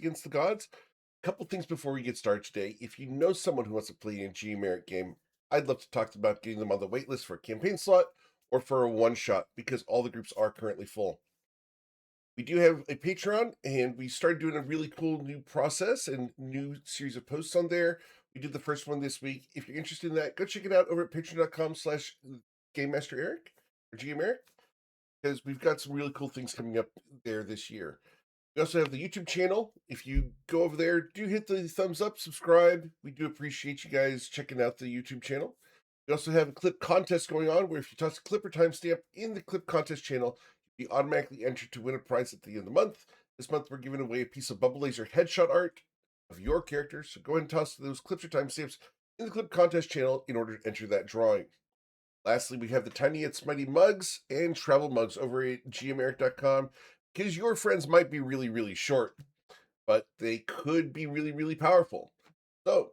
Against the Gods. A couple things before we get started today. If you know someone who wants to play a G-Merit game, I'd love to talk about getting them on the waitlist for a campaign slot or for a one-shot because all the groups are currently full. We do have a Patreon, and we started doing a really cool new process and new series of posts on there. We did the first one this week. If you're interested in that, go check it out over at patreon.com/Game Master Eric or GM Eric, because we've got some really cool things coming up there this year. We also have the YouTube channel. If you go over there, do hit the thumbs up, subscribe. We do appreciate you guys checking out the YouTube channel. We also have a clip contest going on where if you toss a clip or timestamp in the clip contest channel, you'll be automatically entered to win a prize at the end of the month. This month, we're giving away a piece of Bubble Laser headshot art of your character. So go ahead and toss those clips or timestamps in the clip contest channel in order to enter that drawing. Lastly, we have the Tiny Yet Mighty mugs and travel mugs over at gmeric.com because your friends might be really, really short, but they could be really, really powerful. So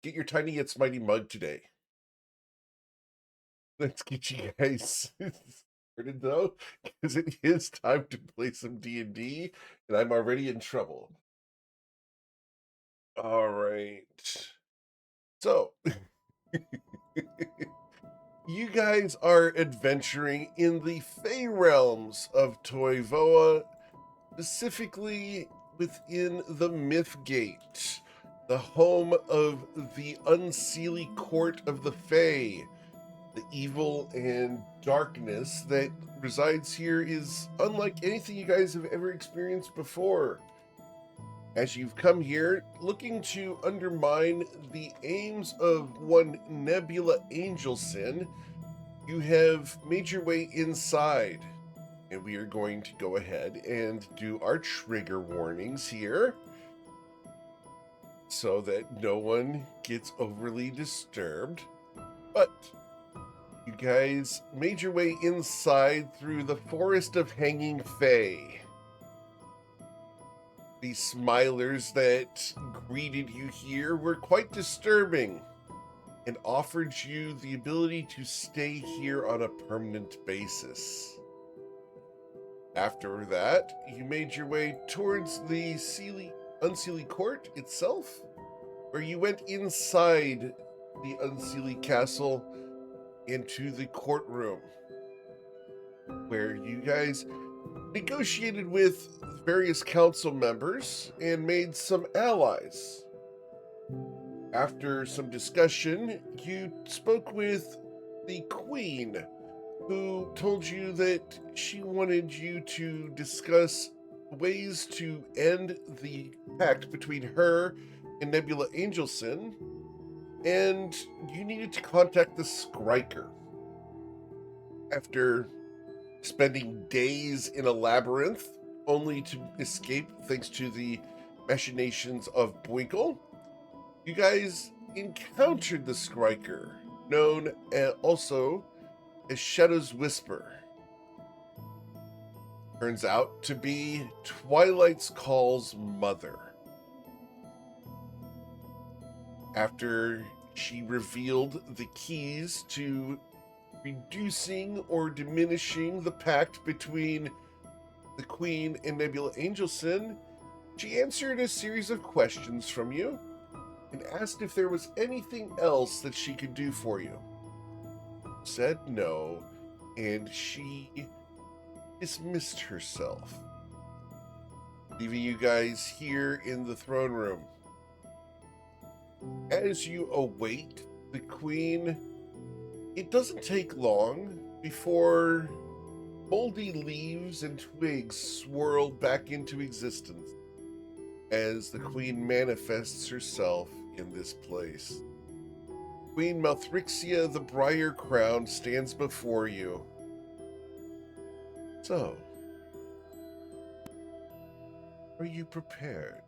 get your Tiny Yet Mighty mug today. Let's get you guys started though, because it is time to play some D&D, and I'm already in trouble. All right. So you guys are adventuring in the Fey realms of Toivoa, specifically within the Mythgate, the home of the unseelie court of the Fey. The evil and darkness that resides here is unlike anything you guys have ever experienced before. As you've come here looking to undermine the aims of one Nebula Angelson, you have made your way inside, and we are going to go ahead and do our trigger warnings here so that no one gets overly disturbed. But you guys made your way inside through the Forest of Hanging Fey. The smilers that greeted you here were quite disturbing and offered you the ability to stay here on a permanent basis. After that, you made your way towards the unseelie court itself, where you went inside the unseelie castle into the courtroom, where you guys negotiated with various council members and made some allies. After some discussion, you spoke with the Queen, who told you that she wanted you to discuss ways to end the pact between her and Nebula Angelson, and you needed to contact the Skriker. After spending days in a labyrinth, only to escape thanks to the machinations of Bwinkle, you guys encountered the Skriker, known also as Shadow's Whisper. Turns out to be Twilight's Call's mother. After she revealed the keys to reducing or diminishing the pact between the Queen and Nebula Angelson, she answered a series of questions from you and asked if there was anything else that she could do for you. Said no, and she dismissed herself, leaving you guys here in the throne room. As you await the Queen, it doesn't take long before moldy leaves and twigs swirl back into existence as the Queen manifests herself in this place. Queen Malthrixia the Briar Crown stands before you. So, are you prepared?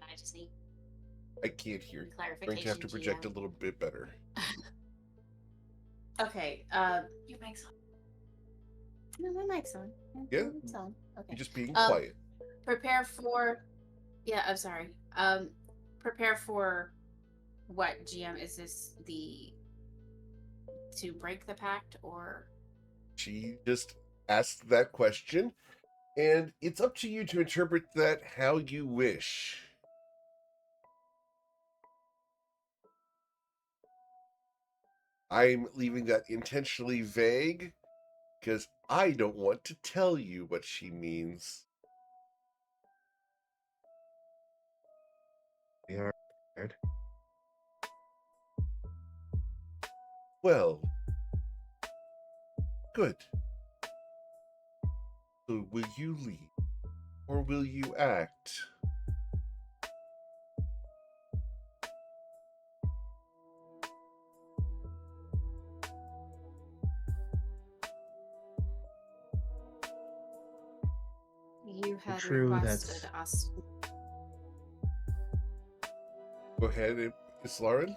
I just need I can't hear. clarification. I'm going to have to project a little bit better. Okay, your mic's on. No, my mic's on. Yeah? It's on. Okay. You're just being quiet. Prepare for... Yeah, I'm sorry. Prepare for What GM is this? The to break the pact or She just asked that question, and it's up to you to interpret that how you wish. I'm leaving that intentionally vague because I don't want to tell you what she means. We are prepared. Well, good. So will you leave or will you act? you Is it had true requested us? Go ahead, Miss Lauren.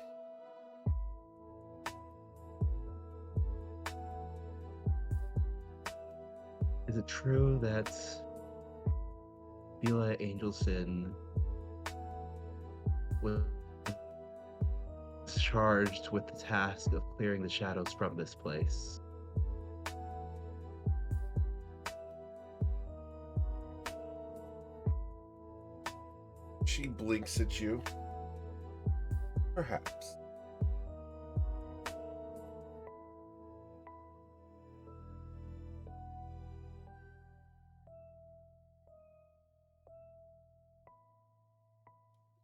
Is it true that Bela Angelson was charged with the task of clearing the shadows from this place? She blinks at you. Perhaps.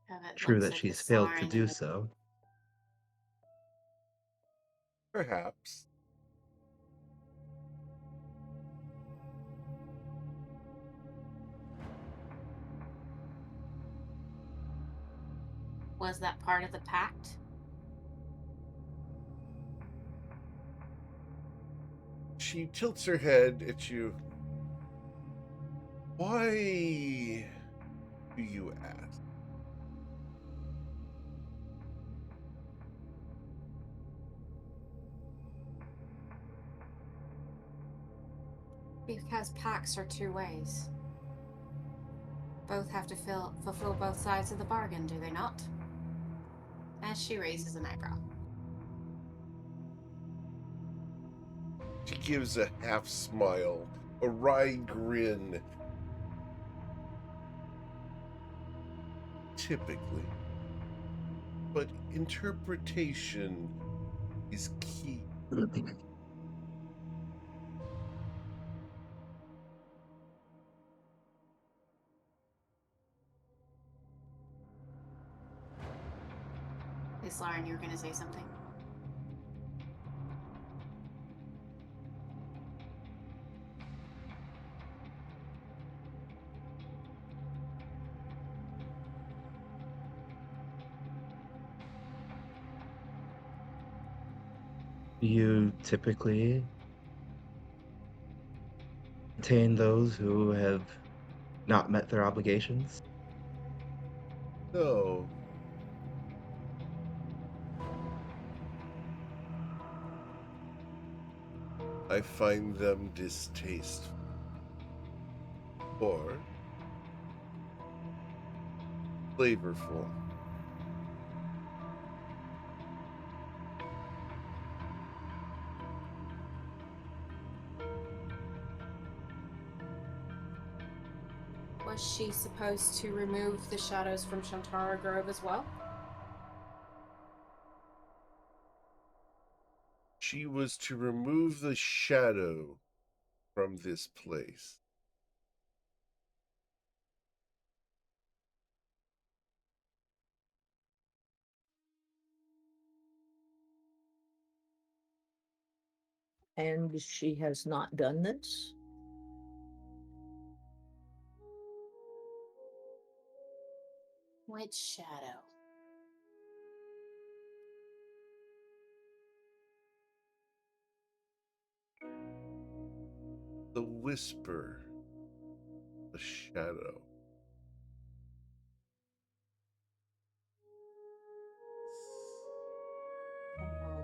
Kevin True looks that at she's his failed to Lauren do and so. Perhaps. was that part of the pact? She tilts her head at you. Why do you ask? Because pacts are two ways. Both have to fulfill both sides of the bargain, do they not? As she raises an eyebrow. She gives a half smile, a wry grin. Typically. But interpretation is key. Miss Lauren, you were going to say something? Do you typically contain those who have not met their obligations? No. I find them distasteful. Or flavorful. Was she supposed to remove the shadows from Shantara Grove as well? She was to remove the shadow from this place. And she has not done this? Which shadow? The whisper, the shadow. Oh, no.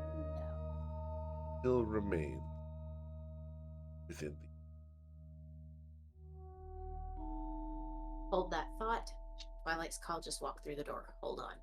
Still remains within the. Hold that thought. Twilight's call just walked through the door. Hold on.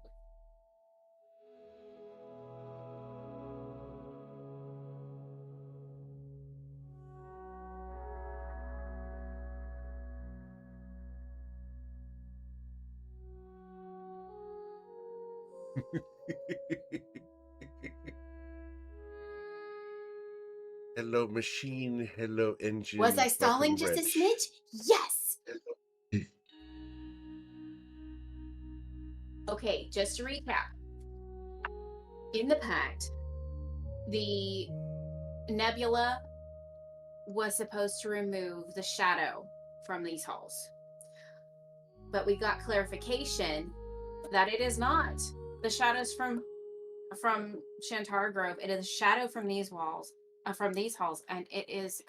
Hello, machine. Hello, engine. Was I stalling Welcome, just a wrench. smidge? Yes. Okay, just to recap. In the pact, the nebula was supposed to remove the shadow from these halls. But we got clarification that it is not the shadows from Shantara Grove. It is a shadow from these walls, from these halls, and it is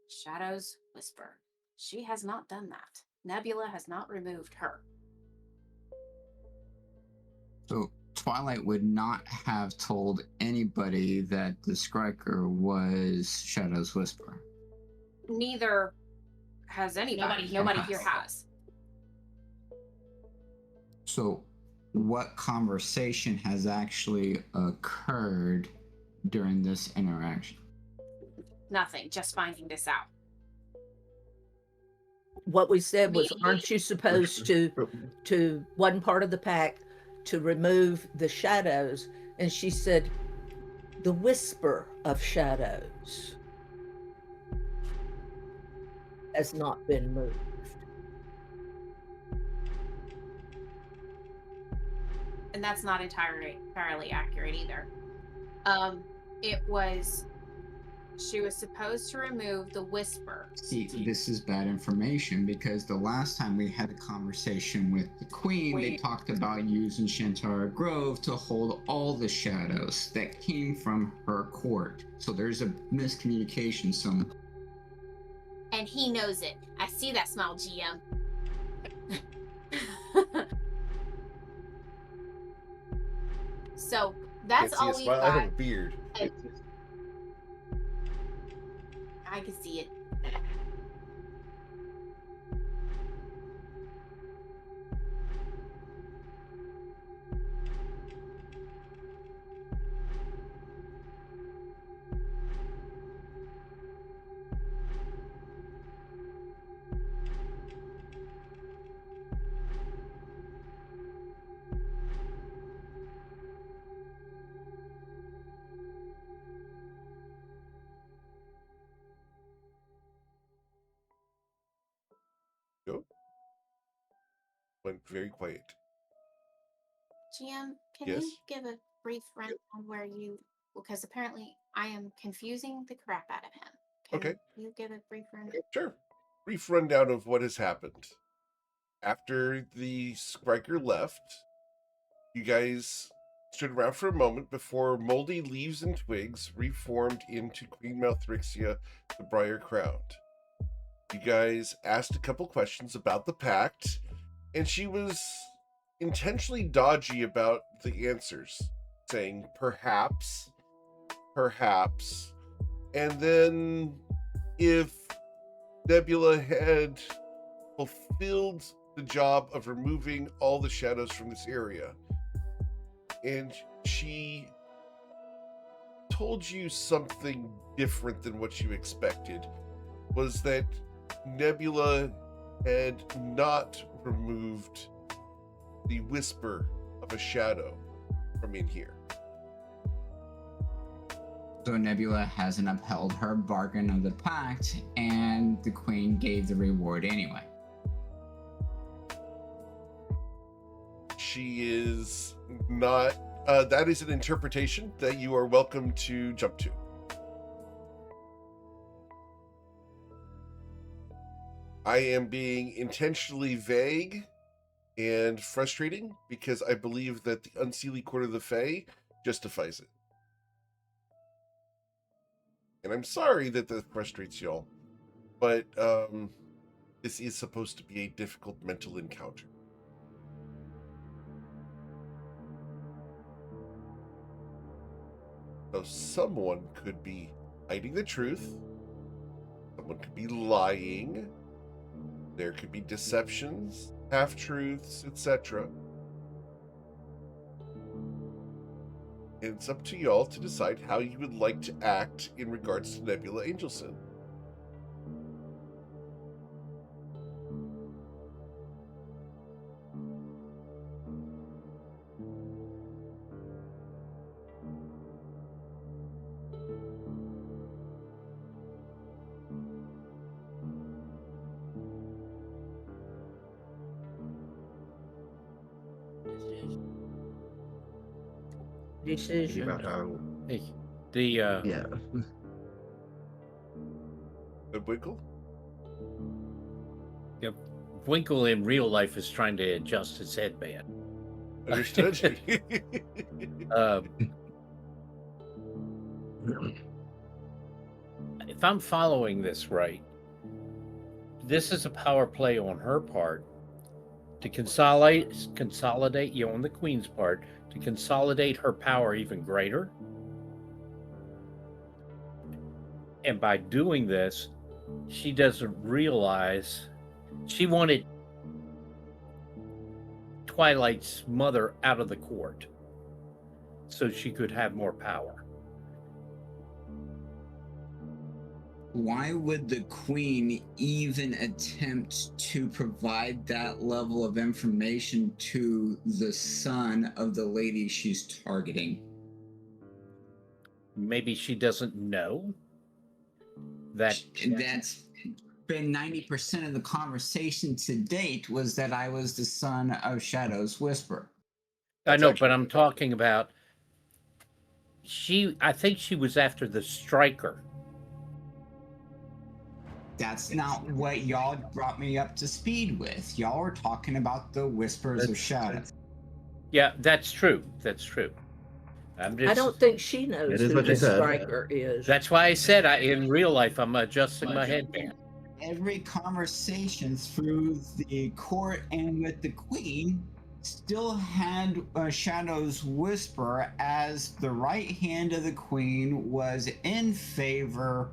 Shadow's whisper. She has not done that. Nebula has not removed her. So Twilight would not have told anybody that the Skriker was Shadow's Whisper. Neither has anybody. Nobody here has. So what conversation has actually occurred during this interaction? Nothing. Just finding this out. What we said was, aren't you supposed to one part of the pact to remove the shadows? And she said, the whisper of shadows has not been moved. And that's not entirely accurate either. It was, she was supposed to remove the whisper. See, this is bad information because the last time we had a conversation with the Queen, they talked about using Shantara Grove to hold all the shadows that came from her court. So there's a miscommunication somewhere. And he knows it. I see that smile, GM. So that's all we've got. I have a beard. I can see it. Go. Went very quiet. GM, can Yes? you give a brief rundown where you, because apparently I am confusing the crap out of him. Can Okay. you give a brief rundown? Sure. Brief rundown of what has happened. After the Skriker left, you guys stood around for a moment before moldy leaves and twigs reformed into Queen Malthrixia, the Briar Crowned. You guys asked a couple questions about the pact, and she was intentionally dodgy about the answers, saying perhaps, and then if Nebula had fulfilled the job of removing all the shadows from this area, and she told you something different than what you expected, was that Nebula had not removed the whisper of a shadow from in here. So Nebula hasn't upheld her bargain of the pact, and the Queen gave the reward anyway. She is not. That is an interpretation that you are welcome to jump to. I am being intentionally vague and frustrating because I believe that the Unseelie Court of the Fae justifies it. And I'm sorry that frustrates y'all, but this is supposed to be a difficult mental encounter. So someone could be hiding the truth, someone could be lying, there could be deceptions, half-truths, etc. It's up to y'all to decide how you would like to act in regards to Nebula Angelson. thinking about decision. how, The yeah. The Winkle? Winkle in real life is trying to adjust his headband. Understood. If I'm following this right, this is a power play on her part to consolidate you on the queen's part to consolidate her power even greater. And by doing this, she doesn't realize she wanted Twilight's mother out of the court so she could have more power. Why would the queen even attempt to provide that level of information to the son of the lady she's targeting? Maybe she doesn't know that. That's been 90% of the conversation to date was that I was the son of Shadow's Whisper. I That's know, actually but I'm good. talking about I think she was after the striker. That's not what y'all brought me up to speed with. Y'all were talking about the Whispers of Shadow. Yeah, that's true. That's true. I'm just, I don't think she knows It is who what the you said. striker is. That's why I said in real life I'm adjusting my headband. Every conversation through the court and with the queen still had Shadow's Whisper as the right hand of the queen was in favor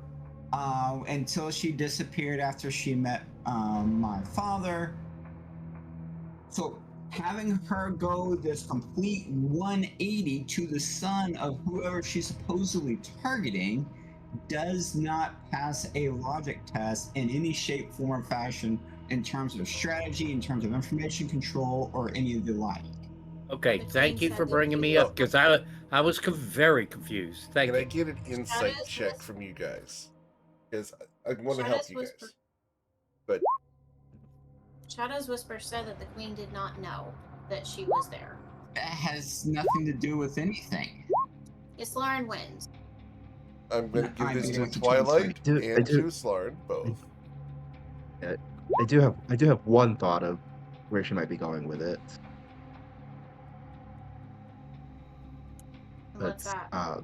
until she disappeared after she met my father. So having her go this complete 180 to the son of whoever she's supposedly targeting does not pass a logic test in any shape, form, or fashion in terms of strategy, in terms of information control, or any of the like. Okay, The thank queen you said for that bringing you me up because I was very confused. Thank Can I you. get an insight Shadow's check Whisper- from you guys? Because I want to help Shadow's you Whisper- guys. But Shadow's Whisper said that the queen did not know that she was there. That has nothing to do with anything. Yes, Lauren wins. I'm going to give I this do to have to Twilight translate. I and do- to Slarn, both. I do have one thought of where she might be going with it. What's But that?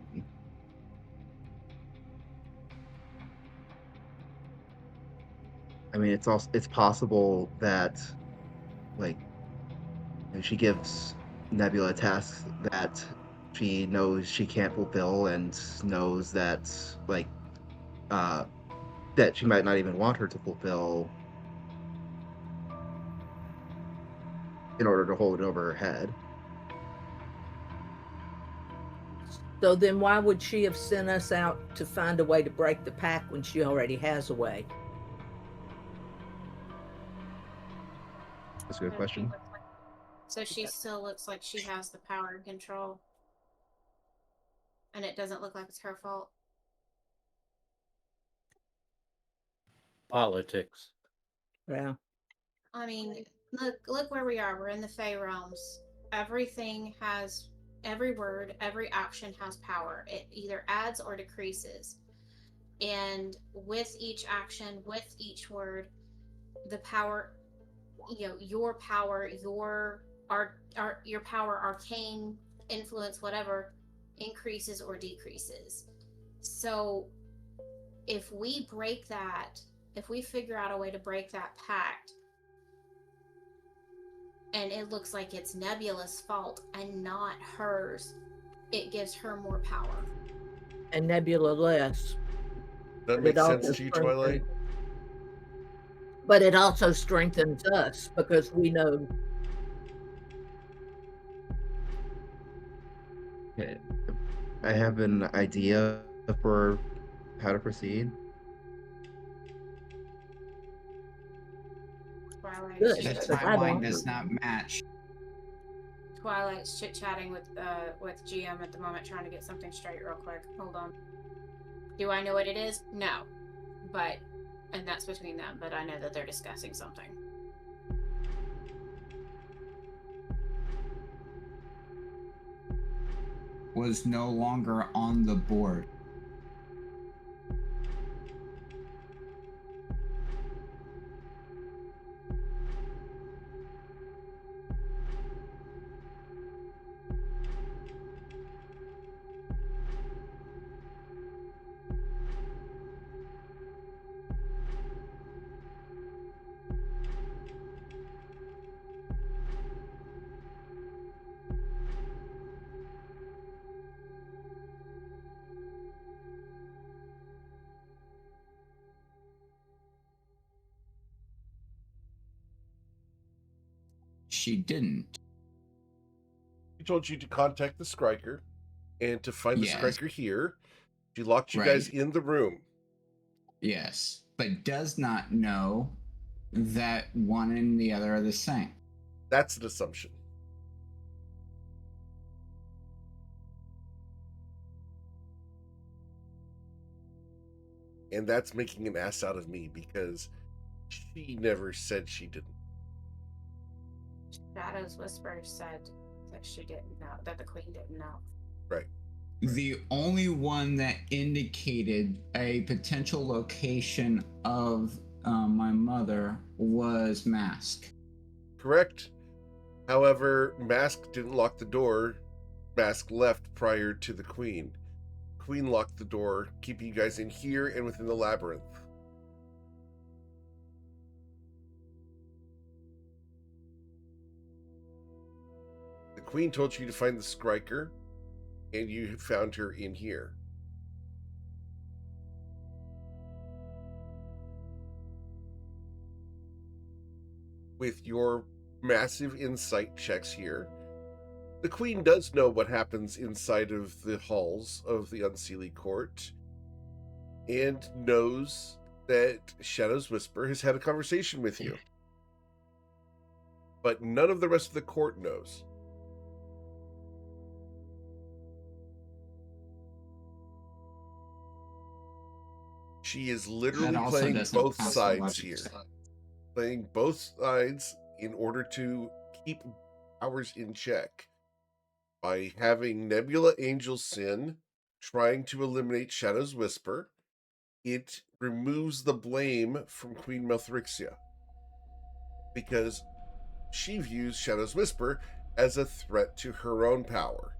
I mean, it's possible that, like, she gives Nebula tasks that she knows she can't fulfill and knows that, like, that she might not even want her to fulfill in order to hold it over her head. So then why would she have sent us out to find a way to break the pact when she already has a way? That's a good question. So she still looks like she has the power and control. And it doesn't look like it's her fault. Politics. Yeah. I mean, look where we are. We're in the Fey realms. Everything has every word, every action has power. It either adds or decreases. And with each action, with each word, the power, your power, your power, arcane influence, whatever, increases or decreases. So if we break that, if we figure out a way to break that pact, and it looks like it's Nebula's fault and not hers, it gives her more power. And Nebula less. That But makes it sense also to you, Twilight? But it also strengthens us because we know. Okay. I have an idea for how to proceed. Good. The Because I timeline don't. does not match. Twilight's chit-chatting with GM at the moment, trying to get something straight real quick. Hold on. Do I know what it is? No. And that's between them, but I know that they're discussing something. was no longer on the board. She didn't. She told you to contact the Skriker and to find the Yes. Skriker here. She locked you guys Right. in the room. Yes, but does not know that one and the other are the same. That's an assumption. And that's making an ass out of me because she never said she didn't. Shadow's Whisper said that she didn't know, that the Queen didn't know. Right. The only one that indicated a potential location of my mother was Mask. Correct. However, Mask didn't lock the door. Mask left prior to the Queen. Queen locked the door, keeping you guys in here and within the labyrinth. The Queen told you to find the Skriker, and you found her in here. With your massive insight checks here, the Queen does know what happens inside of the halls of the Unseelie Court, and knows that Shadow's Whisper has had a conversation with you. But none of the rest of the court knows. She is literally That also playing doesn't both pass the sides logic here. test. Playing both sides in order to keep powers in check. By having Nebula Angel Sin trying to eliminate Shadow's Whisper, it removes the blame from Queen Melthrixia. Because she views Shadow's Whisper as a threat to her own power.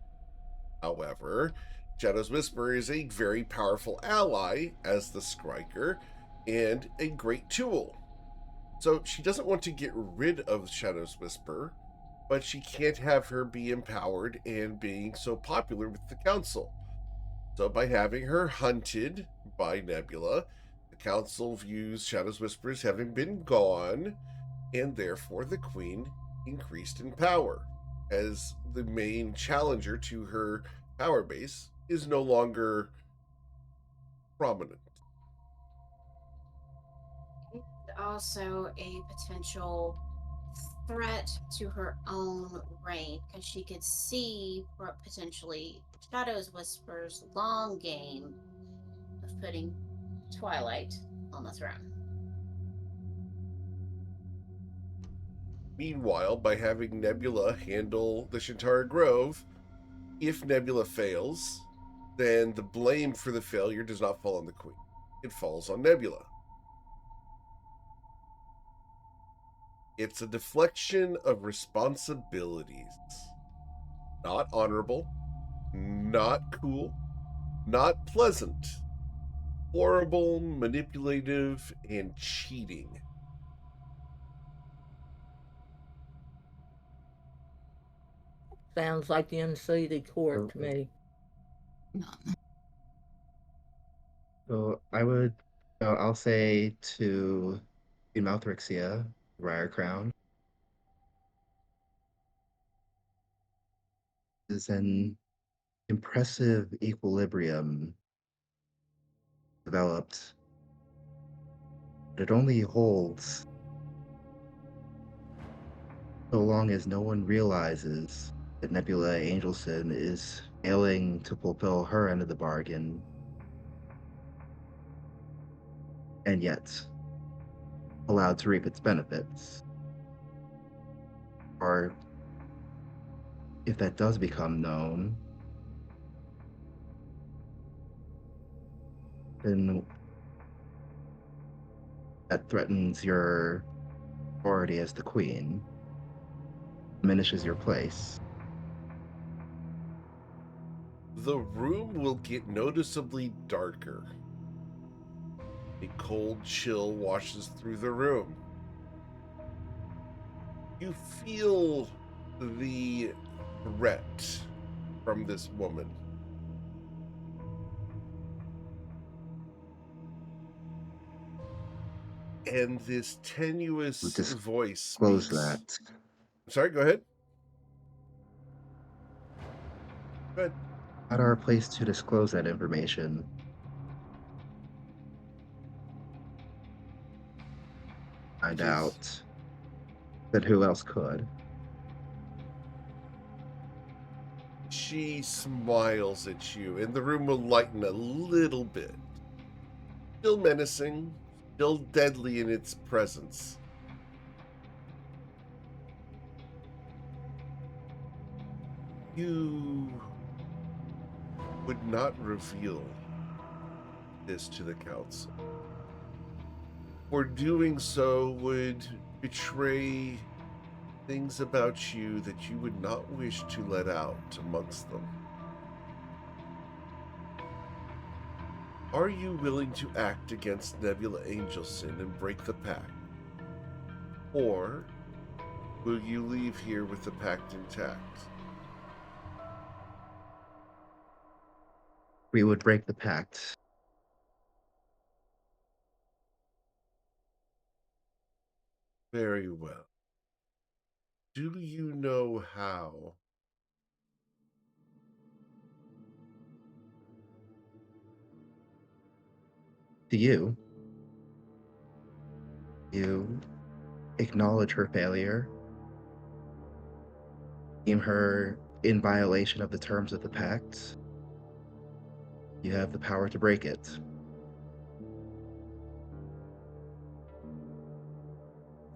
However, Shadow's Whisper is a very powerful ally as the Skriker and a great tool. So she doesn't want to get rid of Shadow's Whisper, but she can't have her be empowered and being so popular with the Council. So by having her hunted by Nebula, the Council views Shadow's Whisper as having been gone, and therefore the Queen increased in power, as the main challenger to her power base is no longer prominent. And also a potential threat to her own reign, because she could see potentially Shadow's Whisper's long game of putting Twilight on the throne. Meanwhile, by having Nebula handle the Shantara Grove, if Nebula fails, then the blame for the failure does not fall on the Queen. It falls on Nebula. It's a deflection of responsibilities. Not honorable, not cool, not pleasant. Horrible, manipulative, and cheating. Sounds like the Unseelie Court to me. So I'll say to Queen Malthrixia, Rare Crown, is an impressive equilibrium developed, but it only holds so long as no one realizes that Nebula Angelson is failing to fulfill her end of the bargain, and yet allowed to reap its benefits. Or if that does become known, then that threatens your authority as the queen, diminishes your place. The room will get noticeably darker. A cold chill washes through the room. You feel the threat from this woman. And this tenuous voice Disclose speaks. that. Sorry, go ahead. Go ahead. Not our place to disclose that information. Find It is. out. Then who else could? She smiles at you, and the room will lighten a little bit. Still menacing, still deadly in its presence. You would not reveal this to the council. For doing so would betray things about you that you would not wish to let out amongst them. Are you willing to act against Nebula Angelson and break the pact? Or will you leave here with the pact intact? We would break the pact. Very well. Do you know how? To you, you acknowledge her failure, deem her in violation of the terms of the pact. You have the power to break it.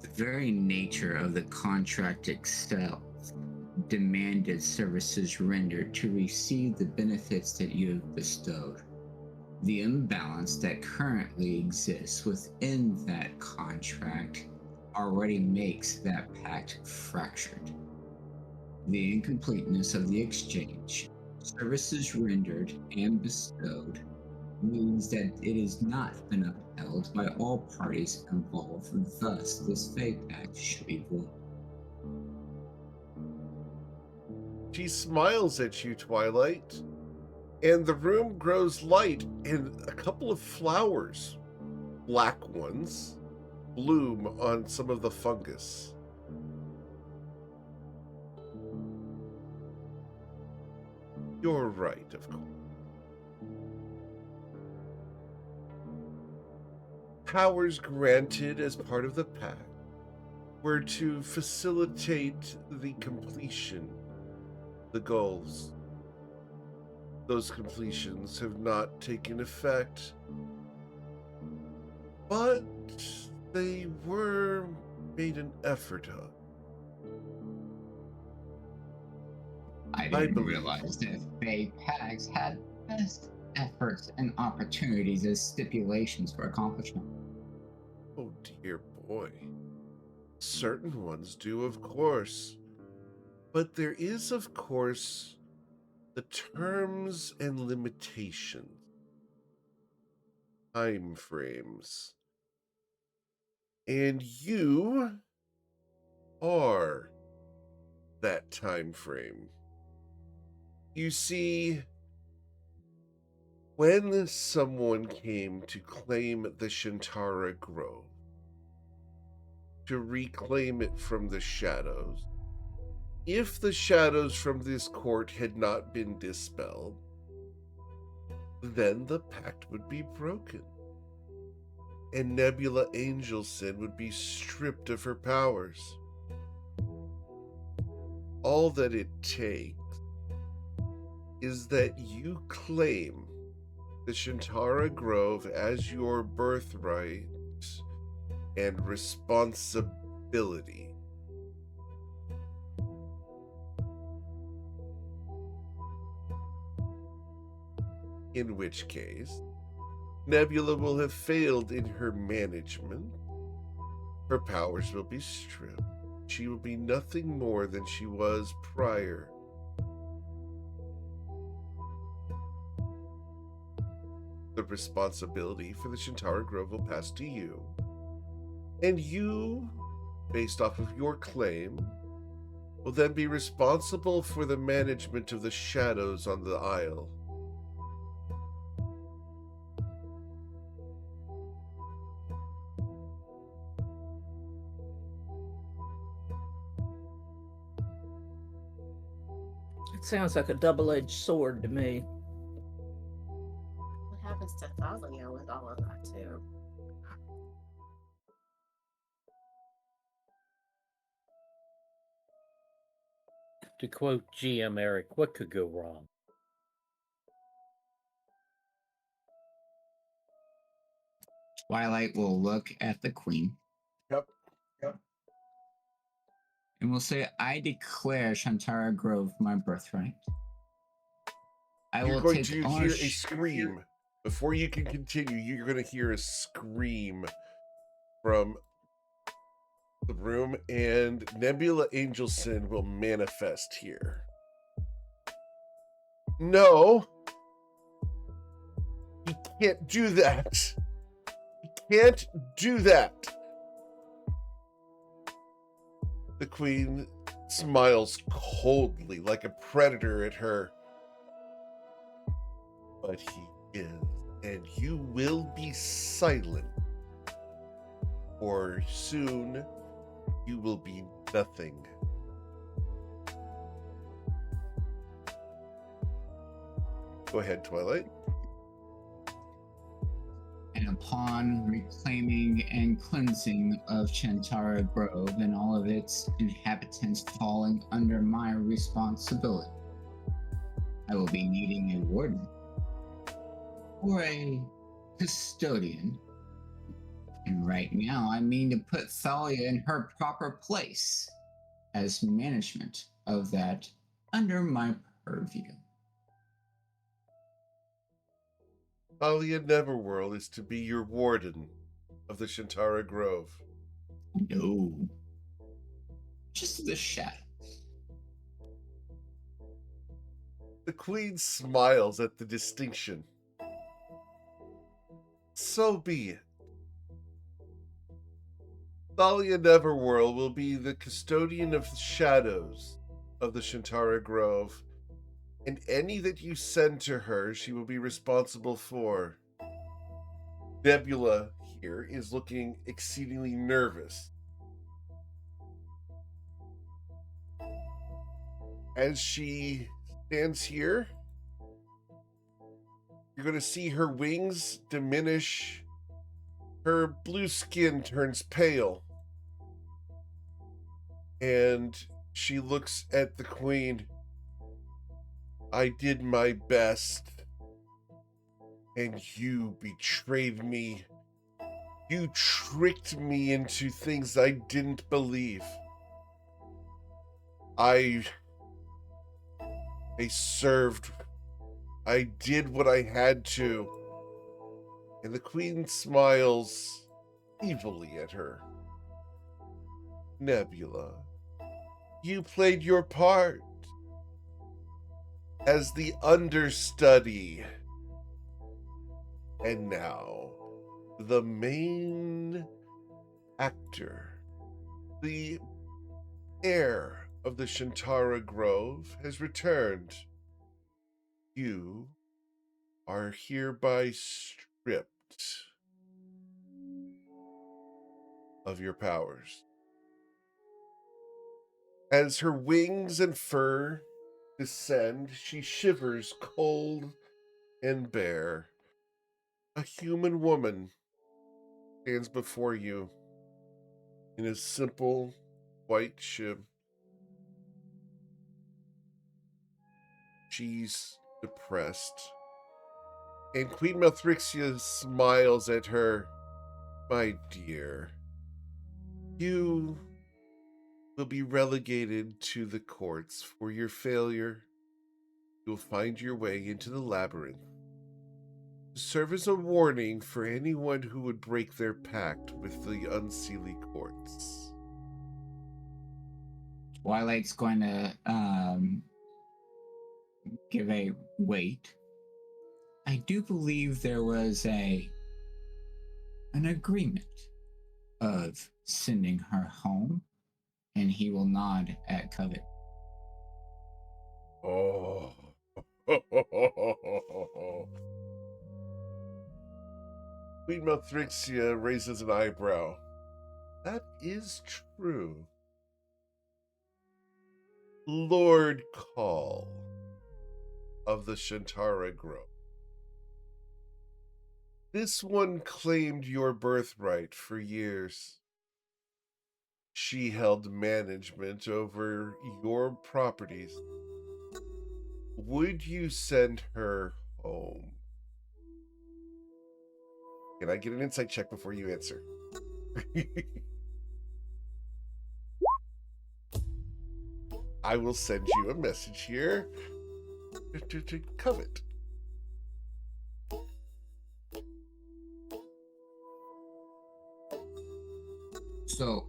The very nature of the contract itself demanded services rendered to receive the benefits that you have bestowed. The imbalance that currently exists within that contract already makes that pact fractured. The incompleteness of the exchange, services rendered and bestowed, means that it has not been upheld by all parties involved, thus this fate pact should be void. She smiles at you, Twilight, and the room grows light, and a couple of flowers, black ones, bloom on some of the fungus. You're right, of course. Powers granted as part of the pact were to facilitate the completion of the goals. Those completions have not taken effect, but they were made an effort of. I I didn't believe. realize that fate pacts had best efforts and opportunities as stipulations for accomplishment. Oh dear boy. Certain ones do, of course. But there is, of course, the terms and limitations, time frames. And you are that time frame. You see, when someone came to claim the Shantara Grove, to reclaim it from the shadows, if the shadows from this court had not been dispelled, then the pact would be broken, and Nebula Angelson would be stripped of her powers. All that it takes is that you claim the Shantara Grove as your birthright and responsibility. In which case, Nebula will have failed in her management. Her powers will be stripped. She will be nothing more than she was prior. The responsibility for the Shintara Grove will pass to you. And you, based off of your claim, will then be responsible for the management of the shadows on the Isle. It sounds like a double-edged sword to me. What happens to Thalia with all of that too? To quote GM Eric, what could go wrong? Twilight will look at the queen. Yep. And will say, I declare Shantara Grove my birthright. You're going to hear a scream. Before you can continue, you're going to hear a scream from the room, and Nebula Angelson will manifest here. No! You can't do that! You can't do that! The queen smiles coldly, like a predator at her. But he is, and you will be silent, or soon you will be nothing. Go ahead, Twilight. And upon reclaiming and cleansing of Shantara Grove and all of its inhabitants falling under my responsibility, I will be needing a warden or a custodian. And right now, I mean to put Thalia in her proper place as management of that under my purview. Thalia Neverworld is to be your warden of the Shantara Grove. No. Just the shadows. The queen smiles at the distinction. So be it. Thalia Neverworld will be the custodian of the shadows of the Shantara Grove, and any that you send to her, she will be responsible for. Nebula here is looking exceedingly nervous. As she stands here, you're going to see her wings diminish. Her blue skin turns pale. And she looks at the queen. I did my best, and you betrayed me. You tricked me into things I didn't believe. I served. I did what I had to. And the queen smiles evilly at her. Nebula, you played your part as the understudy. And now, the main actor, the heir of the Shantara Grove, has returned. You are hereby stripped of your powers. As her wings and fur descend, she shivers cold and bare. A human woman stands before you in a simple white shib. She's depressed. And Queen Malthrixia smiles at her. My dear, you will be relegated to the courts for your failure. You'll find your way into the labyrinth. serve as a warning for anyone who would break their pact with the Unseelie courts. Twilight's going to give a wait. I do believe there was an agreement of sending her home, and he will nod at Covet. Oh. Queen Melthrixia raises an eyebrow. That is true. Lord Call of the Shantara Grove. This one claimed your birthright for years. She held management over your properties. Would you send her home? Can I get an insight check before you answer? I will send you a message here to Covet. So,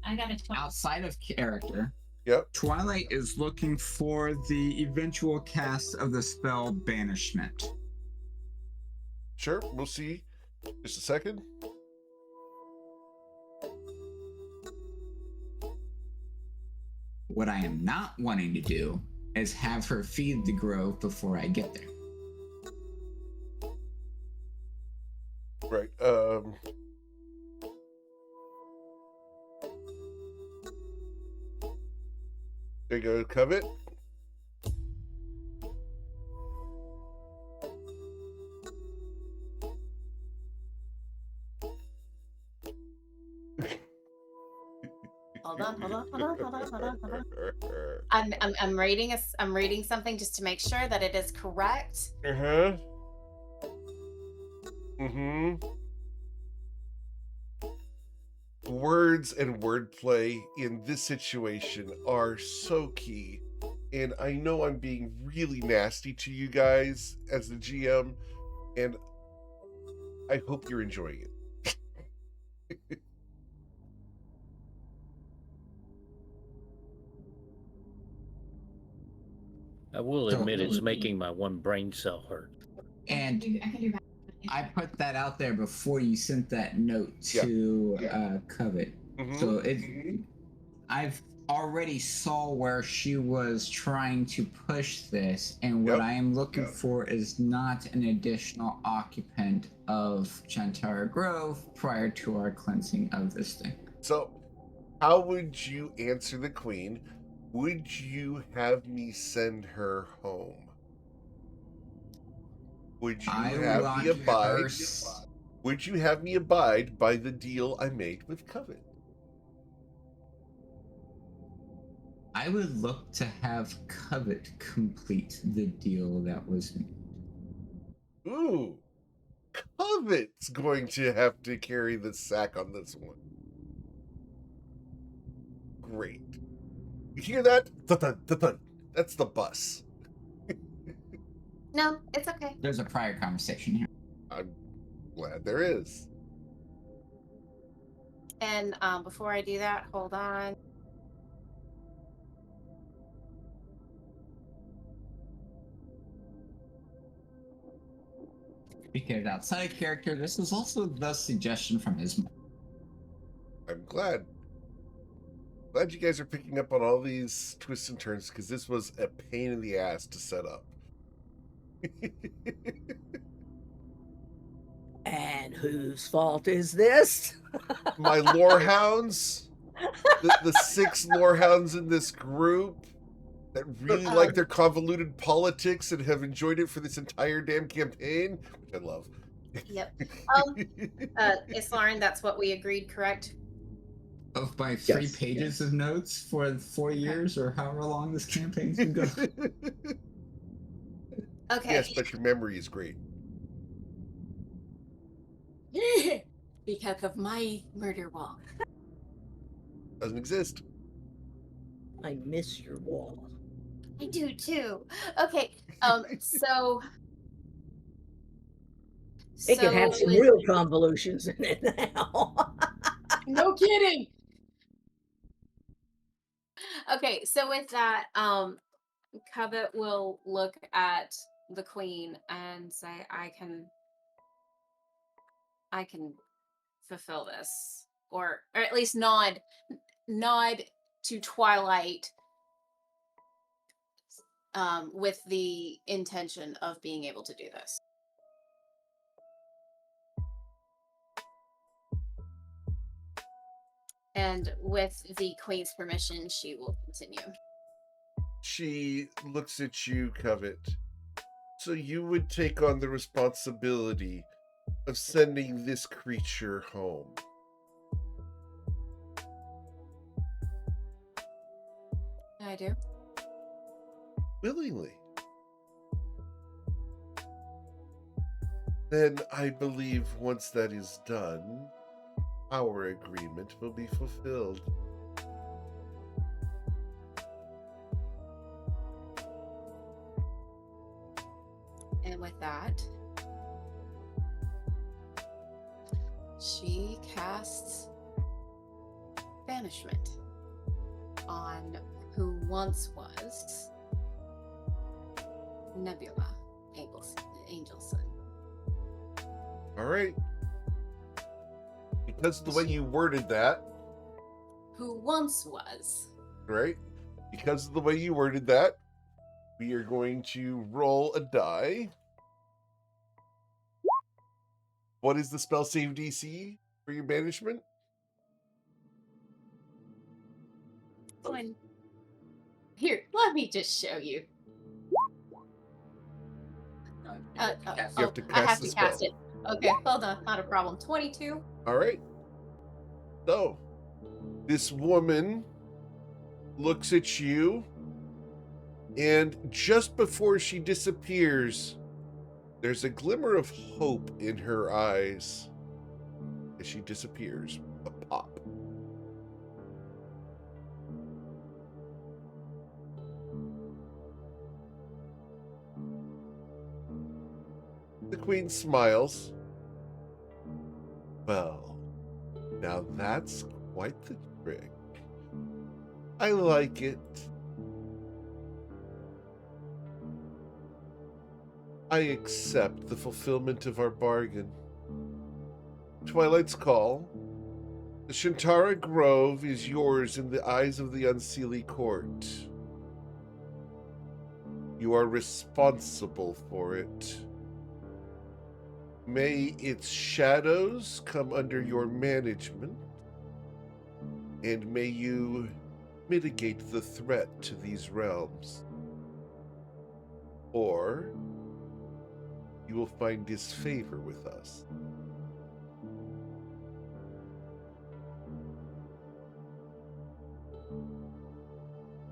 I got a 20. outside of character, Yep. Twilight is looking for the eventual cast of the spell Banishment. Sure, we'll see. Just a second. What I am not wanting to do is have her feed the grove before I get there. Right. There you go, Covet. Hold on. I'm reading something just to make sure that it is correct. Uh-huh. Mm-hmm. Words and wordplay in this situation are so key. And I know I'm being really nasty to you guys as the GM, and I hope you're enjoying it. I will admit it's making my one brain cell hurt. And I can do that. I put that out there before you sent that note to Covet. Mhm. So I've already saw where she was trying to push this, and what Yep. I am looking for is not an additional occupant of Chantara Grove prior to our cleansing of this thing. So, how would you answer the Queen? Would you have me send her home? Would you have me abide? Would you have me abide by the deal I made with Covet? I would look to have Covet complete the deal that was made. Ooh, Covet's going to have to carry the sack on this one. Great. You hear that? Thud-thud, thud-thud. That's the bus. No, it's okay. There's a prior conversation here. I'm glad there is. And before I do that, hold on. Because outside of character, this is also the suggestion from his mom. I'm glad. Glad you guys are picking up on all these twists and turns, because this was a pain in the ass to set up. And whose fault is this? My lore hounds, the 6 lore hounds in this group that really like their convoluted politics and have enjoyed it for this entire damn campaign, which I love. Yep. Islaren, that's what we agreed, correct? Of my 3 Yes, pages of notes for 4 years or however long this campaign's been going. Okay. Yes, but your memory is great. Because of my murder wall. Doesn't exist. I miss your wall. I do too. Okay. So It could have some real convolutions in it now. No kidding. Okay, so with that, Covet will look at the queen and say, I can fulfill this. Or at least nod to Twilight, with the intention of being able to do this. And with the queen's permission, she will continue. She looks at you, Covet. So you would take on the responsibility of sending this creature home. I do. Willingly. Then I believe once that is done, our agreement will be fulfilled. And with that, she casts banishment on who once was Nebula, Angelson. All right. Because of the way you worded that, Who once was. right? Because of the way you worded that, we are going to roll a die. What is the spell save DC for your banishment? One. Here, let me just show you. You have to I cast have the to cast spell. it. Okay, hold on, not a problem. 22. All right. So, this woman looks at you, and just before she disappears, there's a glimmer of hope in her eyes as she disappears. A pop. The queen smiles. Well, now that's quite the trick. I like it. I accept the fulfillment of our bargain. Twilight's Call. The Shantara Grove is yours in the eyes of the Unseelie Court. You are responsible for it. May its shadows come under your management, and may you mitigate the threat to these realms. Or you will find disfavor with us.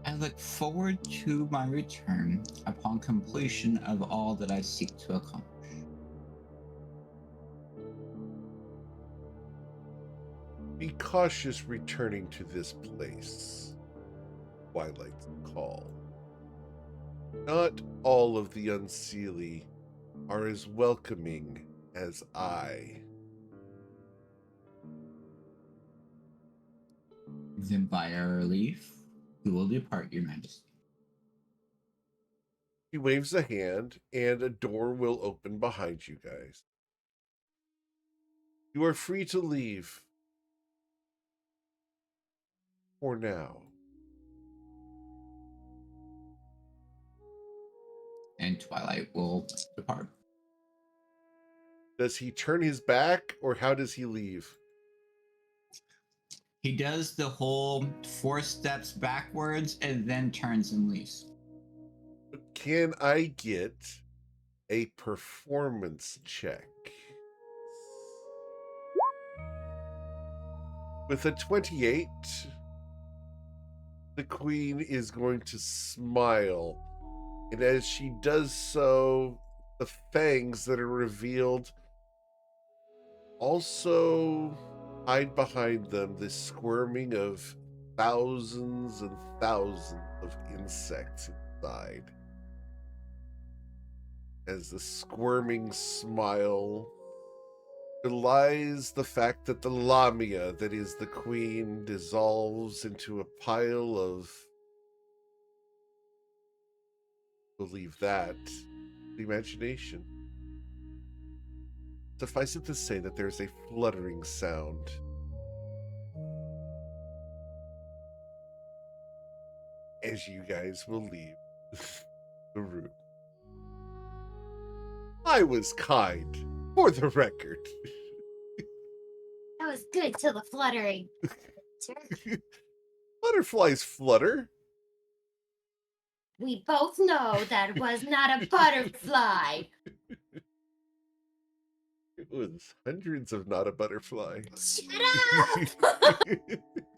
I look forward to my return upon completion of all that I seek to accomplish. Be cautious returning to this place, Twilight's Call. Not all of the Unseelie are as welcoming as I. Then by our relief, we will depart, Your Majesty. He waves a hand, and a door will open behind you guys. You are free to leave. For now. And Twilight will depart. Does he turn his back, or how does he leave? He does the whole 4 steps backwards and then turns and leaves. Can I get a performance check? With a 28, the queen is going to smile. And as she does so, the fangs that are revealed also hide behind them the squirming of thousands and thousands of insects inside. As the squirming smile belies the fact that the Lamia, that is the queen, dissolves into a pile of, believe that, imagination. Suffice it to say that there's a fluttering sound. As you guys will leave the room. I was kind, for the record. That was good till the fluttering. Butterflies flutter. We both know that was not a butterfly. It was hundreds of not a butterfly. Shut up!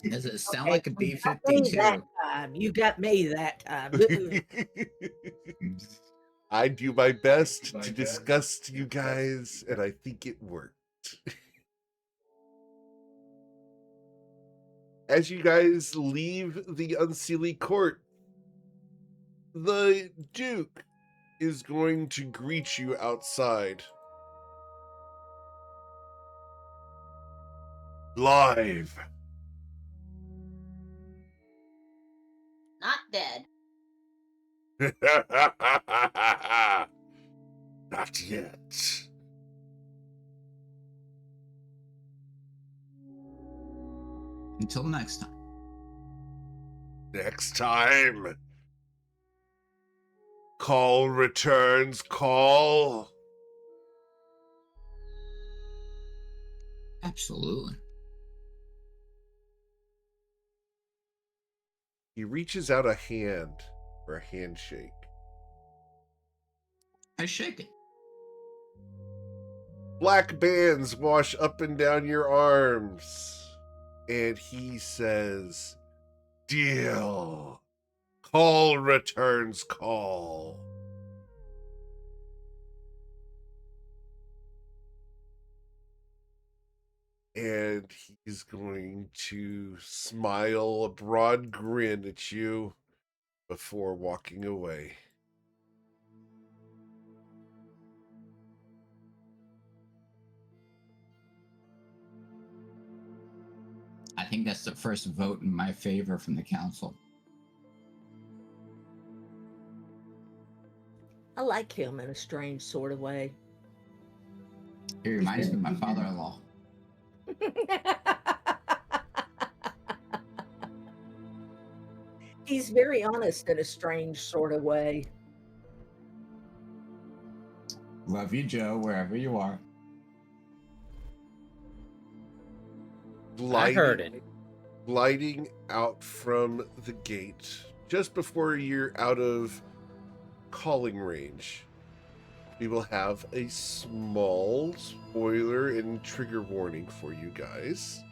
Does it sound Okay, like a you got me B-52? that time. You got me that time. I do my best to disgust you guys, and I think it worked. As you guys leave the Unseelie Court, the Duke is going to greet you outside. Live. Not dead. Not yet. Until next time. Next time. Call returns call. Absolutely. He reaches out a hand for a handshake. I shake it. Black bands wash up and down your arms. And he says, deal. Call returns call. And he's going to smile a broad grin at you before walking away. I think that's the first vote in my favor from the council. I like him in a strange sort of way. It reminds me of my father-in-law. He's very honest in a strange sort of way. Love you, Joe, wherever you are. I heard it. Gliding out from the gate just before you're out of calling range, we will have a small spoiler and trigger warning for you guys.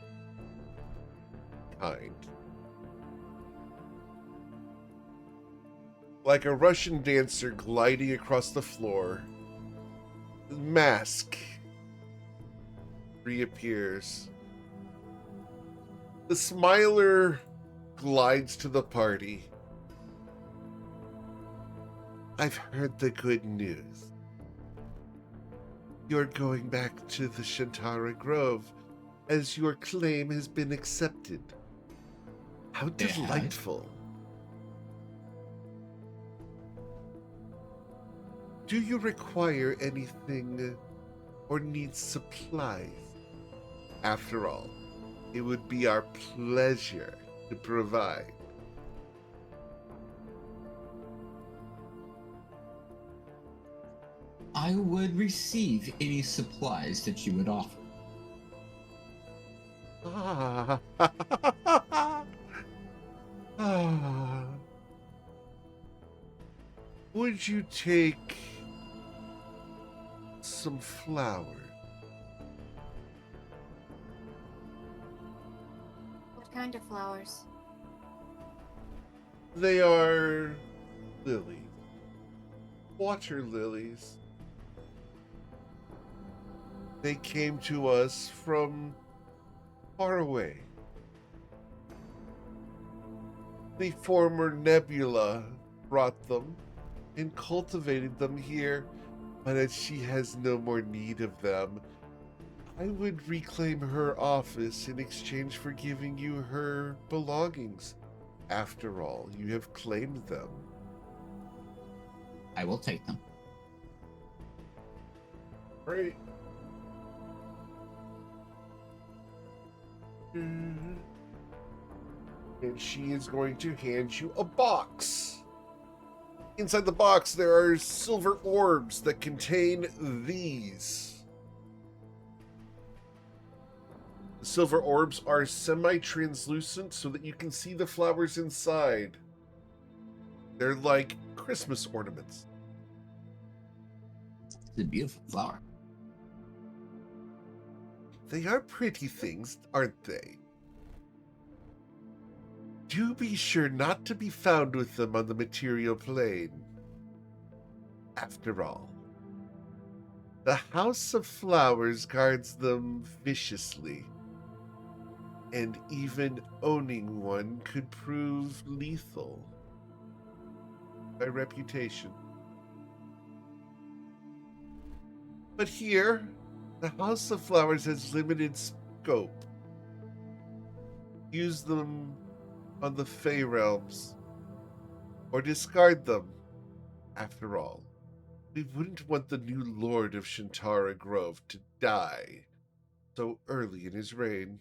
Like a Russian dancer gliding across the floor, the mask reappears. The smiler glides to the party. I've heard the good news. You're going back to the Shantara Grove as your claim has been accepted. How delightful. Do you require anything or need supplies? After all, it would be our pleasure to provide. I would receive any supplies that you would offer. Ah. Ah. Would you take some flowers? What kind of flowers? They are lilies. Water lilies. They came to us from far away. The former Nebula brought them and cultivated them here, but as she has no more need of them, I would reclaim her office in exchange for giving you her belongings. After all, you have claimed them. I will take them. Right. And she is going to hand you a box. Inside the box, there are silver orbs that contain these. The silver orbs are semi-translucent so that you can see the flowers inside. They're like Christmas ornaments. It's a beautiful flower. They are pretty things, aren't they? Do be sure not to be found with them on the material plane. After all, the House of Flowers guards them viciously, and even owning one could prove lethal by reputation. But here, the House of Flowers has limited scope. Use them on the Fey realms, or discard them. After all, we wouldn't want the new Lord of Shantara Grove to die so early in his reign.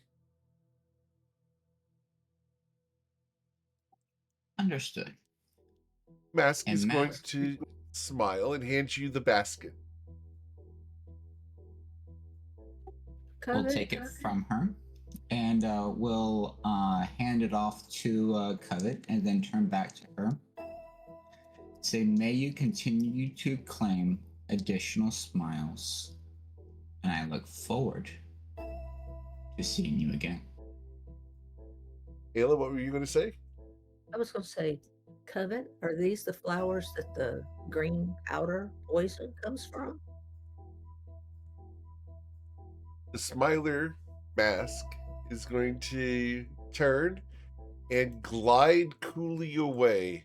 Understood. Mask And is going Mask- to smile and hand you the basket. We'll take it from her, and we'll hand it off to Covet, and then turn back to her. Say, may you continue to claim additional smiles, and I look forward to seeing you again. Ayla, what were you going to say? I was going to say, Covet, are these the flowers that the green outer poison comes from? The Smiler Mask is going to turn and glide coolly away.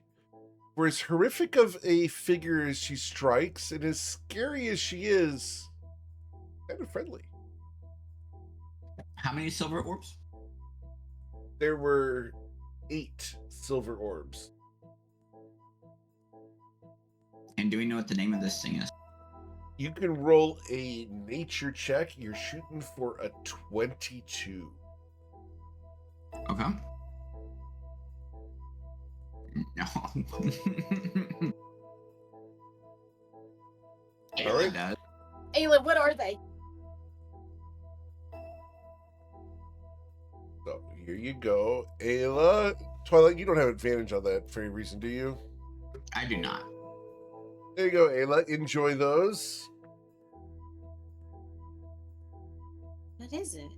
For as horrific of a figure as she strikes, and as scary as she is, kind of friendly. How many silver orbs? There were 8 silver orbs. And do we know what the name of this thing is? You can roll a nature check. You're shooting for a 22. Okay. No. All right. Does. Ayla, what are they? So here you go. Ayla. Twilight, you don't have advantage on that for any reason, do you? I do not. There you go, Ayla. Enjoy those. What is it?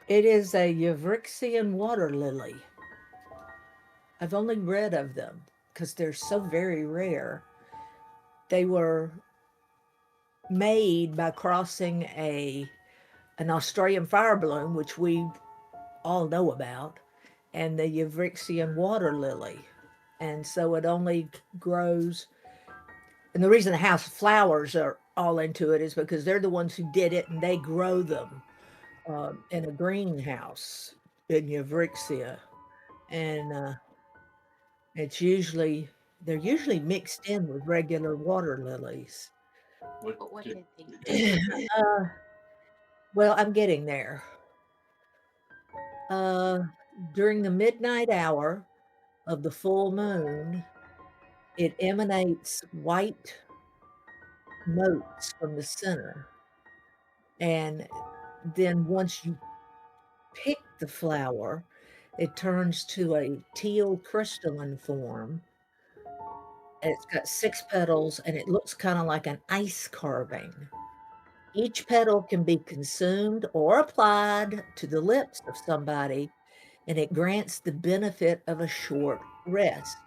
It is a Yvrixian water lily. I've only read of them because they're so very rare. They were made by crossing an Australian fire bloom, which we all know about, and the Yvrixian water lily. And so it only grows. And the reason the House of Flowers are all into it is because they're the ones who did it, and they grow them in a greenhouse in Yavrixia. And they're usually mixed in with regular water lilies. But what did they do? Well, I'm getting there. During the midnight hour of the full moon, it emanates white motes from the center. And then once you pick the flower, it turns to a teal crystalline form. And it's got 6 petals, and it looks kind of like an ice carving. Each petal can be consumed or applied to the lips of somebody, and it grants the benefit of a short rest,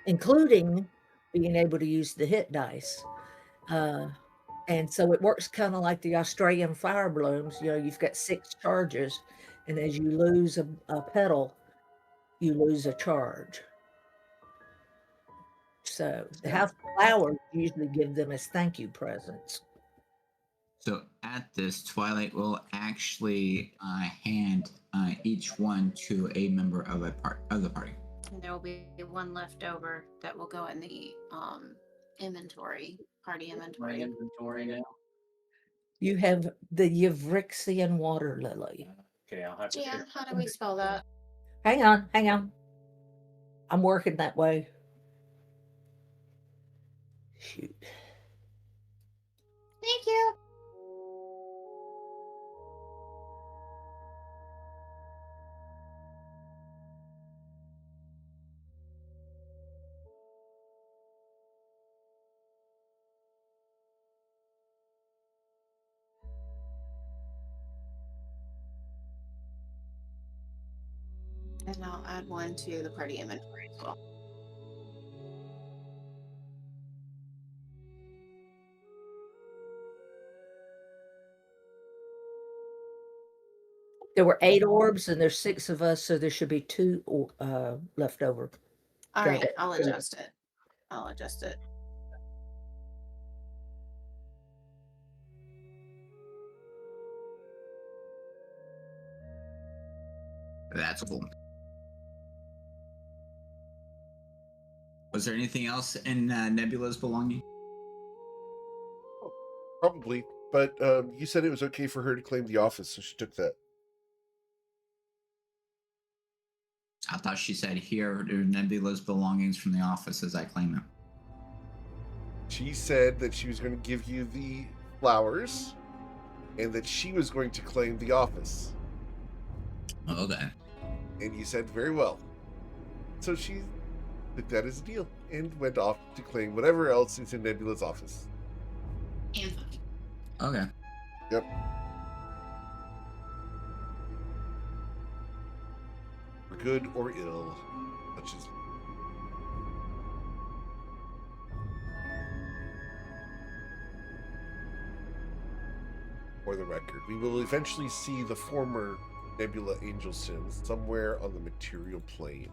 including being able to use the hit dice. And so it works kind of like the Australian fire blooms. You know, you've got 6 charges, and as you lose a petal, you lose a charge. So the house flowers usually give them as thank you presents. So at this, Twilight will actually hand each one to a member of the party. And there will be one left over that will go in the inventory, party My inventory. inventory now. You have the Yvrixian water lily. Okay, I'll have to Jan, share. how do we spell that? Hang on. I'm working that way. Shoot. Thank you. And I'll add one to the party inventory as well. There were 8 orbs and there's 6 of us, so there should be 2 left over. All Got right, it. I'll adjust it. That's cool. Was there anything else in Nebula's belonging? Probably, but you said it was okay for her to claim the office, so she took that. I thought she said, here are Nebula's belongings from the office as I claim them. She said that she was going to give you the flowers and that she was going to claim the office. Okay. And you said, very well. So she took that as a deal and went off to claim whatever else is in Nebula's office. And Okay. Yep. For good or ill, such as. For the record, we will eventually see the former Nebula Angel Sins somewhere on the material plane.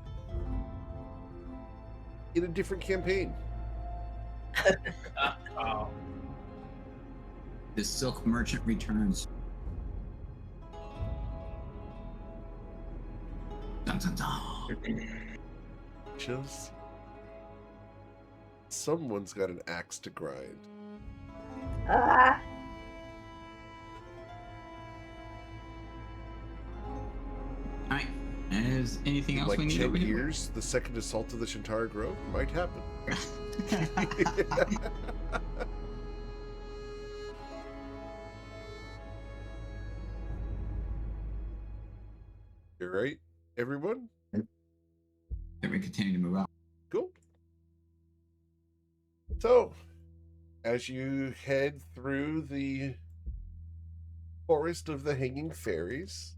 In a different campaign. Oh, The Silk Merchant returns. Dun, dun, dun. Chills. Someone's got an axe to grind. Ah. All right. Is anything In else like we need 10 over here? years, the second assault of the Shantara Grove might happen. You're right, everyone? Then we continue to move out. Cool. So, as you head through the forest of the hanging fairies,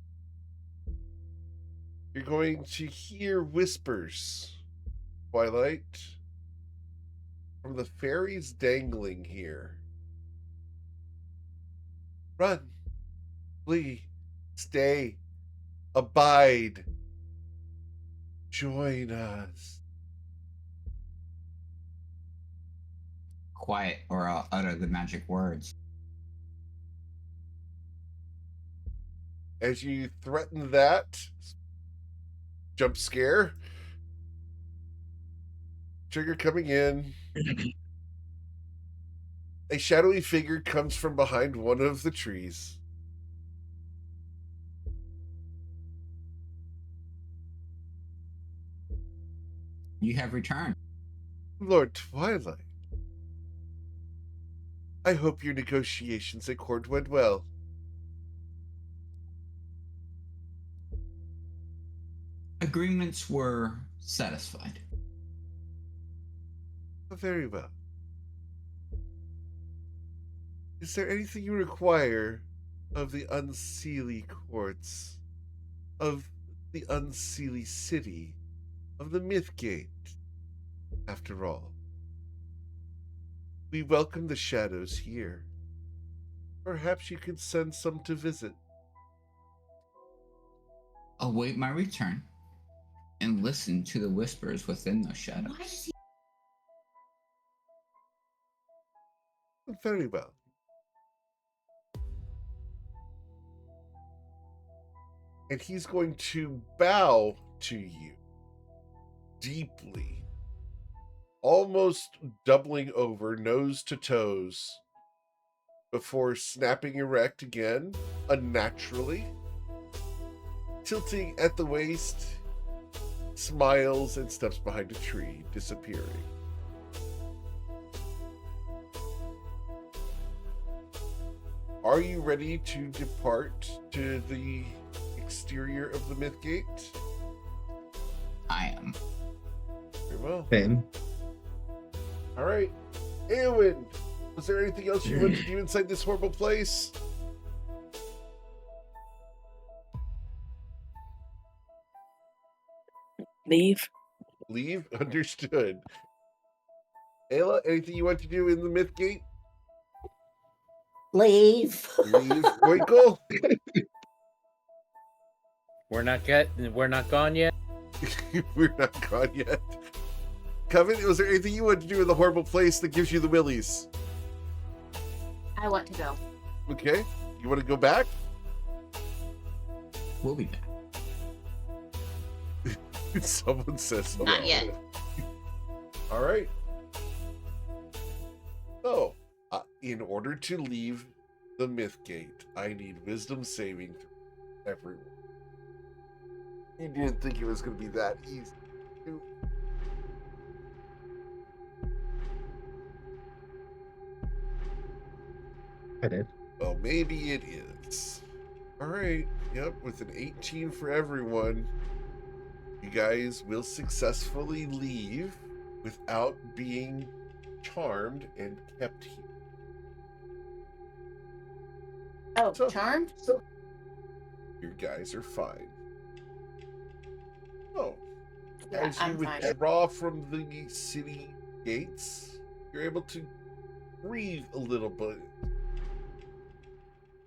you're going to hear whispers, Twilight, from the fairies dangling here. Run, flee, stay, abide, join us. Quiet, or I'll utter the magic words. As you threaten that, jump scare, trigger coming in. A shadowy figure comes from behind one of the trees. You have returned. Lord Twilight, I hope your negotiations at court went well. Agreements were satisfied. Very well. Is there anything you require of the unseelie courts, of the unseelie city, of the Mythgate? After all, we welcome the shadows here. Perhaps you could send some to visit. Await my return and listen to the whispers within those shadows. why does he Very well. And he's going to bow to you deeply, almost doubling over, nose to toes, before snapping erect again, unnaturally, tilting at the waist, smiles and steps behind a tree, disappearing. Are you ready to depart to the exterior of the Myth Gate? I am. Very well. Same. All right. Eowyn, was there anything else you wanted to do inside this horrible place? Leave. Leave? Understood. Ayla, anything you want to do in the Myth Gate? Leave. Leave. Winkle? We're not gone yet. We're not gone yet. Coven, was there anything you want to do in the horrible place that gives you the willies? I want to go. Okay. You want to go back? We'll be back. Someone says so. Not yet. All right. So, in order to leave the Myth Gate, I need wisdom saving throw, everyone. You didn't think it was going to be that easy. I did. Well, maybe it is. All right. Yep, with an 18 for everyone, you guys will successfully leave without being charmed and kept here. Oh, So- charmed? You guys are fine. Oh, Yeah, as you I'm fine. withdraw from the city gates, you're able to breathe a little bit.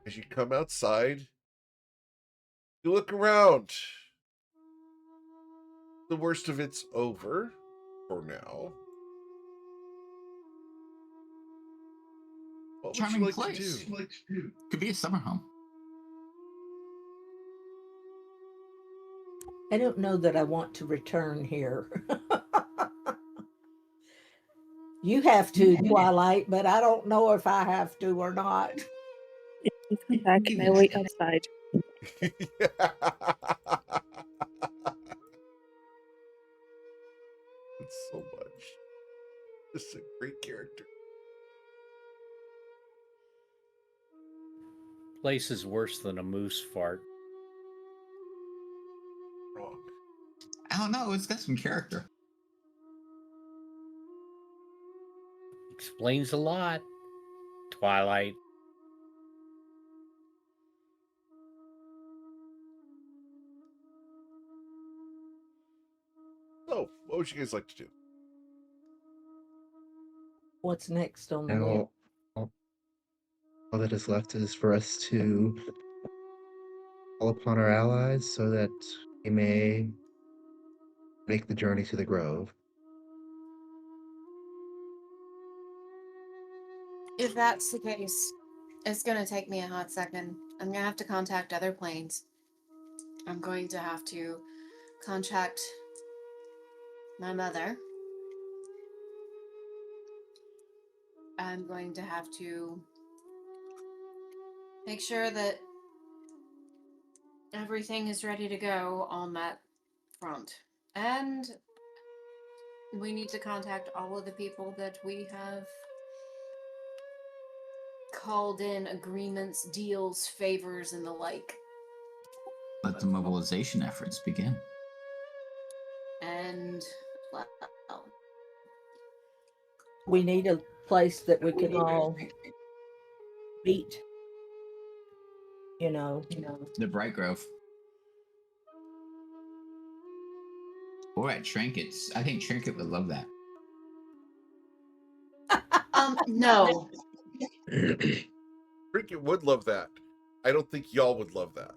As you come outside, you look around. The worst of it's over for now. What would Charming you like place. to do? Could be a summer home. I don't know that I want to return here. You have to, Twilight, but I don't know if I have to or not. You come back and I wait outside. It's so much. This is a great character. Place is worse than a moose fart. Wrong. I don't know. It's got some character. Explains a lot. Twilight. So, what would you guys like to do? What's next on the list? Now, all that is left is for us to call upon our allies so that we may make the journey to the Grove. If that's the case, it's going to take me a hot second. I'm going to have to contact other planes. I'm going to have to contact my mother. I'm going to have to make sure that everything is ready to go on that front. And we need to contact all of the people that we have called in agreements, deals, favors, and the like. Let the mobilization efforts begin. And, well, We need a place that we can all meet. You know. The Bright Grove. Or at Trinkets. I think Trinket would love that. no. Cricket would love that. I don't think y'all would love that.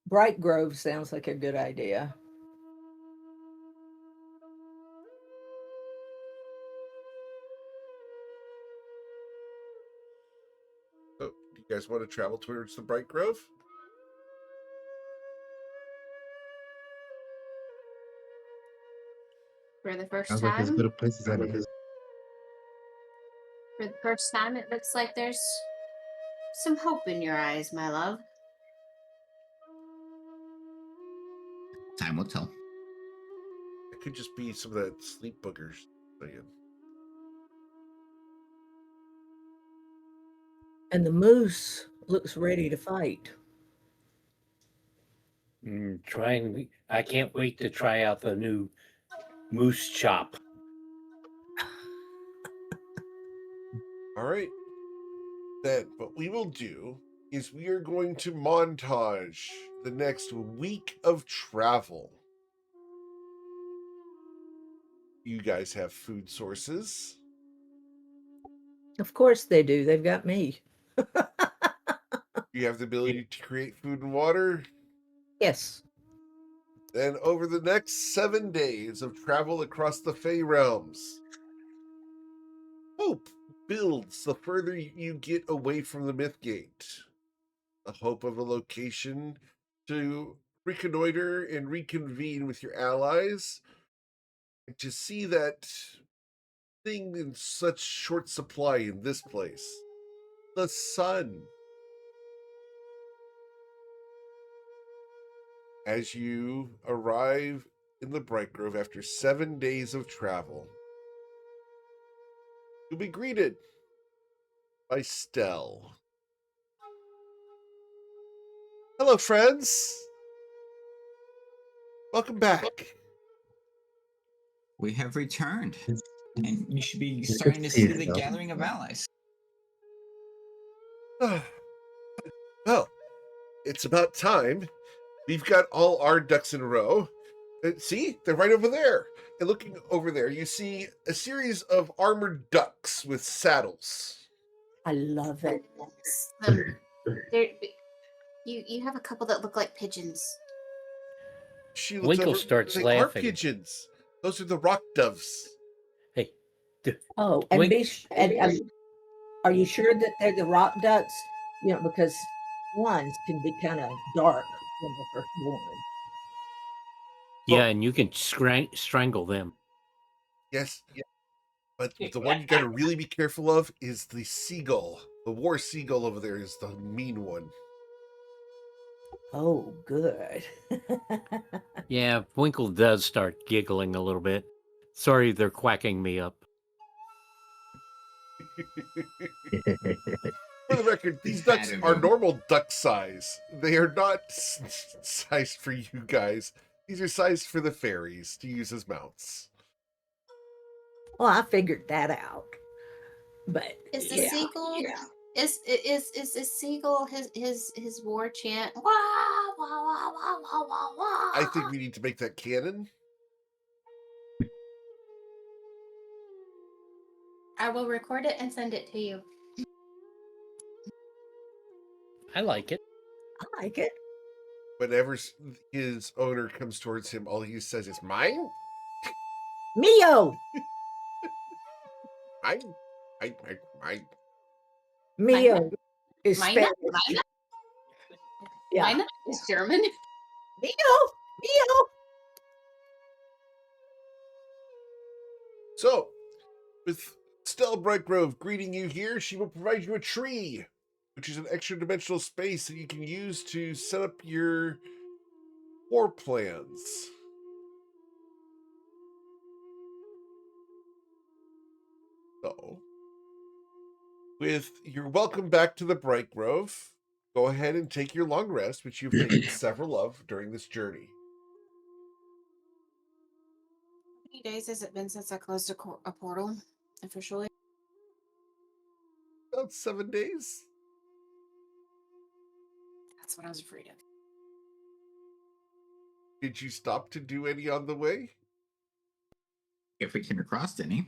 Bright Grove sounds like a good idea. You guys want to travel towards the Bright Grove? For the first Sounds like as time, good a place as any. for the first time, it looks like there's some hope in your eyes, my love. Time will tell. It could just be some of that sleep boogers. Again. And the moose looks ready to fight. I can't wait to try out the new moose chop. All right. Then what we will do is we are going to montage the next week of travel. You guys have food sources. Of course they do. They've got me. You have the ability to create food and water. Yes. Then over the next 7 days of travel across the Fey realms, hope builds the further you get away from the Mythgate. The hope of a location to reconnoiter and reconvene with your allies, and to see that thing in such short supply in this place, the sun. As you arrive in the Bright Grove after 7 days of travel, you'll be greeted by Stell. Hello, friends. Welcome back. We have returned, It's- and you should be it's starting good to to see see you, the Stell. gathering of allies. Well, it's about time. We've got all our ducks in a row. See, they're right over there. And looking over there, you see a series of armored ducks with saddles. I love it. There, you have a couple that look like pigeons. She looks Winkle over. starts They are laughing. pigeons. Those are the rock doves. Hey, Oh, and Wink- are you sure that they're the rock ducks? You know, because ones can be kind of dark when they're first born. yeah, and you can strangle them. Yes. But the one you got to really be careful of is the seagull. The war seagull over there is the mean one. Oh, good. Yeah, Winkle does start giggling a little bit. Sorry, they're quacking me up. For the record, these ducks are normal duck size. They are not sized for you guys. These are sized for the fairies to use as mounts. Well, I figured that out. But Is the yeah, seagull? yeah. Is the seagull his war chant? Wah wah wah wah wah wah wah. I think we need to make that canon. I will record it and send it to you. I like it. I like it. Whenever his owner comes towards him, all he says is, "Mine? Mio! Mine? Mine." Mio is Mine? Spanish. Mine? Yeah. Mine is German. Mio! Mio! So, with Stella Brightgrove greeting you here, she will provide you a tree, which is an extra dimensional space that you can use to set up your war plans. So, with your welcome back to the Bright Grove, go ahead and take your long rest, which you've taken several of during this journey. How many days has it been since I closed a portal officially? About 7 days. That's what I was afraid of. Did you stop to do any on the way? If we came across any.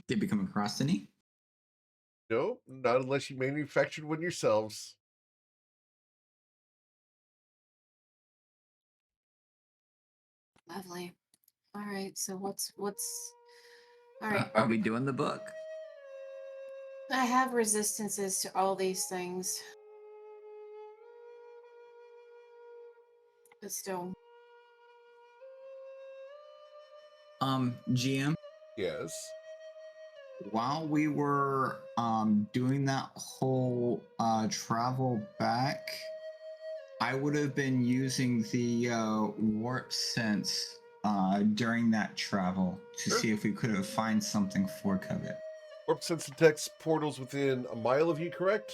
Did we come across any? No, not unless you manufactured one yourselves. Lovely. All right. So what's all right? Are we doing the book? I have resistances to all these things. But still. GM, Yes. while we were doing that whole travel back, I would have been using the warp sense during that travel to Sure. see if we could have find something for Covet. Warp sense detects portals within a mile of you, correct?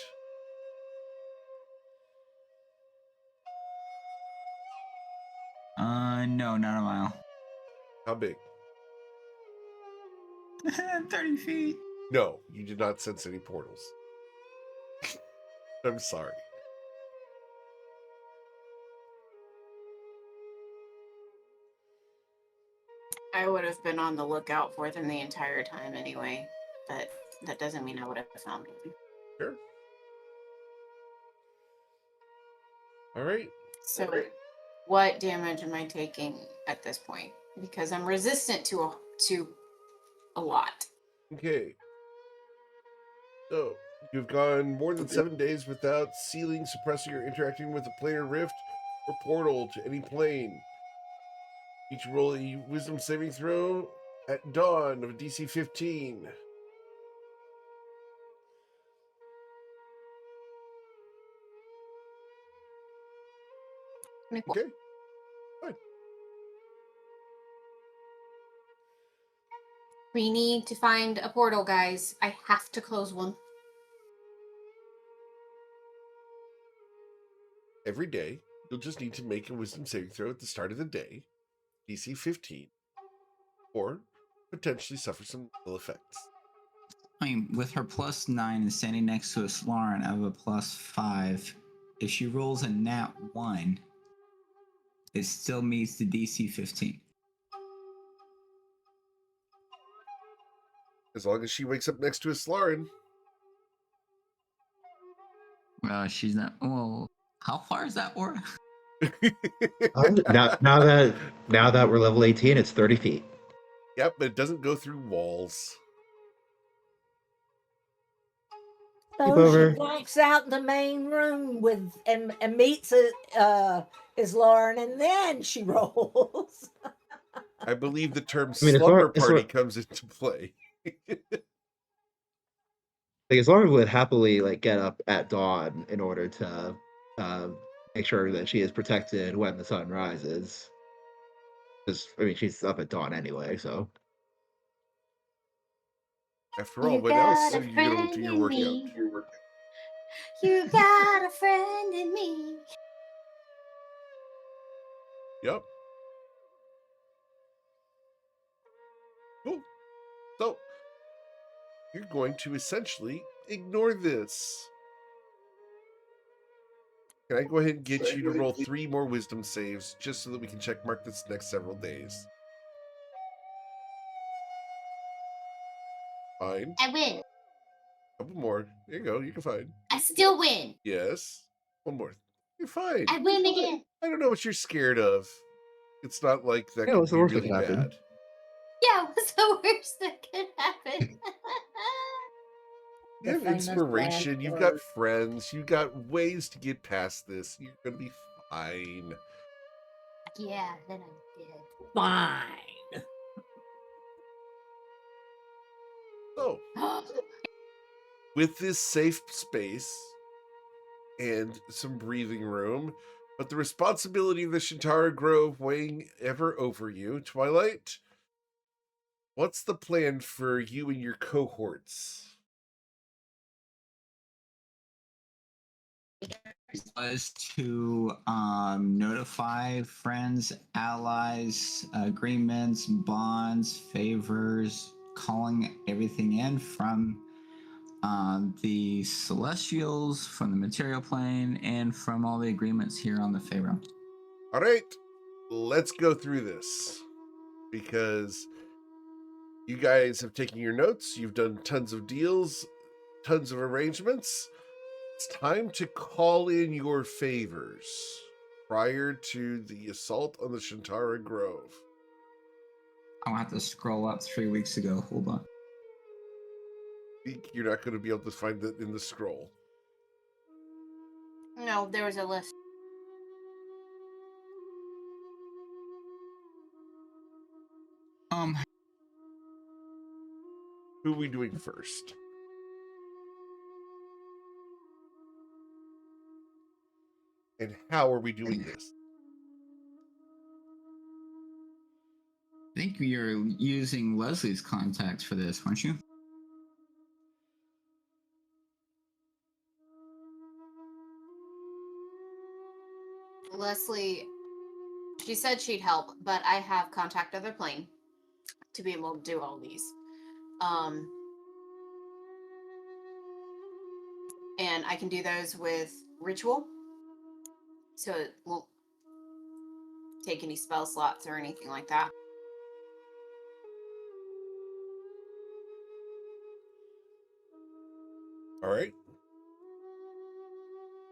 No, not a mile. How big? 30 feet. No, you did not sense any portals. I'm sorry. I would have been on the lookout for them the entire time anyway, but that doesn't mean I would have found them. Sure. All right. So, what damage am I taking at this point? Because I'm resistant to a lot. Okay. So, you've gone more than 7 days without sealing, suppressing, or interacting with a planar rift or portal to any plane. Each roll a wisdom saving throw at dawn of DC 15. Okay. Fine. We need to find a portal, guys. I have to close one. Every day, you'll just need to make a wisdom saving throw at the start of the day, DC 15, or potentially suffer some ill effects. I mean, with her +9 and standing next to a Slarin of a +5, if she rolls a nat 1, it still meets the DC 15. As long as she wakes up next to a Slarin. She's not. Well, how far is that, Aura? Now that we're level 18, it's 30 feet. Yep, but it doesn't go through walls. So over. she walks out in the main room with and meets his Lauren, and then she rolls. I believe the term I mean, slumber party comes into play. Like, as long as would happily get up at dawn in order to make sure that she is protected when the sun rises. Because she's up at dawn anyway, so. After all, when else are you going to do your workout? You got a friend in me. Yep. Cool. So, you're going to essentially ignore this. Can I go ahead and get you to roll 3 more wisdom saves just so that we can check mark this next several days? Fine. I win. Couple more. There you go. You can fine. I still win. Yes. One more. You're fine. I win again. I don't know what you're scared of. It's not like that Yeah, could what's the be worst that really can happen? bad. Yeah, what's the worst that could happen? You have inspiration. You've got friends. You've got ways to get past this. You're going to be fine. Yeah, then I'm dead. Fine. So, with this safe space and some breathing room, but the responsibility of the Shintara Grove weighing ever over you, Twilight, what's the plan for you and your cohorts? Was to notify friends, allies, agreements, bonds, favors, calling everything in from the Celestials, from the material plane, and from all the agreements here on the Fey realm. All right, let's go through this because you guys have taken your notes. You've done tons of deals, tons of arrangements. It's time to call in your favors prior to the assault on the Shintara Grove. I'll have to scroll up 3 weeks ago. Hold on. You're not going to be able to find it in the scroll. No, there was a list. Who are we doing first? And how are we doing this? I think you're using Leslie's contacts for this, aren't you? Leslie, she said she'd help, but I have contact other plane to be able to do all these. And I can do those with ritual, so it won't take any spell slots or anything like that. All right.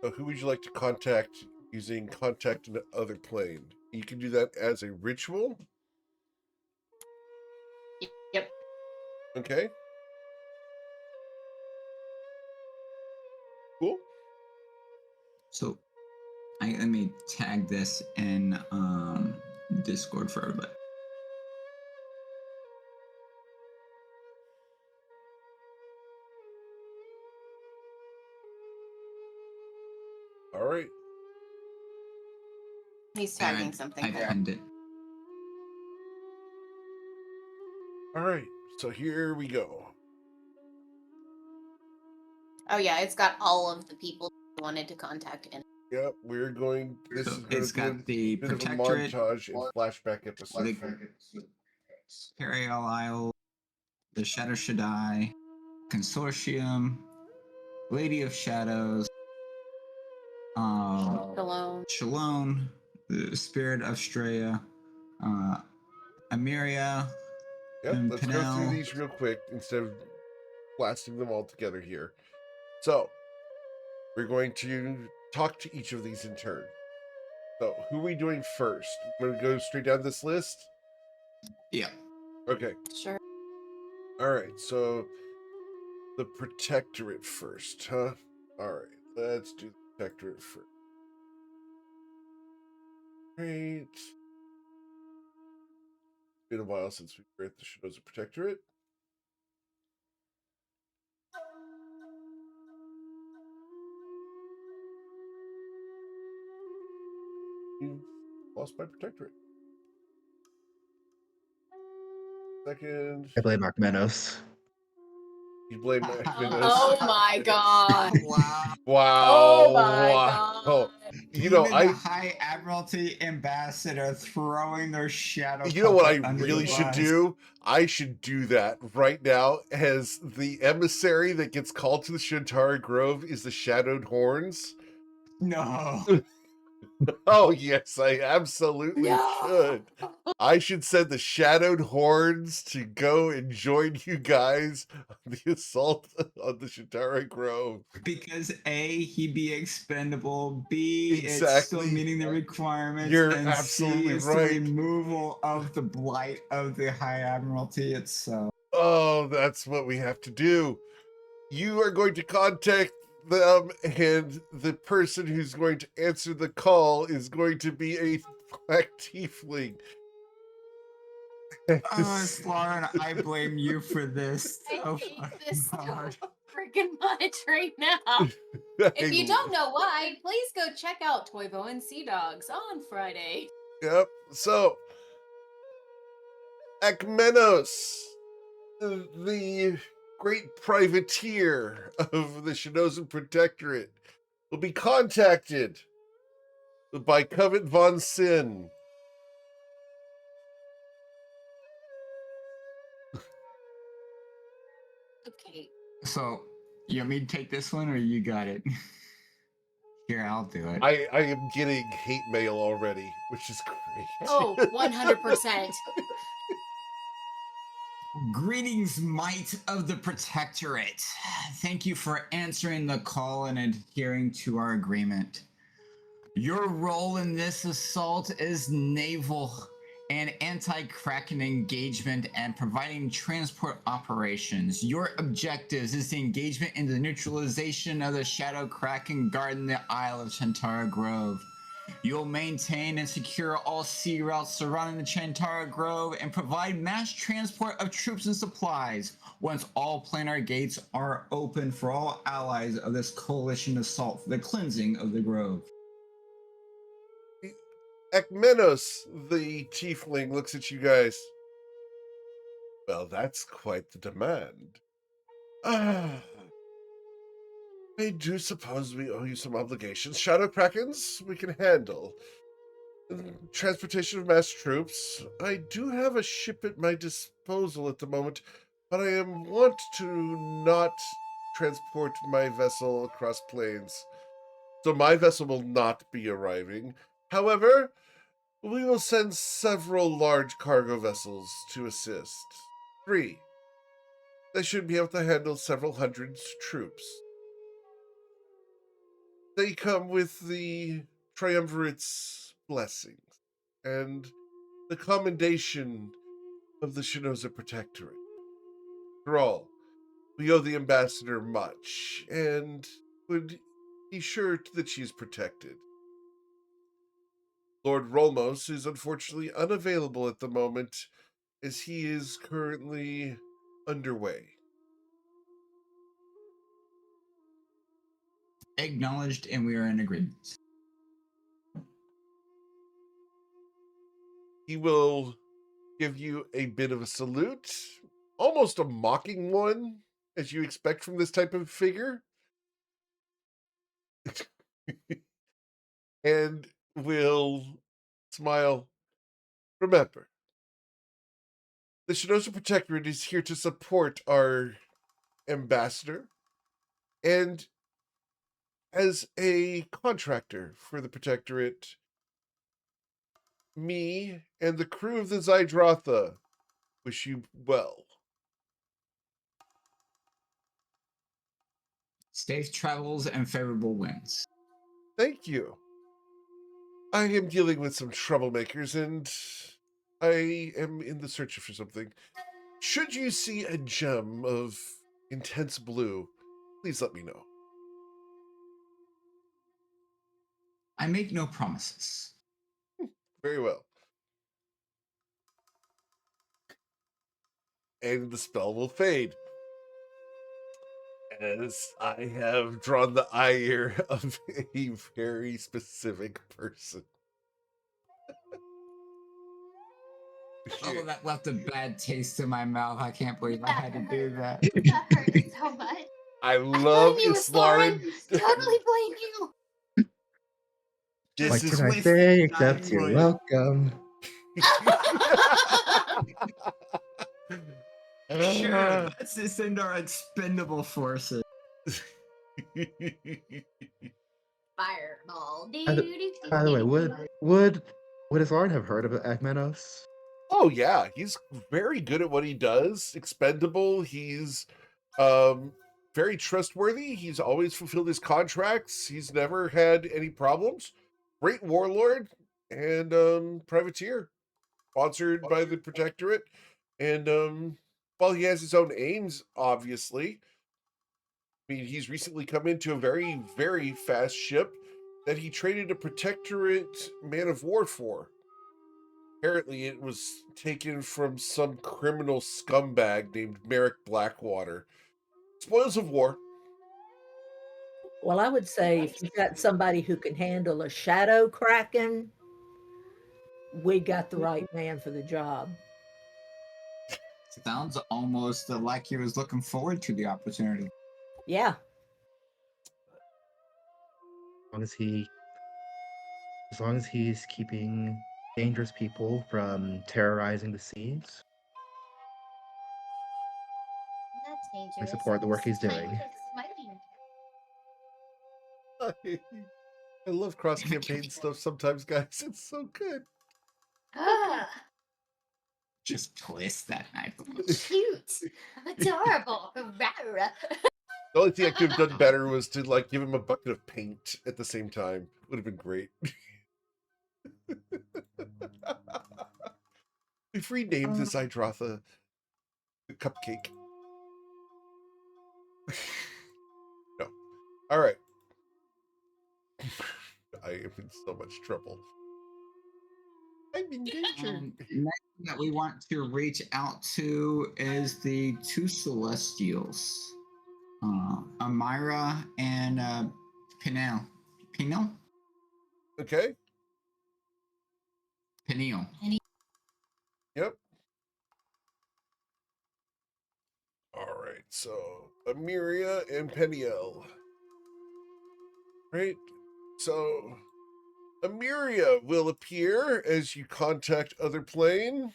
So who would you like to contact using contact in other plane? You can do that as a ritual. Yep. Okay. Cool. So, let me tag this in Discord for everybody. All right. He's tagging something I there. pinned it. All right. So here we go. Oh yeah, it's got all of the people you wanted to contact in. Yep, we're going. This So is going it's to be a got the bit of a Protectorate, montage and flashback episode. the Imperial Isle, the Shadow Shaddai, Consortium, Lady of Shadows, Shalom, the Spirit of Straya, Amiria, Yep, and let's go through Pinel. these real quick instead of blasting them all together here. So, we're going to talk to each of these in turn. So, who are we doing first? We're going to go straight down this list? Yeah. Okay. Sure. All right, so the Protectorate first, huh? All right, let's do the Protectorate first. Great. Been a while since we were at the Shadows of Protectorate. You lost my Protectorate. Second. I blame Archmenos. You blame Archmenos. Oh my god. Wow. Wow. Oh my wow. god. You know, Even the High Admiralty Ambassador throwing their shadow. You know what I puppet under really the should bus. do? I should do that right now as the emissary that gets called to the Shintara Grove is the Shadowed Horns. No. Oh, yes, I absolutely should. I should send the Shadowed Horns to go and join you guys on the assault on the Shintara Grove. Because A, he'd be expendable. B, it's still Exactly. meeting the requirements. You're and absolutely C, it's right. the removal of the blight of the High Admiralty itself. Oh, that's what we have to do. You are going to contact them, and the person who's going to answer the call is going to be a black tiefling. Lauren, I blame you for this. I so hate fucking this so hard. freaking much right now. If you don't know why, please go check out Toivo and Sea Dogs on Friday. Yep. So, Akmenos, the great privateer of the Shinozen Protectorate, will be contacted by Covet von Sin. Okay. So, you want me to take this one, or you got it? Here, I'll do it. I am getting hate mail already, which is great. Oh, 100%. Greetings, might of the Protectorate. Thank you for answering the call and adhering to our agreement. Your role in this assault is naval and anti-Kraken engagement and providing transport operations. Your objectives is the engagement in the neutralization of the Shadow Kraken guarding the Isle of Shintara Grove. You'll maintain and secure all sea routes surrounding the Chantara Grove and provide mass transport of troops and supplies once all planar gates are open for all allies of this coalition assault for the cleansing of the grove. Ekmenos, the tiefling, looks at you guys. Well, that's quite the demand. Ah, I do suppose we owe you some obligations. Shadow Krakens, we can handle. Transportation of mass troops. I do have a ship at my disposal at the moment, but I am want to not transport my vessel across plains. So my vessel will not be arriving. However, we will send several large cargo vessels to assist. 3. They should be able to handle several hundred troops. They come with the Triumvirate's blessings and the commendation of the Shinoza Protectorate. After all, we owe the ambassador much, and would be sure that she is protected. Lord Rolmos is unfortunately unavailable at the moment, as he is currently underway. Acknowledged, and we are in agreement. He will give you a bit of a salute, almost a mocking one, as you expect from this type of figure, and will smile. Remember, the Shinoza Protectorate is here to support our ambassador, and as a contractor for the Protectorate, me and the crew of the Zydrotha wish you well. Safe travels and favorable winds. Thank you. I am dealing with some troublemakers, and I am in the search for something. Should you see a gem of intense blue, please let me know. I make no promises. Very well. And the spell will fade, as I have drawn the ire of a very specific person. Oh, that left a bad taste in my mouth. I can't believe I had to do that. That hurt so much. I love blame you, Islaren. Totally blame you. This What is can I with say the except you're dynamite. welcome? Sure, let's just send our expendable forces. Fireball. By the way, would Islaren have heard of Akmenos? Oh yeah, he's very good at what he does. Expendable. He's very trustworthy. He's always fulfilled his contracts. He's never had any problems. Great warlord and privateer, sponsored by the Protectorate. And while he has his own aims, obviously, I mean, he's recently come into a very, very fast ship that he traded a Protectorate man of war for. Apparently, it was taken from some criminal scumbag named Merrick Blackwater. Spoils of war. Well, I would say if you've got somebody who can handle a shadow kraken, we got the right man for the job. Sounds almost like he was looking forward to the opportunity. Yeah. As long as he's keeping dangerous people from terrorizing the seas, That's dangerous. I support the work he's doing. I love cross-campaign stuff sometimes, guys. It's so good. Just twist that knife. Cute. Adorable. Rawr. The only thing I could have done better was to like give him a bucket of paint at the same time. Would have been great. We've renamed this Idrotha the Cupcake. No. All right. I am in so much trouble. I'm in danger. Next that we want to reach out to is the two Celestials, Amira and Pinnell. Pinnell? Okay. Peniel. Yep. All right. So Amiria and Peniel. Right. So Amiria will appear as you contact other plane.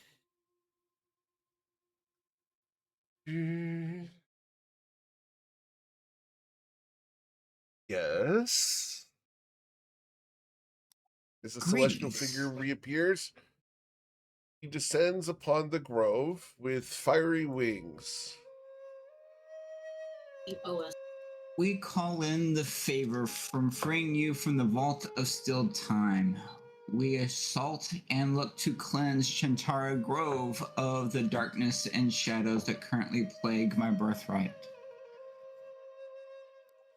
Yes. As a celestial figure reappears, he descends upon the grove with fiery wings. We call in the favor from freeing you from the vault of stilled time. We assault and look to cleanse Chantara Grove of the darkness and shadows that currently plague my birthright.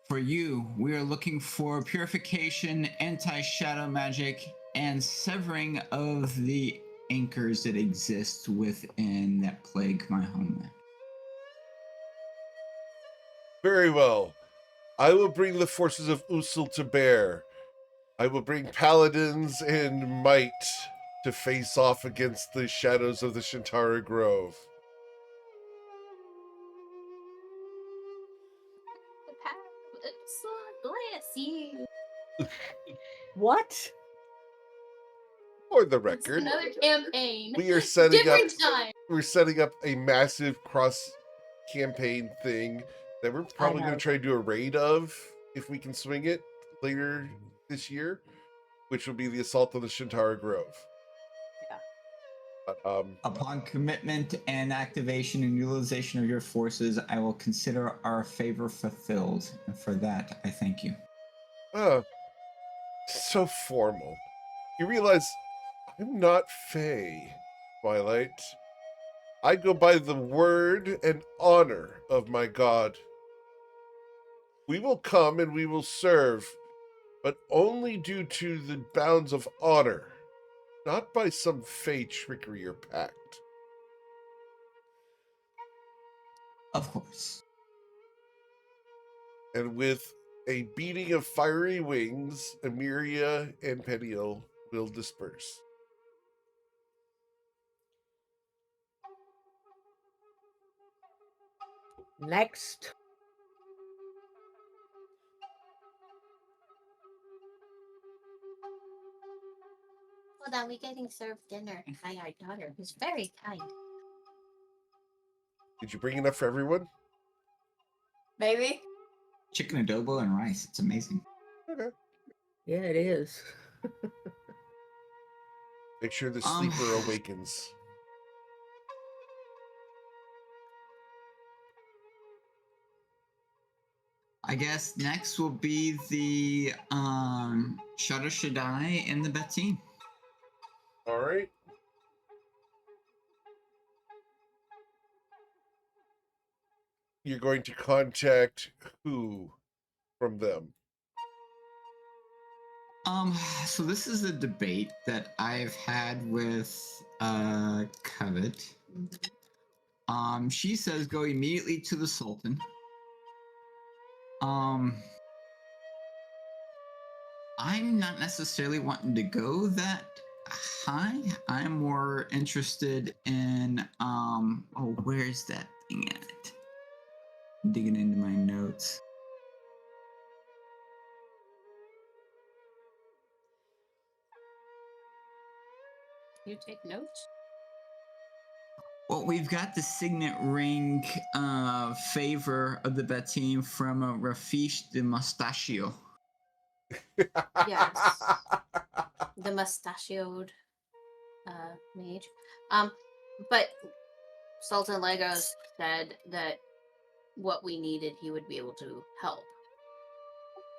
For you, we are looking for purification, anti-shadow magic, and severing of the anchors that exist within that plague my homeland. Very well. I will bring the forces of Usul to bear. I will bring paladins and might to face off against the shadows of the Shantara Grove. Bless you. What? For the It's record, another campaign. we are setting Different up. time. We're setting up a massive cross campaign thing that we're probably going know. to try to do a raid of if we can swing it later this year, which will be the assault on the Shantara Grove. Yeah. Upon commitment and activation and utilization of your forces, I will consider our favor fulfilled. And for that, I thank you. So formal. You realize I'm not Fae, Twilight. I go by the word and honor of my god. We will come and we will serve, but only due to the bounds of honor, not by some Fae trickery or pact. Of course. And with a beating of fiery wings, Amiria and Peniel will disperse. Next. Hold on, we're getting served dinner by our daughter, who's very kind. Did you bring enough for everyone? Maybe. Chicken adobo and rice. It's amazing. Okay. Yeah, it is. Make sure the sleeper awakens. I guess next will be the Shadow Shaddai and the Bettine. All right. You're going to contact who from them? So this is a debate that I've had with Covet. She says go immediately to the Sultan. I'm not necessarily wanting to go that high. I'm more interested in where's that thing at? I'm digging into my notes. You take notes? Well, we've got the signet ring favor of the Bettine from Rafish de Mustachio. Yes. The mustachioed mage. But Sultan Legos said that what we needed, he would be able to help.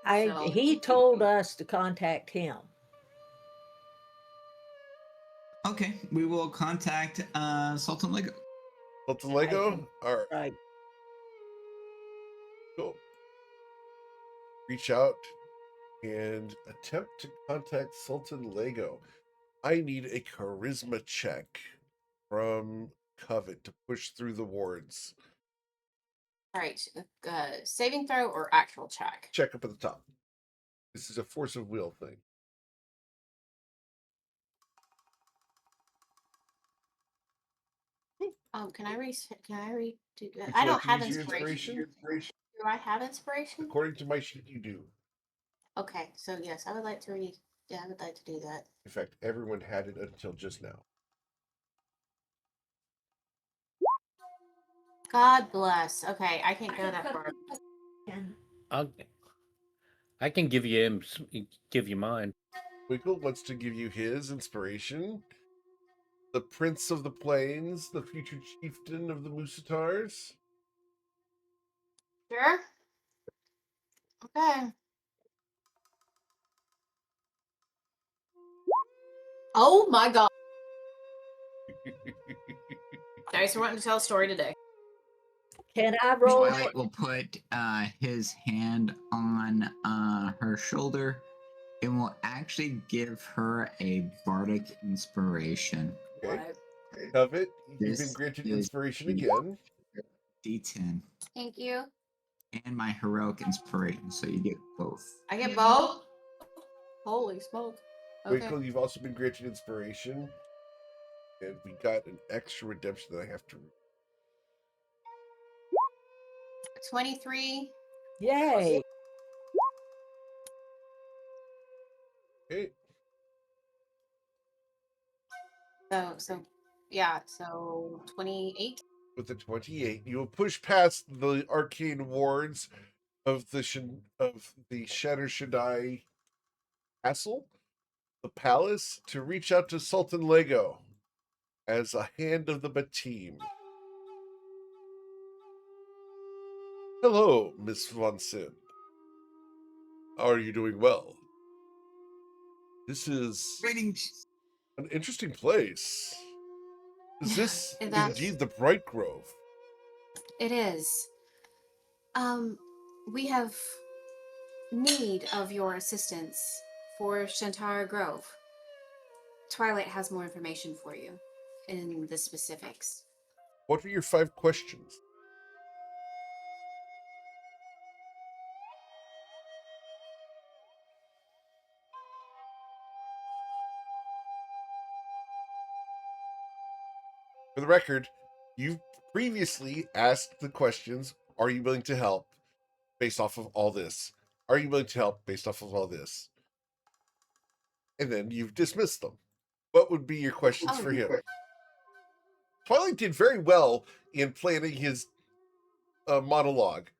So- He told us to contact him. Okay, we will contact Sultan Lego. Sultan Lego? All right. Right. Cool. Reach out and attempt to contact Sultan Lego. I need a charisma check from Covet to push through the wards. All right. Saving throw or actual check? Check up at the top. This is a force of will thing. Can I redo that? Would I you don't like to have use your inspiration. Do I have inspiration? According to my sheet, you do. Okay, so yes, I would like to read. Yeah, I would like to do that. In fact, everyone had it until just now. God bless. Okay, I can't go that far. I can give you mine. Winkle wants to give you his inspiration. The Prince of the Plains, the future chieftain of the Musatars. Sure. Okay. Oh my God. Dice are wanting to tell a story today. Can I roll it? Twilight will put his hand on her shoulder and will actually give her a bardic inspiration. Okay. What? Covet, you've been This granted is inspiration the again. D10 Thank you. and my heroic inspiration, so you get both. I get both. Holy smoke. Okay. Winkle, you've also been granted inspiration. And we got an extra redemption that I have to read. 23. Yay. Okay. So 28. With the 28, you will push past the arcane wards of the Shatter Shaddai castle, the palace, to reach out to Sultan Lego as a hand of the Batim. Hello, Miss Von Sim. Are you doing well? This is Ratings. an interesting place. Is this That's- indeed the Bright Grove? It is. We have need of your assistance for Shantara Grove. Twilight has more information for you in the specifics. What are your 5 questions? For the record, you've previously asked the questions, are you willing to help based off of all this? Are you willing to help based off of all this? And then you've dismissed them. What would be your questions for him? Twilight did very well in planning his monologue.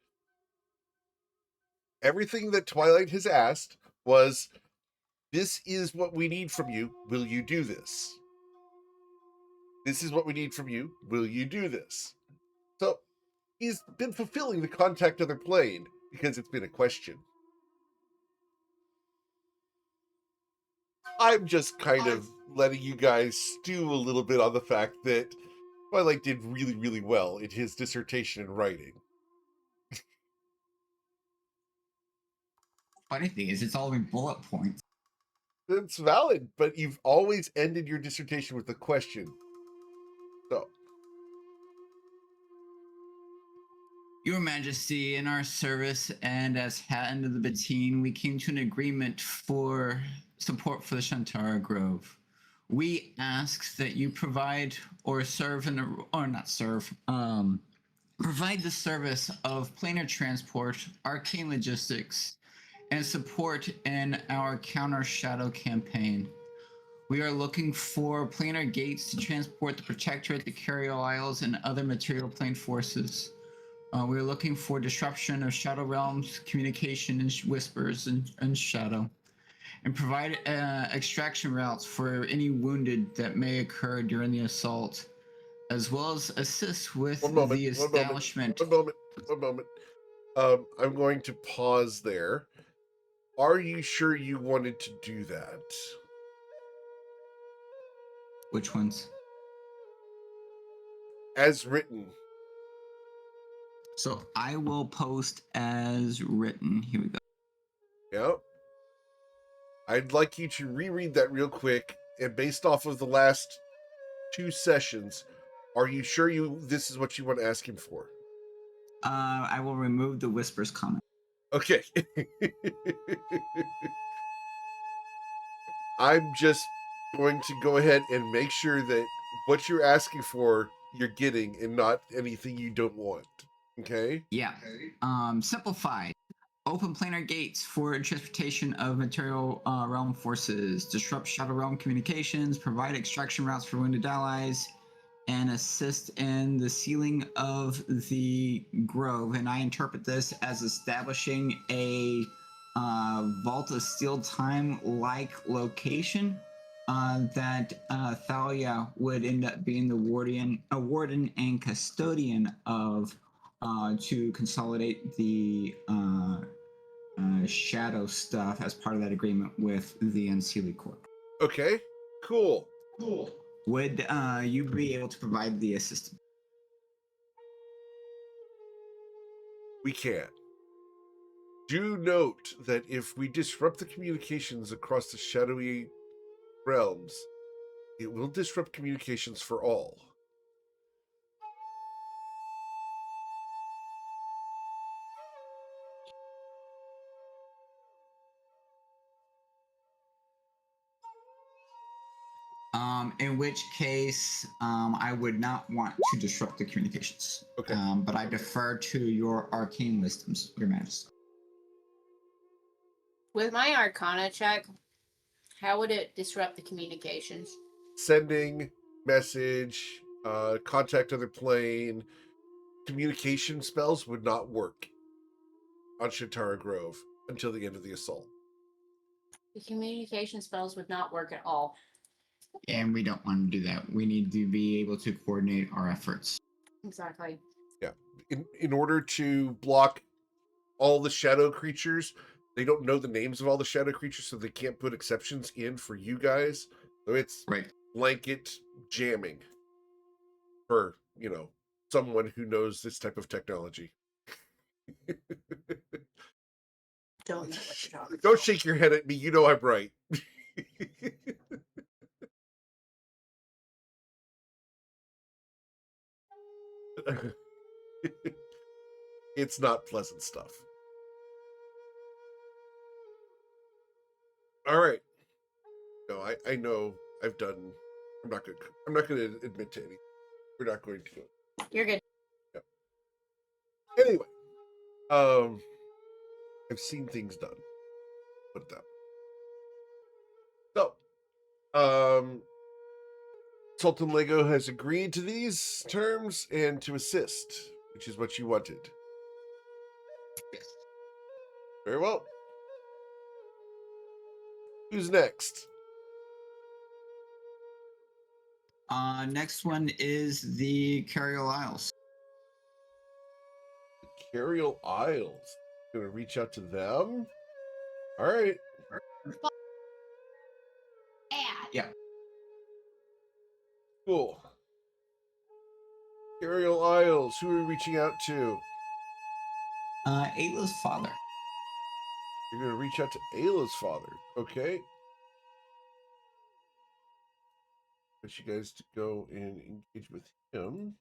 Everything that Twilight has asked was, this is what we need from you. Will you do this? This is what we need from you. Will you do this? So he's been fulfilling the contact other plane because it's been a question. I'm just kind of letting you guys stew a little bit on the fact that Twilight did really, really well in his dissertation in writing. Funny thing is, it's all in bullet points. It's valid, but you've always ended your dissertation with a question. So, Your Majesty, in our service and as hand of the Bateen, we came to an agreement for support for the Shantara Grove. We ask that you provide or serve provide the service of planar transport, arcane logistics, and support in our Counter Shadow campaign. We are looking for planar gates to transport the Protectorate, the Carial Isles, and other material plane forces. We're looking for disruption of Shadow Realms, communication and whispers and Shadow, and provide extraction routes for any wounded that may occur during the assault, as well as assist with the establishment. One moment. I'm going to pause there. Are you sure you wanted to do that? Which ones? As written. So I will post as written. Here we go. Yeah. I'd like you to reread that real quick, and based off of the last 2 sessions, are you sure this is what you want to ask him for? I will remove the whispers comment. Okay. I'm just going to go ahead and make sure that what you're asking for, you're getting, and not anything you don't want. Okay? Yeah. Simplified. Open planar gates for transportation of material realm forces. Disrupt Shadow Realm communications. Provide extraction routes for wounded allies. And assist in the sealing of the grove. And I interpret this as establishing a Vault of Steel time-like location that Thalia would end up being the warden and custodian of to consolidate the shadow stuff as part of that agreement with the Unseelie Corp. Okay. Cool. Would you be able to provide the assistance? We can. Do note that if we disrupt the communications across the shadowy realms, it will disrupt communications for all. In which case, I would not want to disrupt the communications. Okay. But I defer to your arcane wisdoms, Your Majesty. With my Arcana check, how would it disrupt the communications? Sending message, contact other plane, communication spells would not work on Shintara Grove until the end of the assault. The communication spells would not work at all. And we don't want to do that. We need to be able to coordinate our efforts. Exactly. Yeah. In order to block all the shadow creatures, they don't know the names of all the shadow creatures, so they can't put exceptions in for you guys. So it's Right. blanket jamming for, someone who knows this type of technology. Don't know what you're talking Don't shake your head at me. You know I'm right. It's not pleasant stuff. All right. No, I know I'm not going to admit to anything. We're not going to. You're good. Anyway, I've seen things done. Put that. So, Sultan Lego has agreed to these terms and to assist, which is what you wanted. Yes. Very well. Who's next? Next one is the Carial Isles. The Carial Isles. Gonna reach out to them. All right. Yeah. Cool. Carial Isles. Who are we reaching out to? Ayla's father. You're gonna reach out to Ayla's father. Okay. Want you guys to go and engage with him.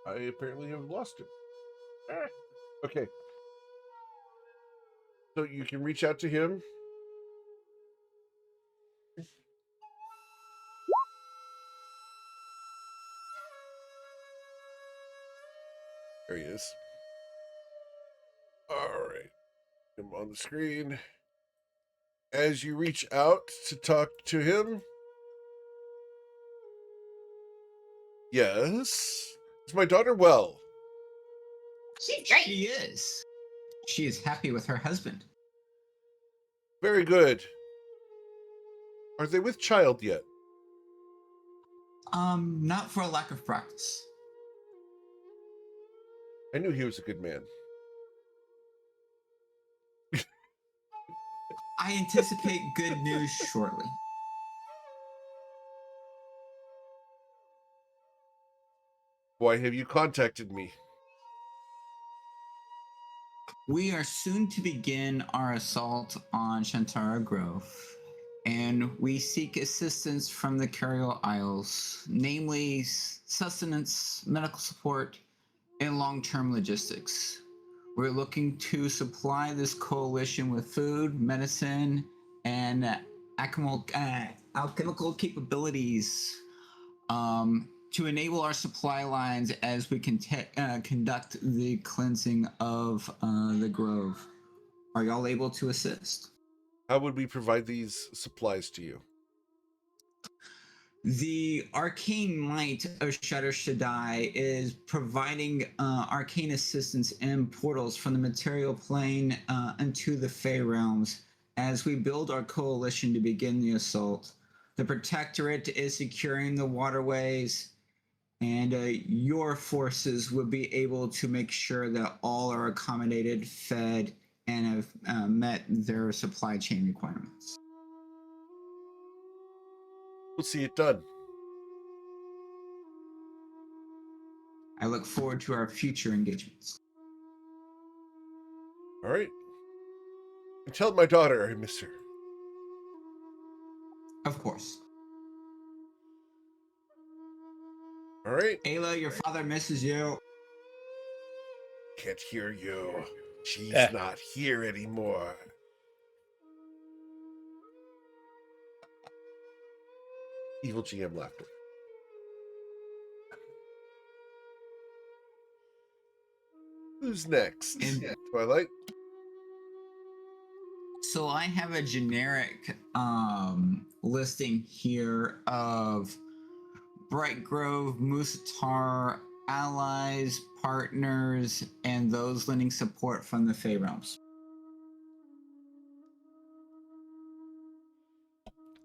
I apparently have lost him. Okay. So you can reach out to him. There he is. All right. Him on the screen. As you reach out to talk to him. Yes. Is my daughter well? She's great. She is. She is happy with her husband. Very good. Are they with child yet? Not for a lack of practice. I knew he was a good man. I anticipate good news shortly. Why have you contacted me? We are soon to begin our assault on Shantara Grove, and we seek assistance from the Curial Isles, namely sustenance, medical support, and long-term logistics. We're looking to supply this coalition with food, medicine, and alchemical capabilities to enable our supply lines as we conduct the cleansing of the grove. Are y'all able to assist? How would we provide these supplies to you? The arcane might of Shadow Shaddai is providing arcane assistance and portals from the material plane into the Fey realms as we build our coalition to begin the assault. The Protectorate is securing the waterways, and your forces would be able to make sure that all are accommodated, fed, and have met their supply chain requirements. We'll see it done. I look forward to our future engagements. All right. And tell my daughter I miss her. Of course. All right. Ayla, your father misses you. Can't hear you. She's not here anymore. Evil GM laughter. Who's next? Twilight? So I have a generic listing here of Bright Grove, Musatar, allies, partners, and those lending support from the Fey Realms.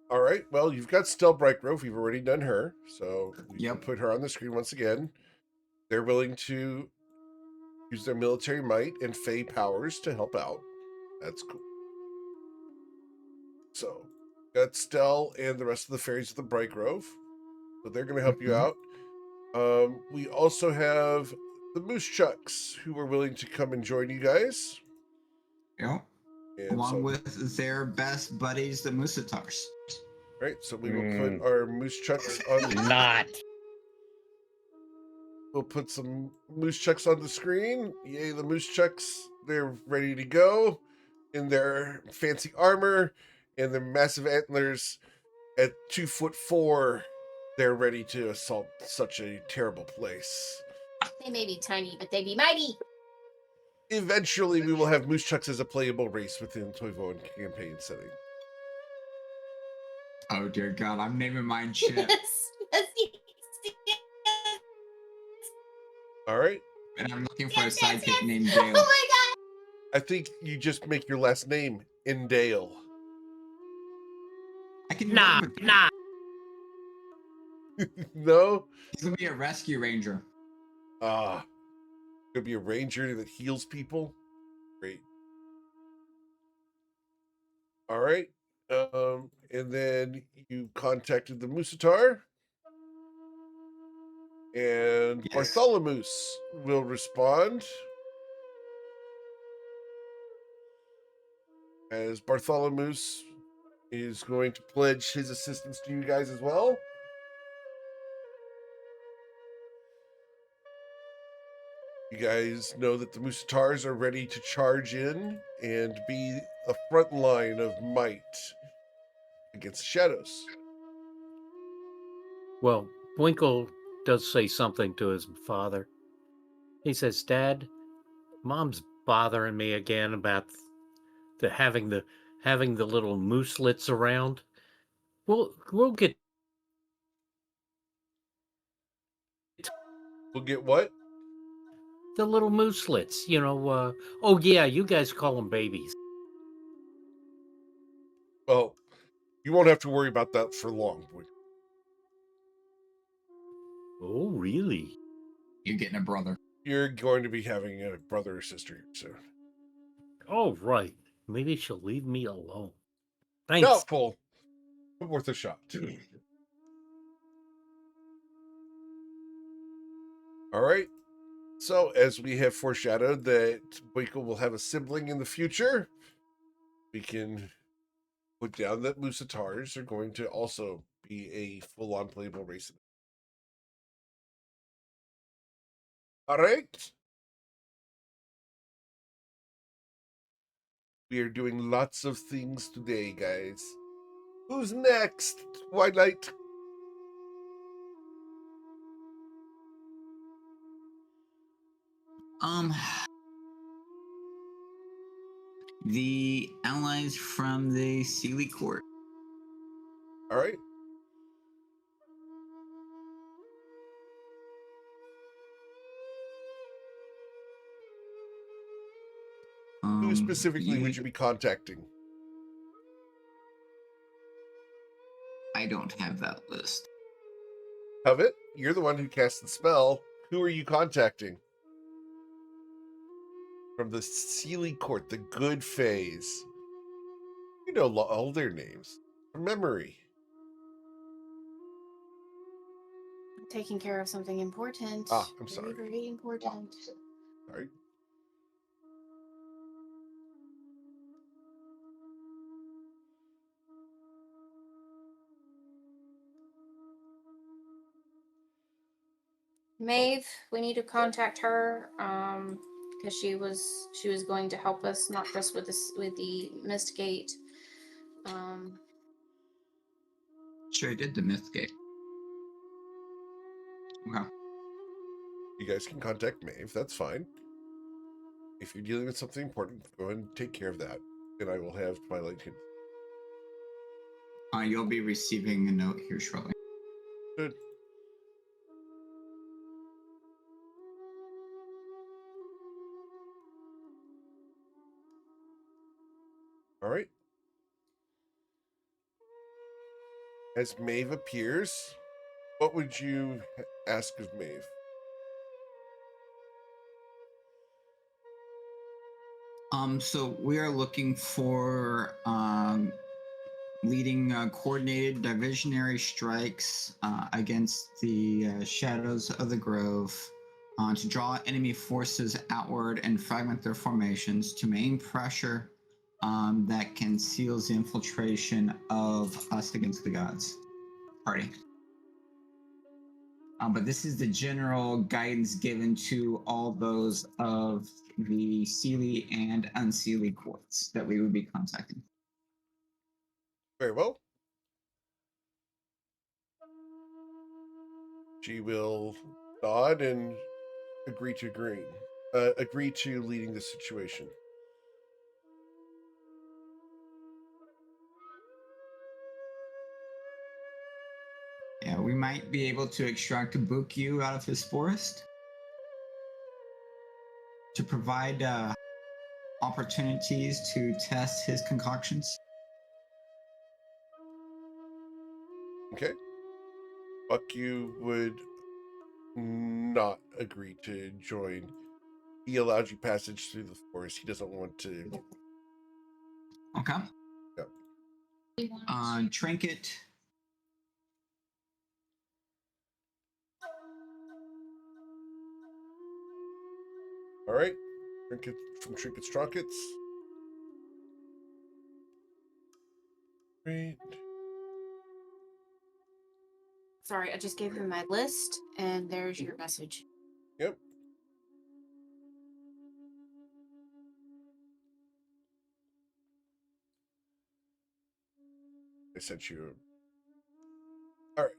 All right. Well, you've got Stell Brightgrove. We've already done her. So we can Yep. put her on the screen once again. They're willing to use their military might and Fey powers to help out. That's cool. So, got Stell and the rest of the fairies of the Bright Grove. So they're going to help you out. We also have the Moose Chucks who are willing to come and join you guys. Yep. And along with their best buddies, the Musatars. Right, so we will put our Moose Chucks on. Not. We'll put some Moose Chucks on the screen. Yay, the Moose Chucks. They're ready to go in their fancy armor and their massive antlers. At 2'4", they're ready to assault such a terrible place. They may be tiny, but they be mighty. Eventually, we will have Moose Chucks as a playable race within Toivoan campaign setting. Oh dear God, I'm naming mine Chip. Yes, yes, yes. All right. And I'm looking for a Yes, sidekick yes. named Oh Dale. my God. I think you just make your last name Indale. I can Nah, work with that. nah. No? He's gonna be a rescue ranger. Could be a ranger that heals people. Great. All right. And then you contacted the Musatar. And Yes. Bartholomew will respond. As Bartholomew is going to pledge his assistance to you guys as well. You guys know that the Musatars are ready to charge in and be a front line of might against the shadows. Well, Winkle does say something to his father. He says, "Dad, Mom's bothering me again about having the little mooselets around. We'll get what? The little mooselets. Oh yeah, you guys call them babies. Well, you won't have to worry about that for long, boy. Oh, really? You're getting a brother. You're going to be having a brother or sister soon. Oh, right. Maybe she'll leave me alone. Thanks. Doubtful, but worth a shot. All right. So, as we have foreshadowed that Boiko will have a sibling in the future, we can put down that Musatars are going to also be a full-on playable race. All right. We are doing lots of things today, guys. Who's next? Twilight. The allies from the Sealy Court. All right. Who specifically would you be contacting? I don't have that list. Covet, you're the one who cast the spell. Who are you contacting? From the Sealy Court, the good phase. You know all their names from memory. Taking care of something important. Ah, I'm sorry. Very, very important. Sorry. Maeve, we need to contact her because she was going to help us, not just with this with the Mist Gate. Sure, I did the Mythgate. Okay. You guys can contact Maeve. That's fine. If you're dealing with something important, go ahead and take care of that, and I will have Twilight hit. You'll be receiving a note here shortly. Good. All right. As Maeve appears, what would you ask of Maeve? So we are looking for leading coordinated divisionary strikes against the shadows of the grove to draw enemy forces outward and fragment their formations to maintain pressure that can seal the infiltration of us against the gods party. But this is the general guidance given to all those of the Sealy and Unsealy courts that we would be contacting. Very well. She will nod and agree to leading the situation. Yeah, we might be able to extract a Bukyu out of his forest to provide opportunities to test his concoctions. Okay. Buckyu would not agree to join. He allowed you passage through the forest. He doesn't want to. Okay. Yeah. Trinket. All right. Trinket from Trinkets Trunkets. Great. Sorry, I just gave him my list, and there's your message. Yep. I sent you. All right.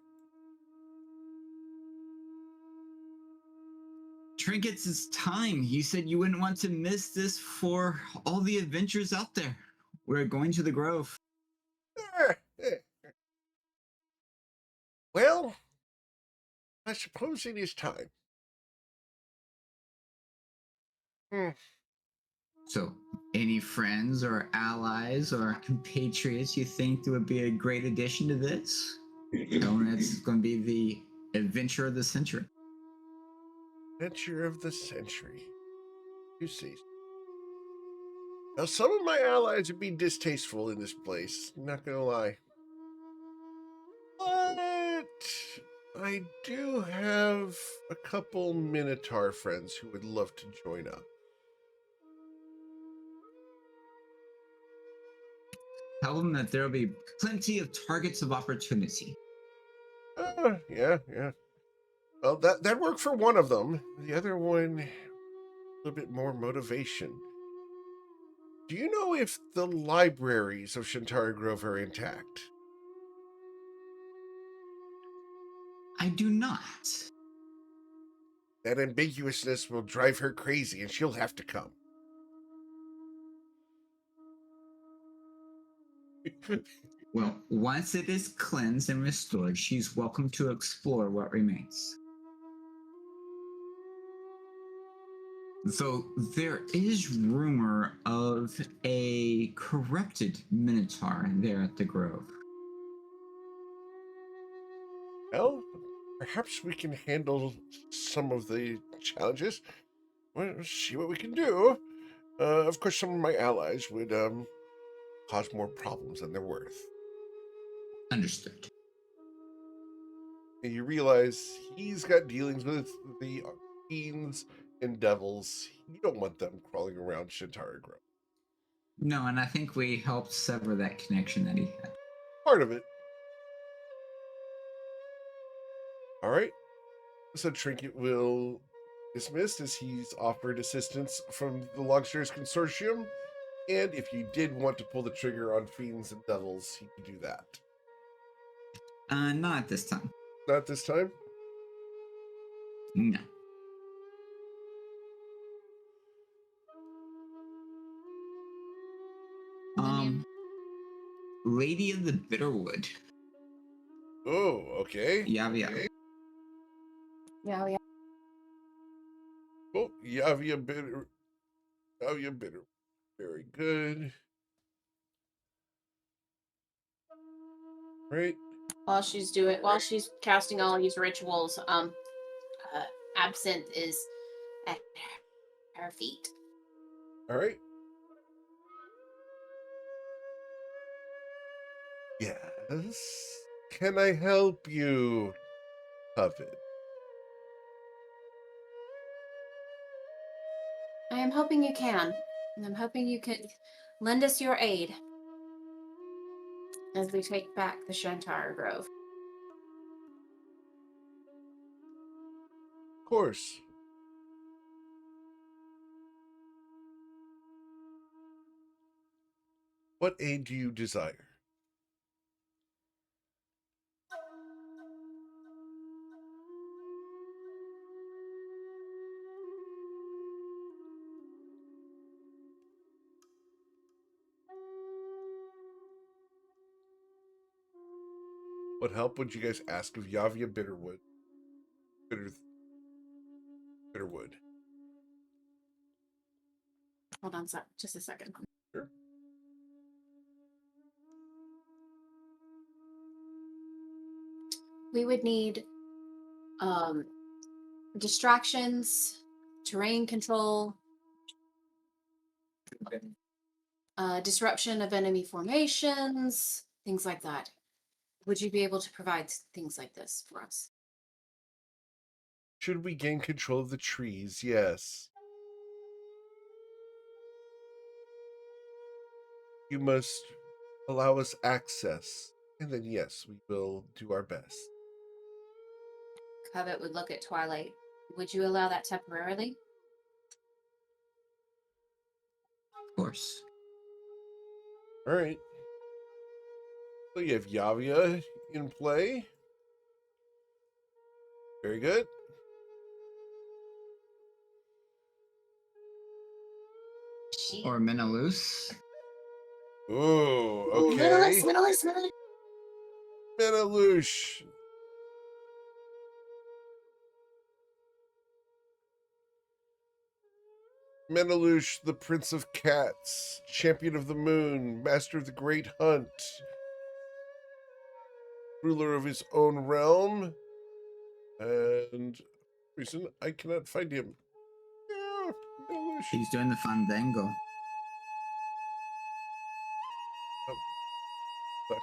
Trinkets, it's time. You said you wouldn't want to miss this for all the adventures out there. We're going to the Grove. Well, I suppose it is time. So, any friends or allies or compatriots you think that would be a great addition to this? It's going to be the adventure of the century. Adventure of the century. You see. Now, some of my allies would be distasteful in this place. I'm not going to lie. But I do have a couple Minotaur friends who would love to join up. Tell them that there'll be plenty of targets of opportunity. Yeah. Well, that worked for one of them. The other one, a little bit more motivation. Do you know if the libraries of Shantara Grove are intact? I do not. That ambiguousness will drive her crazy, and she'll have to come. Well, once it is cleansed and restored, she's welcome to explore what remains. Though there is rumor of a corrupted Minotaur there at the Grove. Well, perhaps we can handle some of the challenges. Well, see what we can do. Of course, some of my allies would cause more problems than they're worth. Understood. And you realize he's got dealings with the fiends and devils. You don't want them crawling around Shantara Grove. No, and I think we helped sever that connection that he had. Part of it. All right. So Trinket will dismiss as he's offered assistance from the Longstairs Consortium. And if you did want to pull the trigger on fiends and devils, he could do that. Not at this time. Not this time? No. Lady of the Bitterwood. Oh, okay. Yavia. Okay. Yeah. Oh, Yavia Bitter. Very good. Right. While she's casting all these rituals, Absinthe is at her feet. All right. Yes. Can I help you, Puppet? I am hoping you can. And I'm hoping you can lend us your aid as we take back the Shantara Grove. Of course. What aid do you desire? What help would you guys ask of Yavia Bitterwood? Bitterwood. Hold on, just a second. Sure. We would need distractions, terrain control, disruption of enemy formations, things like that. Would you be able to provide things like this for us? Should we gain control of the trees? Yes. You must allow us access, and then yes, we will do our best. Covet would look at Twilight. Would you allow that temporarily? Of course. All right. So you have Yavia in play. Very good. Or Menelus. Ooh, okay. Menelus. Meneloosh. Meneloosh, the Prince of Cats, Champion of the Moon, Master of the Great Hunt, ruler of his own realm, and reason I cannot find him. Yeah, Meneloosh. He's doing the fandango.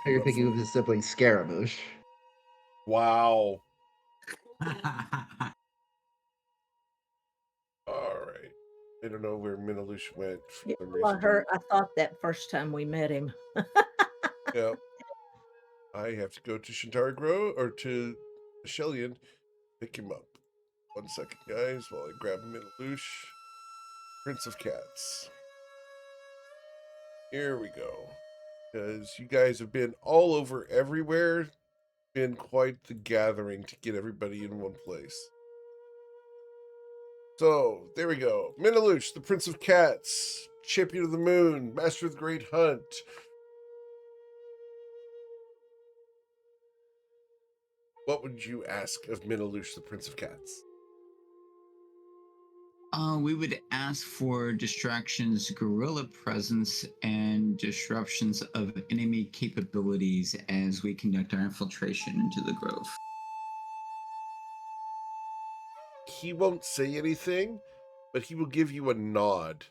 You're thinking of his sibling Scaramouche. Wow. All right. I don't know where Minalush went for Yeah, some well, reason. I thought that first time we met him. Yeah. I have to go to Shintara Grove or to Shellian, pick him up. 1 second, guys, while I grab Minalush. Prince of Cats. Here we go. Because you guys have been all over everywhere. Been quite the gathering to get everybody in one place. So, there we go. Minalush, the Prince of Cats, Champion of the Moon, Master of the Great Hunt. What would you ask of Minalush, the Prince of Cats? We would ask for distractions, guerrilla presence, and disruptions of enemy capabilities as we conduct our infiltration into the grove. He won't say anything, but he will give you a nod.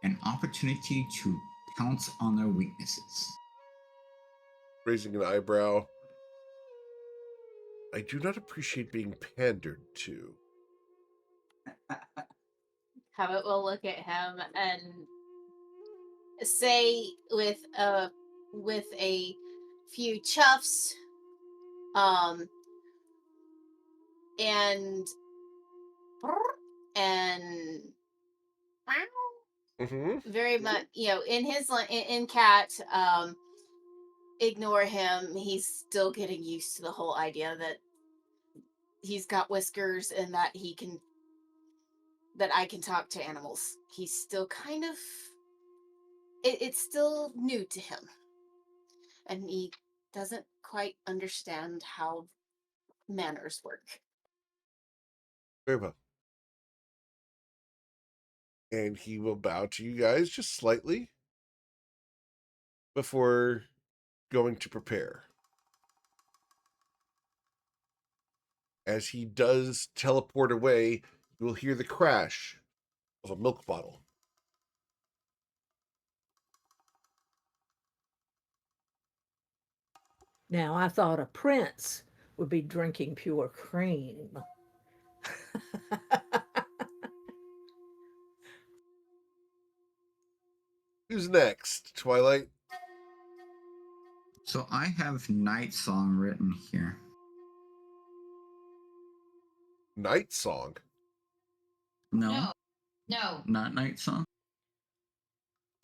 An opportunity to pounce on their weaknesses. Raising an eyebrow. I do not appreciate being pandered to. Habit will look at him and say with a few chuffs, and very much, in his in cat, ignore him. He's still getting used to the whole idea that he's got whiskers and that I can talk to animals. He's still kind of, it's still new to him, and he doesn't quite understand how manners work. Very well. And he will bow to you guys just slightly before going to prepare. As he does teleport away, you will hear the crash of a milk bottle. Now, I thought a prince would be drinking pure cream. Who's next, Twilight? So I have Night Song written here. Night Song? No. No. Not Night Song?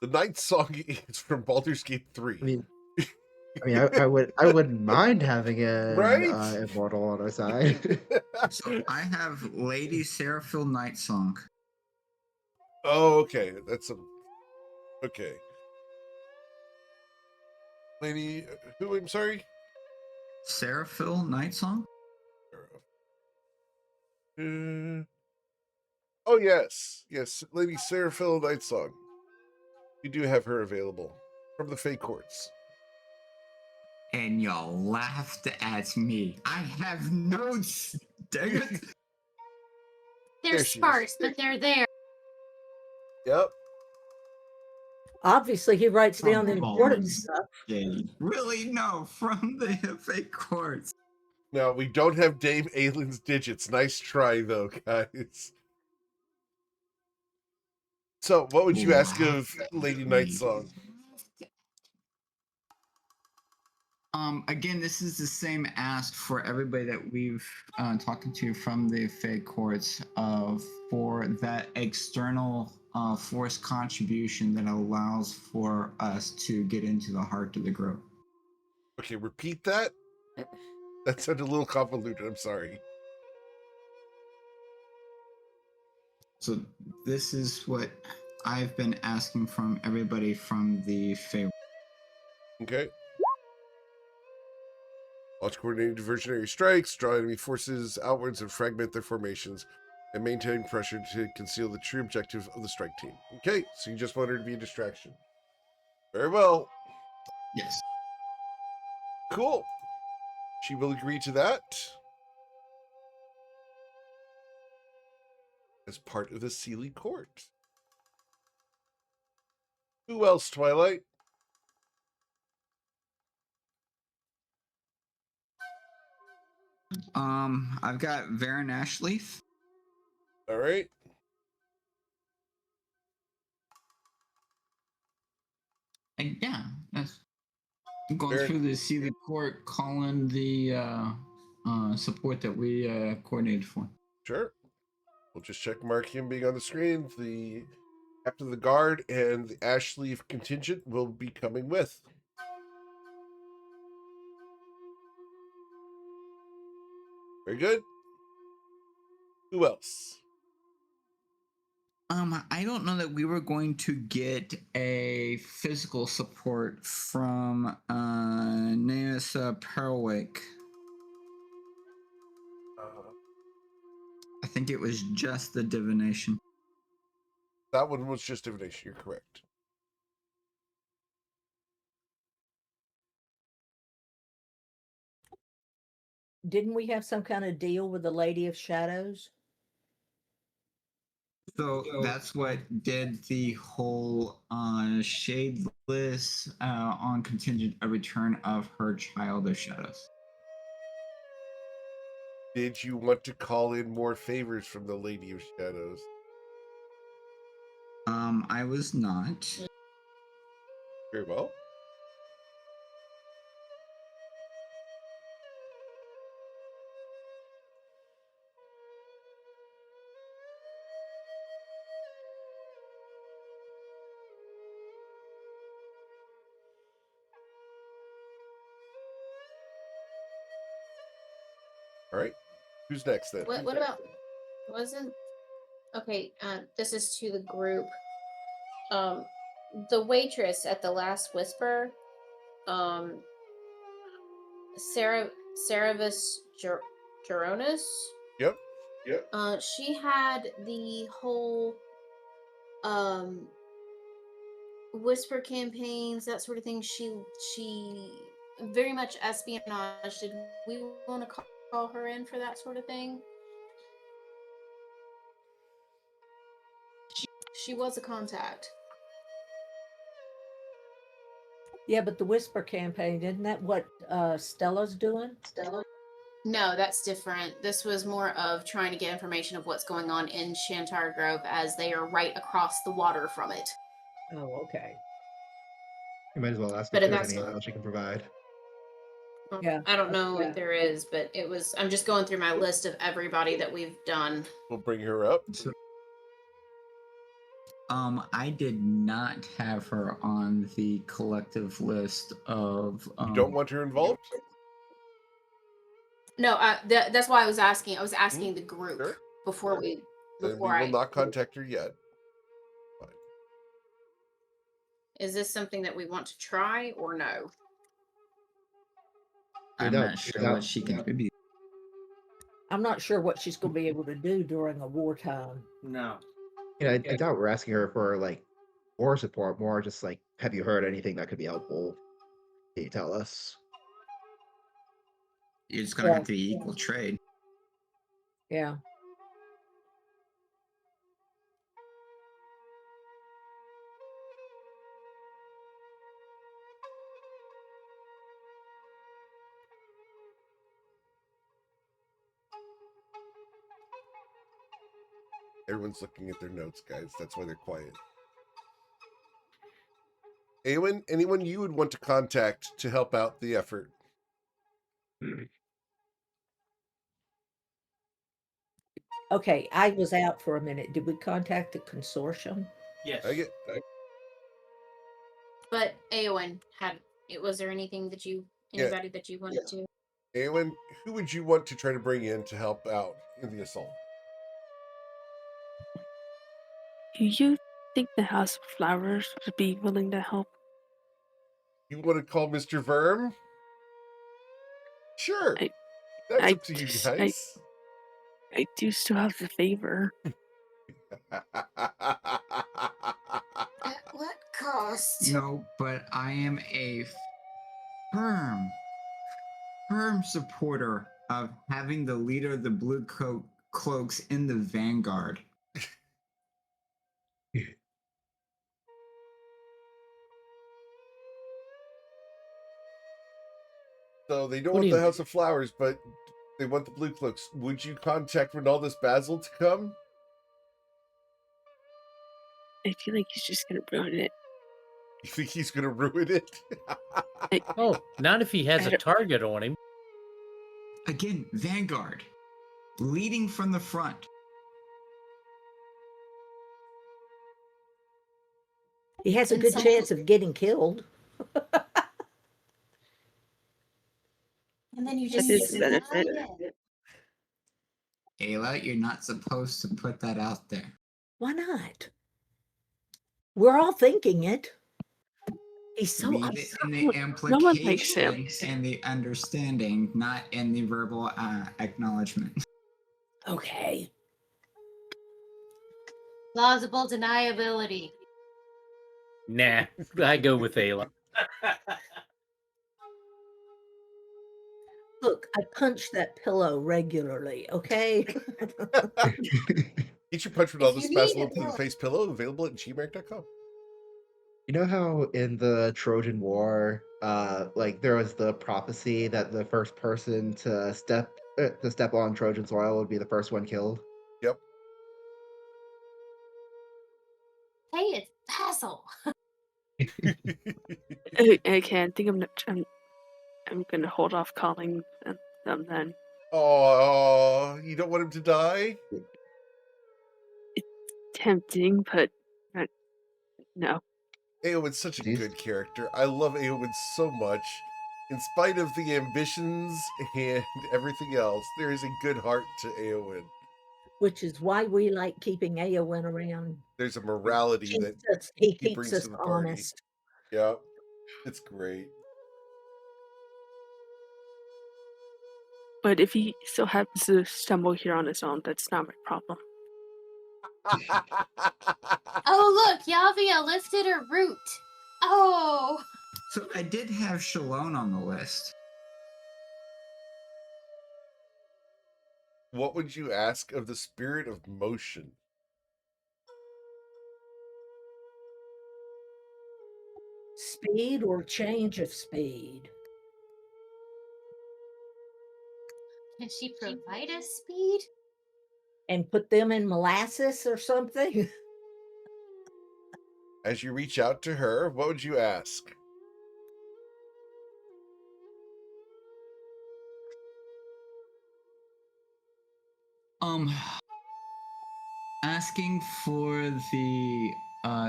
The Night Song is from Baldur's Gate 3. I wouldn't mind having an Right? immortal on our side. So I have Lady Seraphil Night Song. Oh, okay. That's a... Okay. Lady... Who, I'm sorry? Seraphil Night Song? Oh, yes. Yes, Lady Seraphil Night Song. You do have her available. From the Fey Courts. And y'all laughed at me. I have notes. Dang it. They're There she is. sparse, but they're there. Yep. Obviously, he writes down the important Balls. stuff. Really? No, from the fake courts. Now, we don't have Dame Aylin's digits. Nice try, though, guys. So, what would you ask of Lady Night Song? Again, this is the same ask for everybody that we've talking to from the fake courts for that external force contribution that allows for us to get into the heart of the grove. Okay, repeat that. That sounded a little convoluted. I'm sorry. So this is what I've been asking from everybody from the Fey. Okay. Launch coordinated diversionary strikes, draw enemy forces outwards and fragment their formations, and maintain pressure to conceal the true objective of the strike team. Okay, so you just want her to be a distraction. Very well. Yes. Cool. She will agree to that as part of the Sealy Court. Who else, Twilight? I've got Varen Ashleaf. All right. And yeah, that's I'm going Varen, through to see the court, calling the support that we coordinated for. sure. We'll just check mark him being on the screen. The captain of the guard and the Ashleaf contingent will be coming with. Very good. Who else? I don't know that we were going to get a physical support from Naisa Perwick. I think it was just the divination. That one was just divination. You're correct. Didn't we have some kind of deal with the Lady of Shadows? So that's what did the whole shadeless on contingent a return of her child of shadows. Did you want to call in more favors from the Lady of Shadows? I was not. Very well. All right. Who's next then? What about wasn't okay, this is to the group. The waitress at the last whisper, Saravis Geronis. Yep. She had the whole whisper campaigns, that sort of thing. She very much espionage. Did we want to call her in for that sort of thing? She was a contact. Yeah, but the Whisper campaign, isn't that what Stella's doing? No, that's different. This was more of trying to get information of what's going on in Shantar Grove, as they are right across the water from it. Oh, okay. You might as well ask But if if there's that's- anything else you can provide. Yeah. I don't know if there is, but it was. I'm just going through my list of everybody that we've done. We'll bring her up. So, I did not have her on the collective list of. You don't want her involved? No, that's why I was asking. I was asking the group Sure. before we. Then we Before will not contact her yet. Fine. Is this something that we want to try or no? I'm Without- not sure without- what she contributed. I'm not sure what she's going to be able to do during a wartime. No. I doubt we're asking her for like war support. More just like, have you heard anything that could be helpful? Can you tell us? It's going to Yeah. have to be equal trade. Yeah. Everyone's looking at their notes, guys. That's why they're quiet. Anyone you would want to contact to help out the effort? Okay, I was out for a minute. Did we contact the consortium? Yes. But Aowen had it. Was there anything that anybody that you wanted to? Awen, who would you want to try to bring in to help out in the assault? Do you think the House of Flowers would be willing to help? You want to call Mr. Verm? Sure. I- That's I up to you just- guys. I do still have the favor. At what cost? No, but I am a firm supporter of having the leader of the Blue Cloaks in the vanguard. So they don't What want do the you- House of Flowers, but They want the blue cloaks. Would you contact Ronaldus Basil to come? I feel like he's just gonna ruin it. You think he's going to ruin it? Oh, not if he has I a don't- target on him. Again, Vanguard, leading from the front. He has a And good some- chance of getting killed. And then you That just is a decide benefit. it. Ayla, you're not supposed to put that out there. Why not? We're all thinking it. He's so Leave it in the No one likes him. implication and the understanding, not in the verbal acknowledgement. okay. Plausible deniability. Nah, I go with Ayla. Look, I punch that pillow regularly, okay? Get your punch If Ronaldus you need Basil a into the pillow. face pillow, available at gmail.com. You know how in the Trojan War, like there was the prophecy that the first person to step on Trojan soil would be the first one killed. Yep. Hey, it's Basil. Okay, I think I'm gonna hold off calling them then. Oh, you don't want him to die? Tempting, but no. Eowyn's such a Jeez. good character. I love Eowyn so much. In spite of the ambitions and everything else, there is a good heart to Eowyn. Which is why we like keeping Eowyn around. There's a morality that He he keeps brings us to the party. honest. Yeah, it's great. But if he still happens to stumble here on his own, that's not my problem. Oh, look, Yavia lifted a root. Oh. So I did have Shalon on the list. What would you ask of the spirit of motion? Speed or change of speed. Can she provide us speed? And put them in molasses or something? As you reach out to her, what would you ask? Asking for the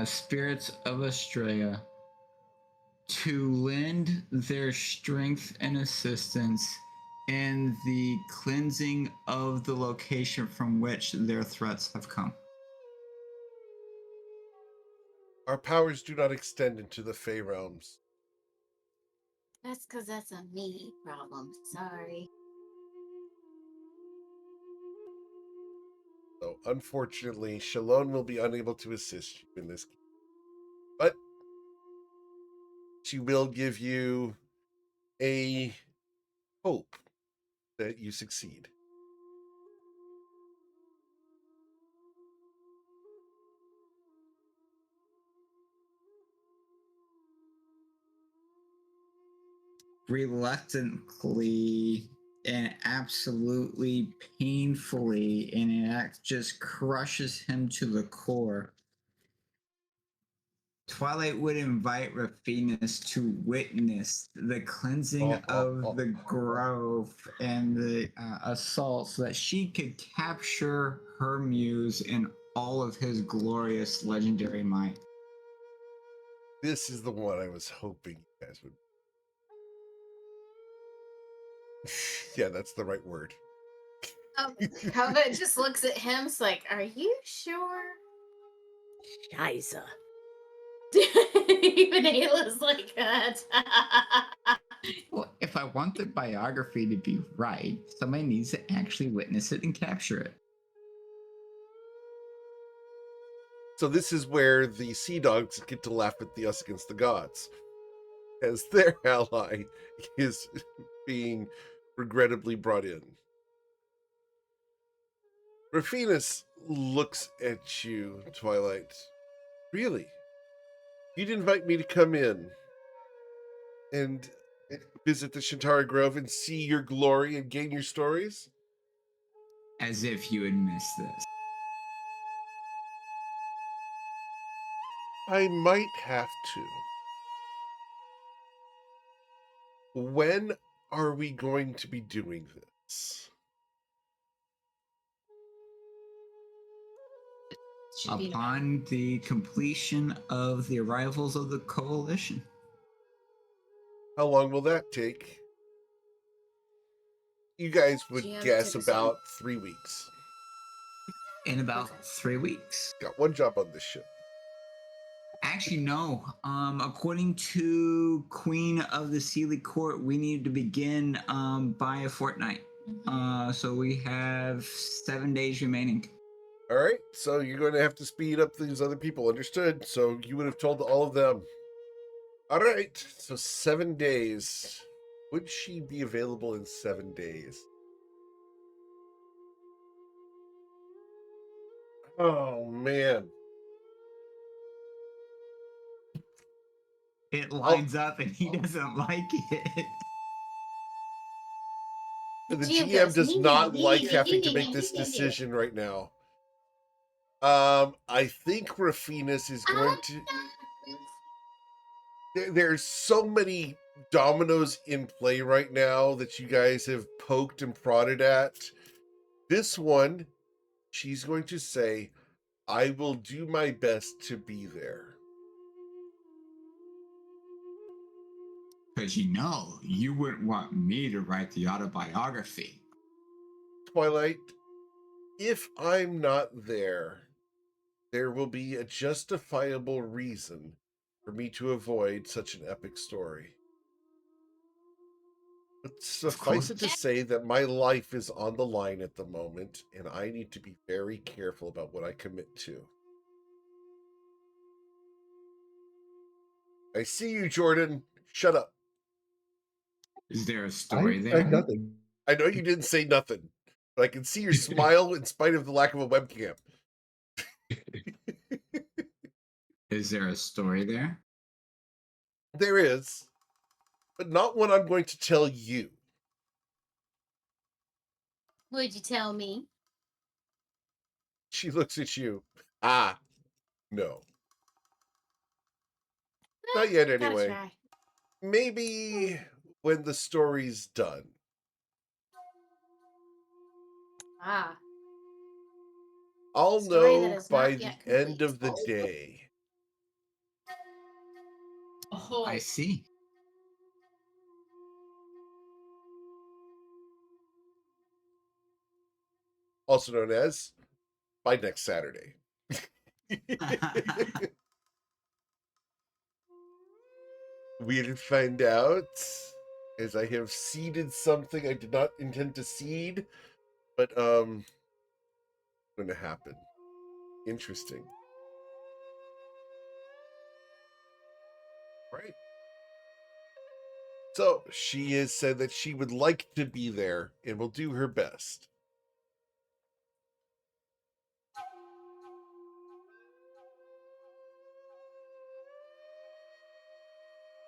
spirits of Estrella to lend their strength and assistance in the cleansing of the location from which their threats have come. Our powers do not extend into the Fey realms. That's because that's a me problem. Sorry. So, unfortunately, Shalon will be unable to assist you in this case. But she will give you a hope that you succeed. Reluctantly and absolutely painfully, and it just crushes him to the core. Twilight would invite Raphinus to witness the cleansing of the grove and the assault so that she could capture her muse in all of his glorious legendary might. This is the one I was hoping you guys would. Yeah, that's the right word. Kava just looks at him. It's like, are you sure? Scheiße. Even Ayla's like that. Well, if I want the biography to be right, somebody needs to actually witness it and capture it. So this is where the Sea Dogs get to laugh at the Us Against the Gods, as their ally is being regrettably brought in. Raphinus looks at you, Twilight. Really? You'd invite me to come in and visit the Shintara Grove and see your glory and gain your stories? As if you would miss this. I might have to. When are we going to be doing this? Upon the completion of the arrivals of the coalition. How long will that take? You guys would GM, guess take us on. about 3 weeks. In about 3 weeks. Got one job on this ship. Actually, no. According to Queen of the Sealy Court, we need to begin by a fortnight. So we have 7 days remaining. All right, so you're going to have to speed up these other people. Understood? So you would have told all of them. All right, so 7 days. Would she be available in 7 days? Oh, man. It lines up and he doesn't like it. The GM does not like having to make this decision right now. I think Rafinas is going to... There's so many dominoes in play right now that you guys have poked and prodded at. This one, she's going to say, I will do my best to be there. Because you wouldn't want me to write the autobiography. Twilight, if I'm not there, there will be a justifiable reason for me to avoid such an epic story. But suffice it to say that my life is on the line at the moment, and I need to be very careful about what I commit to. I see you, Jordan. Shut up. Is there a story I there? nothing. I know you didn't say nothing, but I can see your smile in spite of the lack of a webcam. Is there a story there? There is, but not one I'm going to tell you. Would you tell me? She looks at you. Ah, no. Not yet, Gotta anyway. try. Maybe when the story's done. Ah, I'll Story that know is by not the yet end complete. of the day. Oh, I see. Also known as by next Saturday. We'll find out, as I have seeded something I did not intend to seed, but going to happen. Interesting. Right. So she has said that she would like to be there and will do her best.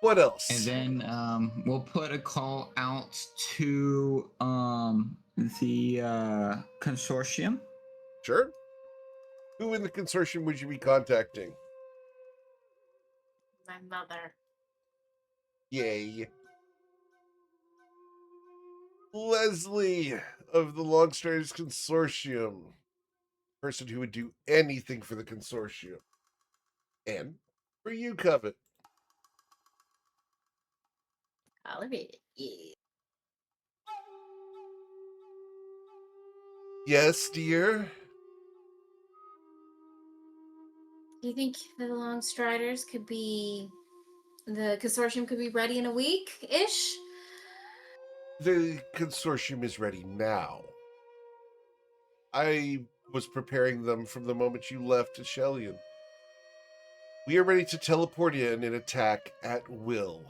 What else? And then we'll put a call out to the consortium. Sure. Who in the consortium would you be contacting? my mother. Yay. Leslie of the Longstriders Consortium. Person who would do anything for the consortium. And for you, Covet. all of it. Yeah. Yes, dear. Do you think the Longstriders could be... The consortium could be ready in a week-ish? The consortium is ready now. I was preparing them from the moment you left to Shellian. We are ready to teleport in and attack at will.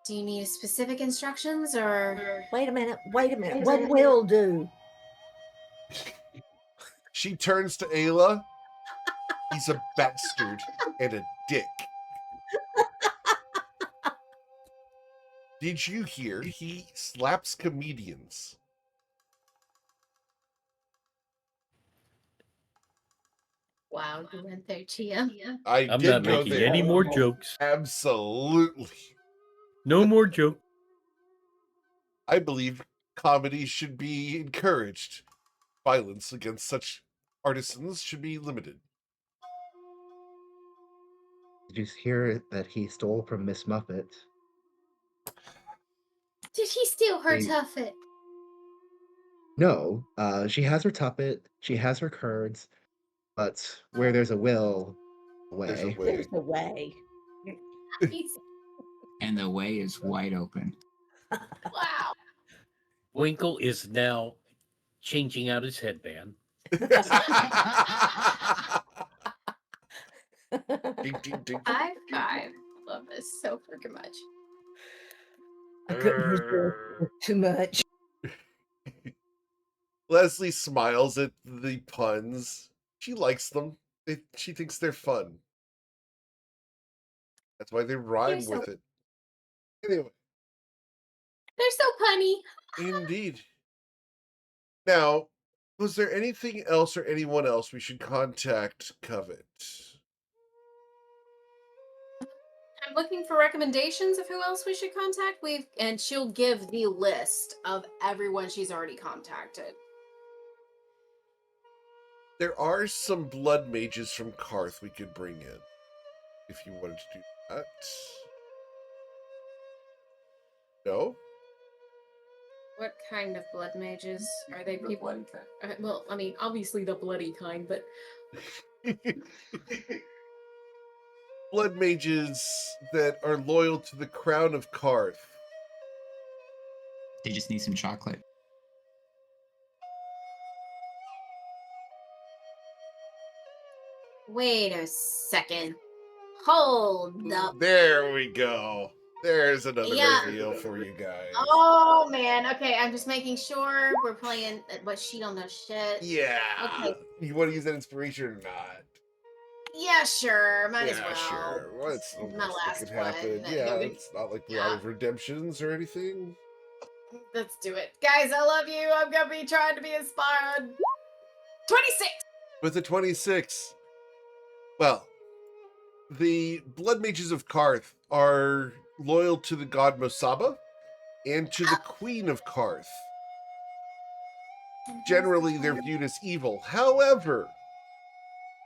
Do you need specific instructions, or... Wait a minute. What will do? She turns to Ayla. He's a bastard and a dick. Did you hear he slaps comedians? Wow, you went there, Chia. I I'm did not go making there. any more jokes. Absolutely. No more joke. I believe comedy should be encouraged. Violence against such artisans should be limited. Did you hear that he stole from Miss Muffet? Did he steal her They- tuffet? No, she has her tuppet, she has her curds, but where there's a will, There's a way. way. There's a way. He's- And the way is wide open. wow. Winkle is now changing out his headband. Ding, ding, ding. High five. Love this so freaking much. I couldn't resist it too much. Leslie smiles at the puns. She likes them. She thinks they're fun. That's why they rhyme so- with it. Anyway, They're so punny. indeed. Now, was there anything else or anyone else we should contact Covet? I'm looking for recommendations of who else we should contact. And she'll give the list of everyone she's already contacted. There are some blood mages from Karth we could bring in, if you wanted to do that. No? What kind of blood mages are they? People? Well, I mean, obviously the bloody kind, but Blood mages that are loyal to the crown of Karth. They just need some chocolate. wait a second. Hold up. There we go. There's another Yeah. reveal for you guys. Oh man. Okay, I'm just making sure we're playing. But she don't know shit. Yeah. Okay. You want to use that inspiration or not? Yeah, sure. Might as Yeah, well. sure. Well, it's the My worst that last could happen. one. Yeah, it's not like we're out of redemptions or anything. Let's do it, guys. I love you. I'm gonna be trying to be inspired. 26. With the 26, well, the blood mages of Karth are loyal to the god Mosaba and to the queen of Karth. Generally, they're viewed as evil. However,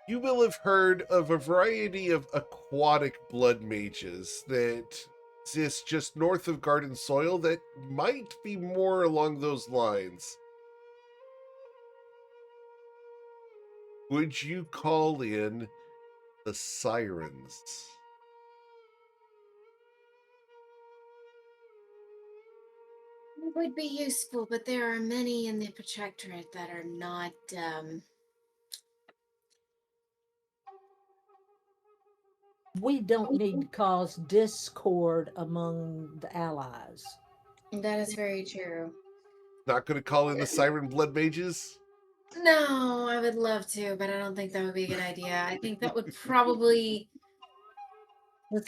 you will have heard of a variety of aquatic blood mages that exist just north of Garden Soil that might be more along those lines. Would you call in the Sirens? It would be useful, but there are many in the Protectorate that are not. We don't need to cause discord among the allies. That is very true. Not going to call in the Siren blood mages? No, I would love to, but I don't think that would be a good idea. I think that would probably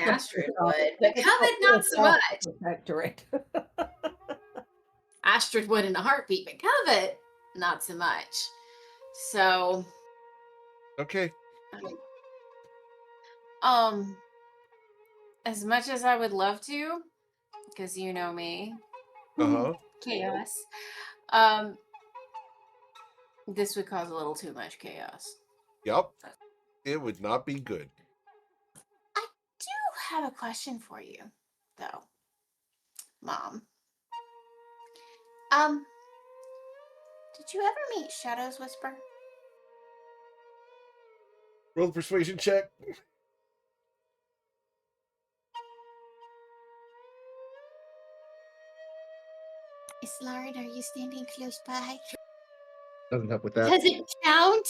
Astrid would, but Covet not so much. Protectorate. Astrid would in a heartbeat, but Covet not so much. So, Okay. as much as I would love to, because you know me, Uh-huh. chaos. This would cause a little too much chaos. Yep. It would not be good. I do have a question for you, though, Mom. Did you ever meet Shadow's Whisper? Roll the persuasion check. Miss Lauren, are you standing close by? Doesn't help with that. Does it count?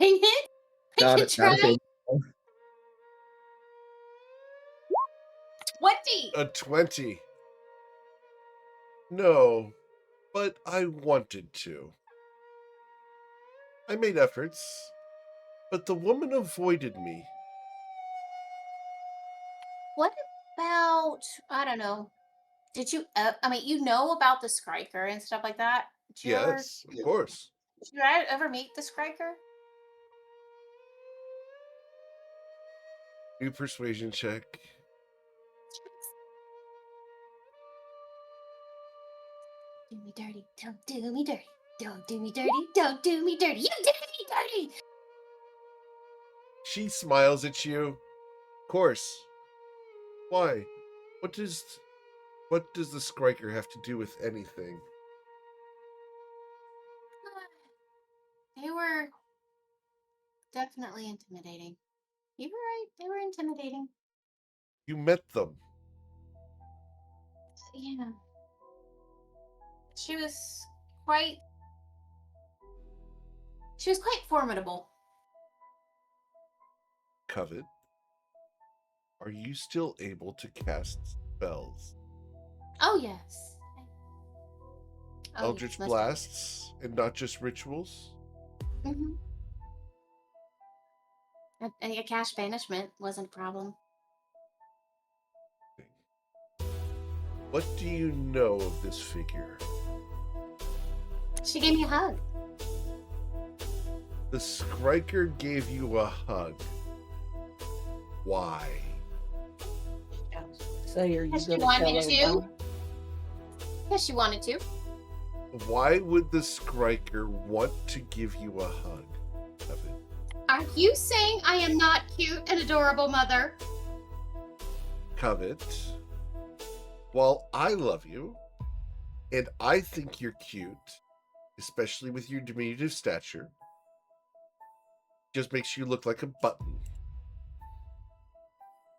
Dang it. I Got can it. Not a try. thing. 20! A 20. No, but I wanted to. I made efforts, but the woman avoided me. What about, I don't know, Did you? I mean, you know about the Skriker and stuff like that. Did you ever? Yes, of course. Did you ever meet the Skriker? New persuasion check. Do me dirty. Don't do me dirty. Don't do me dirty. Don't do me dirty. You did me dirty. She smiles at you. Of course. Why? What does the Skriker have to do with anything? They were definitely intimidating. You were right. They were intimidating. You met them. Yeah. She was quite formidable. Covet. Are you still able to cast spells? Oh yes. Oh, Eldritch yes, blasts and not just rituals? Mm-hmm. A cash banishment wasn't a problem. What do you know of this figure? She gave me a hug. The Skriker gave you a hug. Why? So are you Yes, she going to wanted tell to. everyone? Yes, she wanted to. Why would the Skriker want to give you a hug, Covet? Are you saying I am not cute and adorable, Mother? Covet, while I love you, and I think you're cute, especially with your diminutive stature, just makes you look like a button.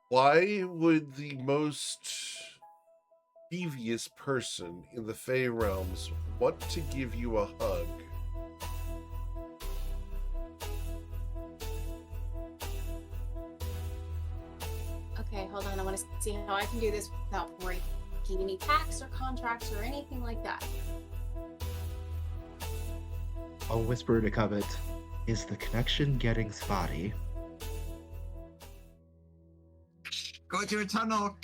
Why would the most devious person in the Fey realms want to give you a hug? Okay, hold on. I want to see how I can do this without breaking any pacts or contracts or anything like that. I'll whisper to Covet, is the connection getting spotty? Go to a tunnel.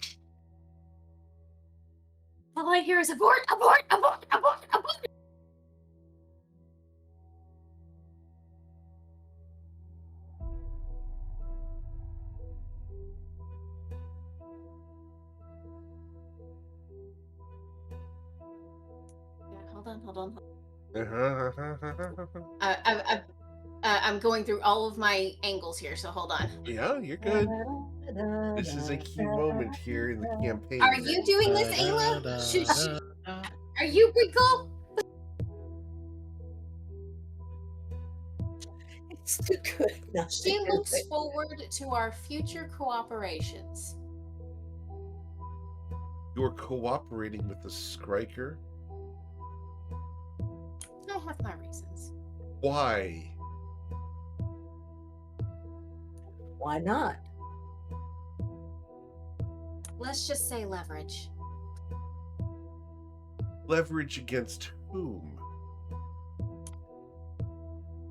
All I hear is abort, abort, abort, abort, abort. Yeah, hold on. I'm going through all of my angles here, so hold on. Yeah, you're good. This is a key moment here in the campaign. Are you doing this, Ayla? Are you Wrinkle? It's too good. not to She do looks it. forward to our future cooperations. You're cooperating with the Skriker? I have my reasons. Why? Why not? Let's just say leverage. Leverage against whom?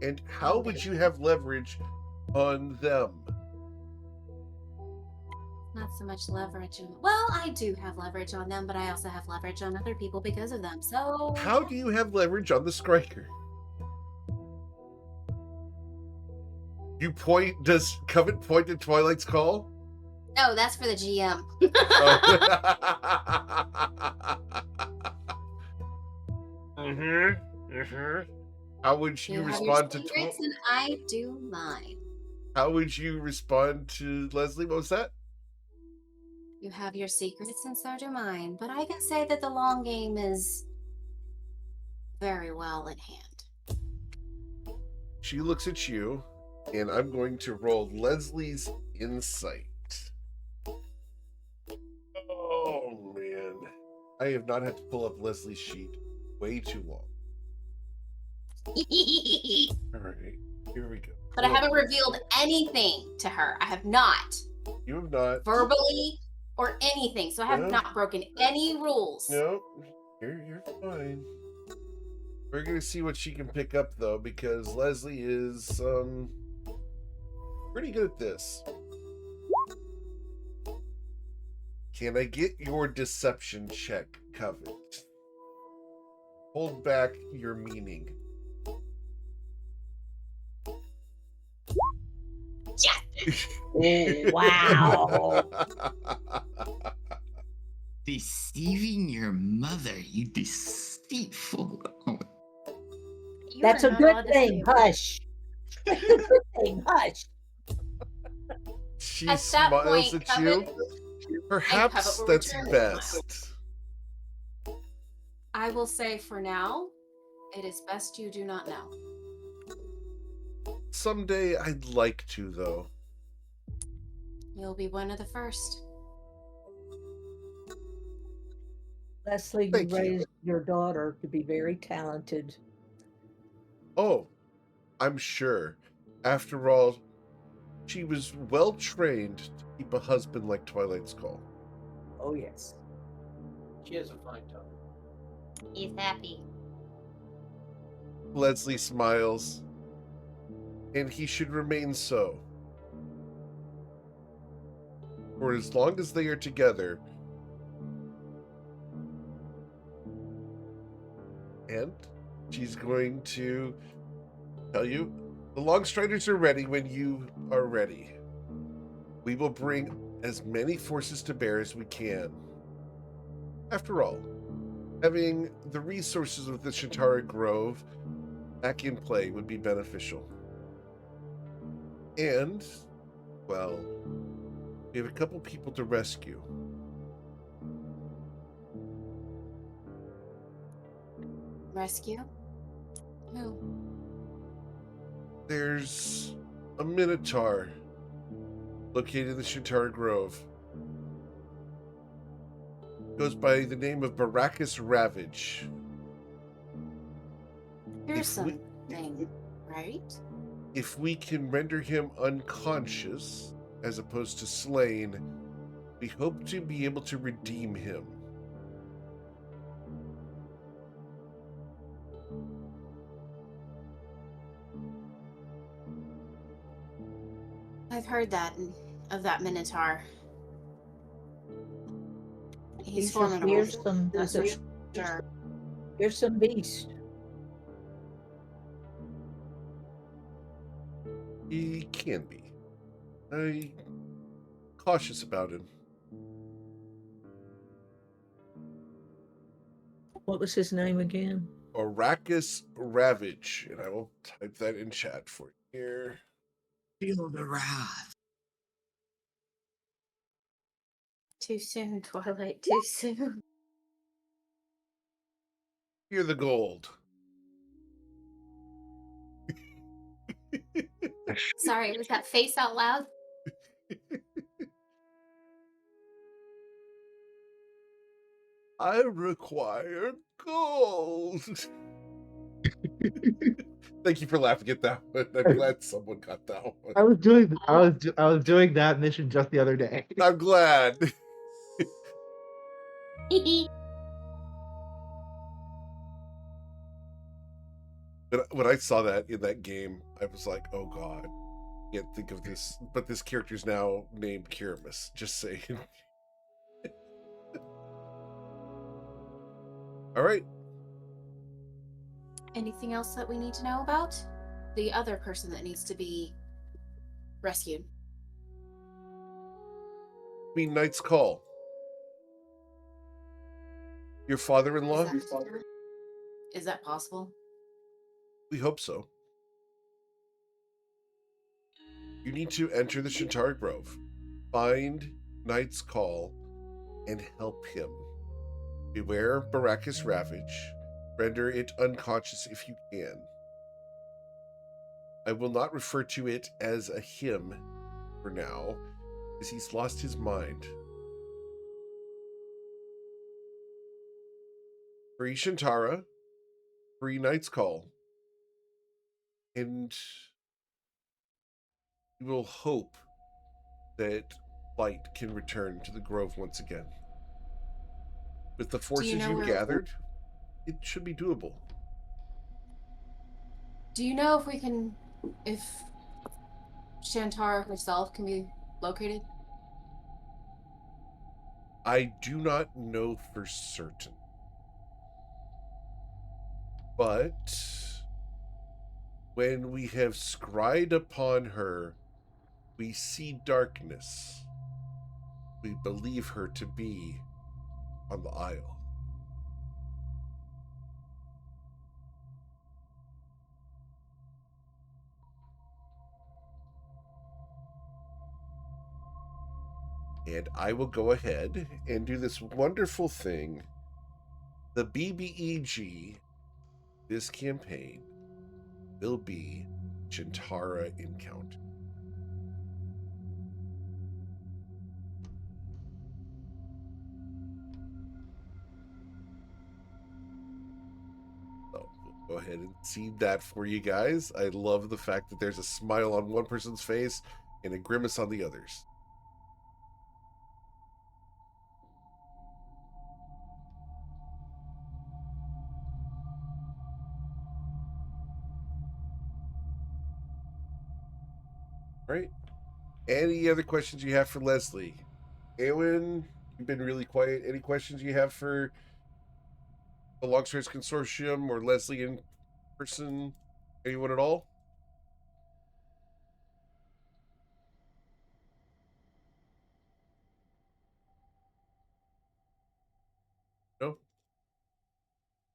And how would you have leverage on them? Not so much leverage. Well, I do have leverage on them, but I also have leverage on other people because of them. So How do you have leverage on the Skriker? You point, does Covet point to Twilight's Call? no, that's for the GM. How would you have respond your to secrets and I do mine. How would you respond to Leslie? What was that? You have your secrets and so do mine. But I can say that the long game is very well in hand. She looks at you, and I'm going to roll Leslie's insight. Oh, man. I have not had to pull up Leslie's sheet way too long. All right, here we go. But I haven't revealed anything to her. I have not. You have not. Verbally or anything. So I have No. not broken any rules. No, you're fine. We're gonna see what she can pick up though, because Leslie is pretty good at this. Can I get your deception check, Covet? Hold back your meaning. Oh, wow. Deceiving your mother, you deceitful. Oh, You That's are a not good allowed to say thing. a word. Hush. That's a good thing. Hush. She At that smiles point, at you. Covet Perhaps will that's return the best. I will say for now, it is best you do not know. Someday I'd like to, though. You'll be one of the first. Leslie, you Thank you. raised your daughter to be very talented. Oh, I'm sure. After all, she was well trained to keep a husband like Twilight's Call. Oh, yes. She has a fine tongue. He's happy. Leslie smiles, and he should remain so. For as long as they are together. And she's going to tell you, the Longstriders are ready when you are ready. We will bring as many forces to bear as we can. After all, having the resources of the Shintara Grove back in play would be beneficial. And, well, we have a couple people to rescue. Rescue? Who? There's a Minotaur located in the Shintara Grove. Goes by the name of Baracus Ravage. Fearsome thing, right? If we can render him unconscious, as opposed to slain, we hope to be able to redeem him. I've heard that of that Minotaur. He's He's a formidable. fearsome, That's he's for a sure. fearsome beast. He can be. I'm cautious about him. What was his name again? Baracus Ravage, and I will type that in chat for you here. feel the wrath. Too soon, Twilight. Too soon. Hear the gold. Sorry, was that face out loud? I require gold. Thank you for laughing at that one. I'm glad someone got that one. I was doing that mission just the other day. I'm glad. But when I saw that in that game, I was like, oh god, I can't think of this. But this character's now named Kiramis. Just saying. All right. Anything else that we need to know about? The other person that needs to be rescued. Knight's Call. Your father-in-law? Is that possible? We hope so. You need to enter the Shintara Grove, find Knight's Call, and help him. Beware Baracus Ravage. Render it unconscious if you can. I will not refer to it as a him for now, as he's lost his mind. Free Shintara, free Knight's Call, and we will hope that light can return to the Grove once again. With the forces you've gathered, it should be doable. Do you know if Shantara herself can be located? I do not know for certain. But when we have scryed upon her, we see darkness. We believe her to be on the isle. And I will go ahead and do this wonderful thing. The BBEG this campaign will be Chintara Encounter. So we'll go ahead and seed that for you guys. I love the fact that there's a smile on one person's face and a grimace on the others. All right. Any other questions you have for Leslie? Eowyn, you've been really quiet. Any questions you have for the Longstreets Consortium or Leslie in person? Anyone at all? No?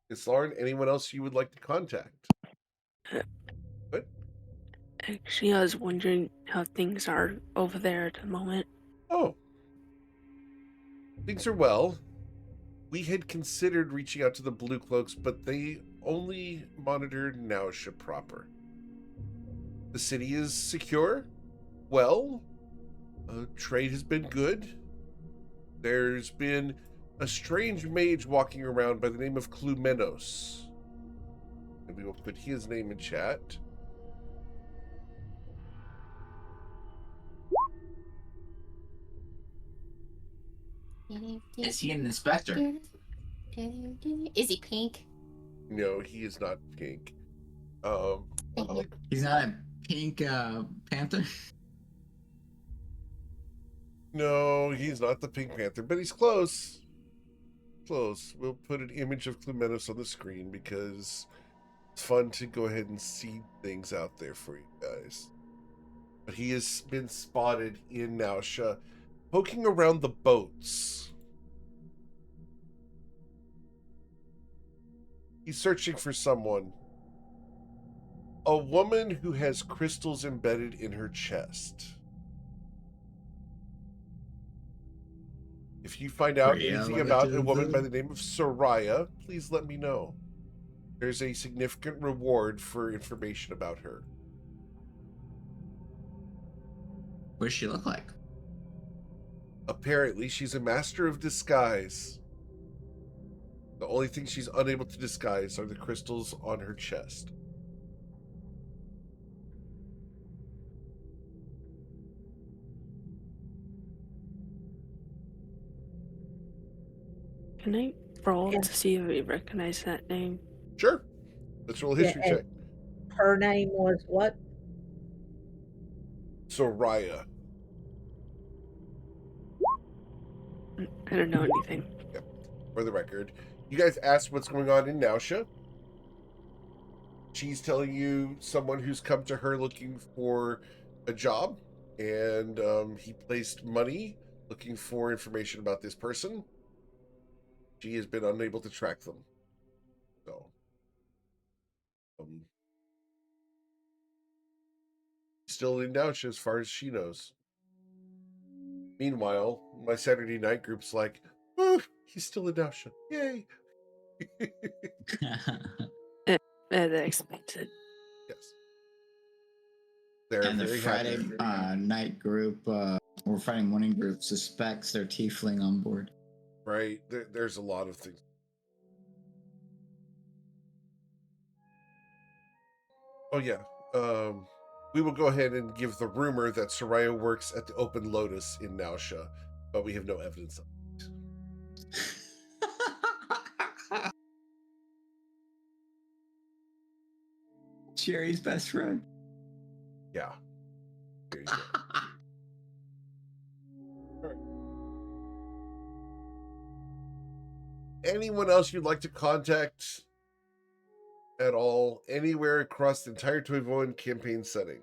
Miss Lauren, anyone else you would like to contact? What? Actually, I was wondering how things are over there at the moment. Oh. Things are well. We had considered reaching out to the Blue Cloaks, but they only monitored Nausha proper. The city is secure. Well, trade has been good. There's been a strange mage walking around by the name of Clumenos. And we will put his name in chat. Is he an inspector? Is he pink? No, he is not pink. He's not a pink panther? No, he's not the Pink Panther, but he's close. Close. We'll put an image of Clumenos on the screen because it's fun to go ahead and see things out there for you guys. But he has been spotted in Nausha, poking around the boats. He's searching for someone. A woman who has crystals embedded in her chest. If you find out anything about a woman by the name of Soraya, please let me know. There's a significant reward for information about her. What does she look like? Apparently, she's a master of disguise. The only thing she's unable to disguise are the crystals on her chest. Can I roll to see if we recognize that name? Sure. Let's roll a history check. Her name was what? Soraya. I don't know anything. Yep. For the record, you guys asked what's going on in Nausha. She's telling you someone who's come to her looking for a job, and he placed money looking for information about this person. She has been unable to track them. So, still in Nausha as far as she knows. Meanwhile, my Saturday night group's like, oh, he's still in Nausha. Yay. That expected. Yes. They're And the very Friday happy. night group, or Friday morning group, suspects their tiefling on board. Right. There's a lot of things. Oh, yeah. We will go ahead and give the rumor that Soraya works at the Open Lotus in Nausha, but we have no evidence of it. Jerry's best friend. Yeah. There you go. All right. anyone else you'd like to contact at all, anywhere across the entire Toivoan campaign setting?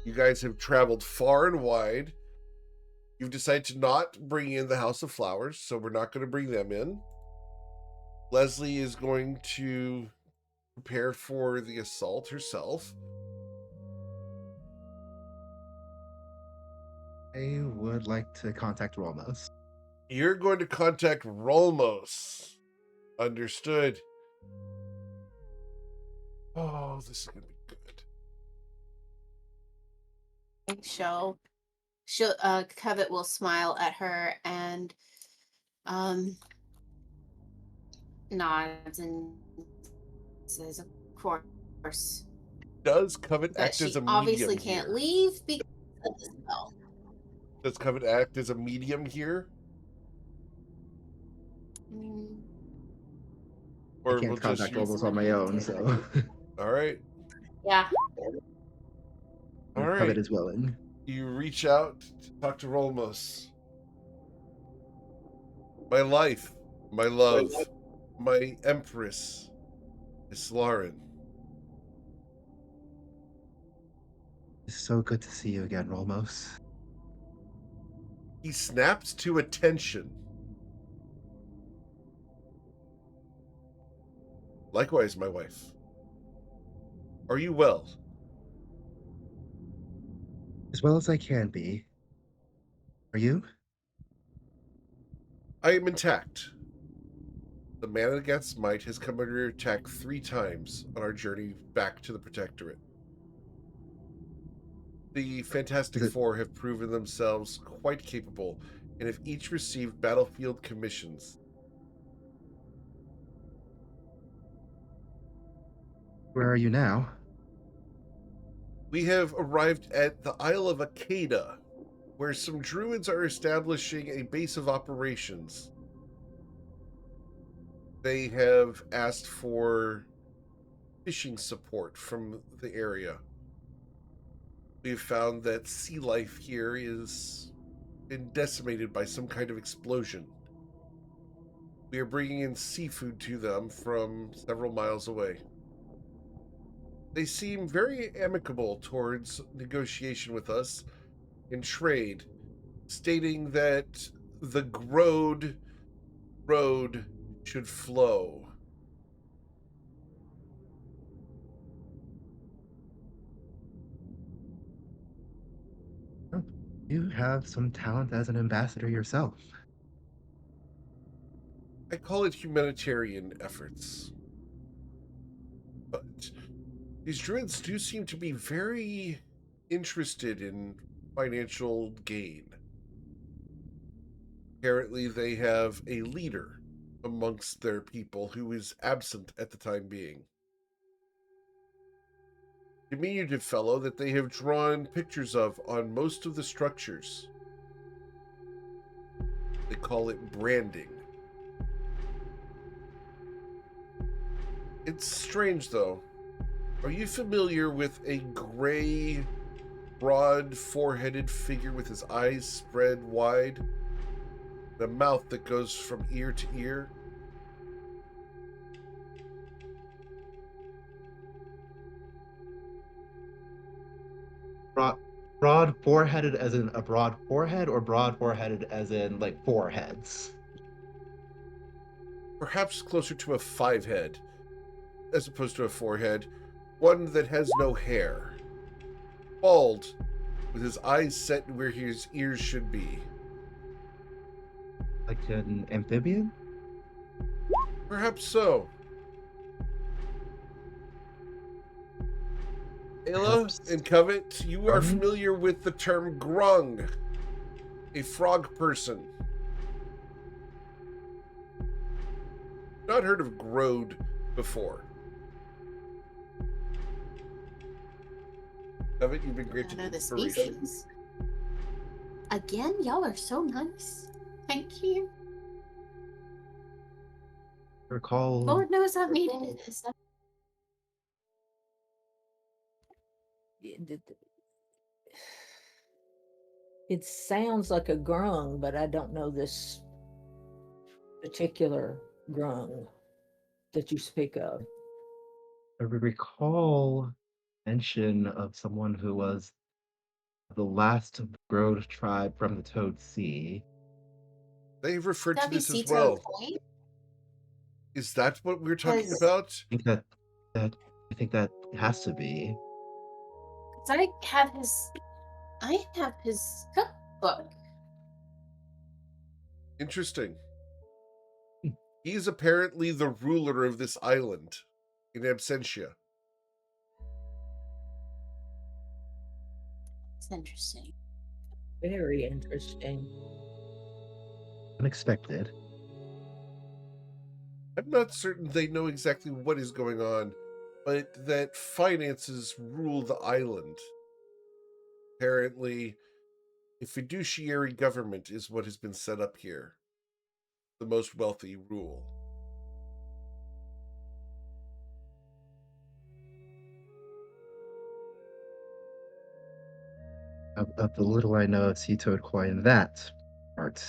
You guys have traveled far and wide. You've decided to not bring in the House of Flowers, so we're not going to bring them in. Leslie is going to prepare for the assault herself. I would like to contact Rolmos. You're going to contact Rolmos. Understood. Oh, this is going to be good. She'll Covet will smile at her and nods and says, of course. Does Covet But act as she a medium obviously can't here? leave because of the spell. Does Covet act as a medium here? I can't contact Rolmos on my own, so. All right. Yeah. All right. Covet is willing. You reach out to talk to Rolmos. My life, my love, my empress, Islarin. It's so good to see you again, Rolmos. He snaps to attention. Likewise, my wife. Are you well? As well as I can be. Are you? I am intact. The man against might has come under attack 3 times on our journey back to the Protectorate. The Fantastic Four have proven themselves quite capable and have each received battlefield commissions. Where are you now? We have arrived at the Isle of Akeda, where some druids are establishing a base of operations. They have asked for fishing support from the area. We have found that sea life here is been decimated by some kind of explosion. We are bringing in seafood to them from several miles away. They seem very amicable towards negotiation with us and trade, stating that the road should flow. You have some talent as an ambassador yourself. I call it humanitarian efforts. But these druids do seem to be very interested in financial gain. Apparently, they have a leader amongst their people who is absent at the time being. Diminutive fellow that they have drawn pictures of on most of the structures. They call it branding. It's strange, though. Are you familiar with a gray, broad, four-headed figure with his eyes spread wide? The mouth that goes from ear to ear? Broad foreheaded as in a broad forehead, or broad foreheaded as in like four heads? Perhaps closer to a 5-head, as opposed to a 4-head. One that has no hair. Bald, with his eyes set where his ears should be. Like an amphibian? Perhaps so. Ayla and Covet, you are familiar with the term grung, a frog person. Not heard of grode before. Covet, you've been granted I know the inspiration. species. Again, y'all are so nice. Thank you. Recall. Lord knows I've needed this. It sounds like a grung, but I don't know this particular grung that you speak of? I recall mention of someone who was the last of the Grode tribe from the Toad Sea. They've referred to That'd be this as Seatoad well. Point. Is that what we're talking Because about? I think that has to be. I have his cookbook. Interesting. Hmm. He is apparently the ruler of this island in absentia. It's interesting. Very interesting. Unexpected. I'm not certain they know exactly what is going on, but that finances rule the island. Apparently, a fiduciary government is what has been set up here. The most wealthy rule. Of the little I know of Sea Toad Coin, that part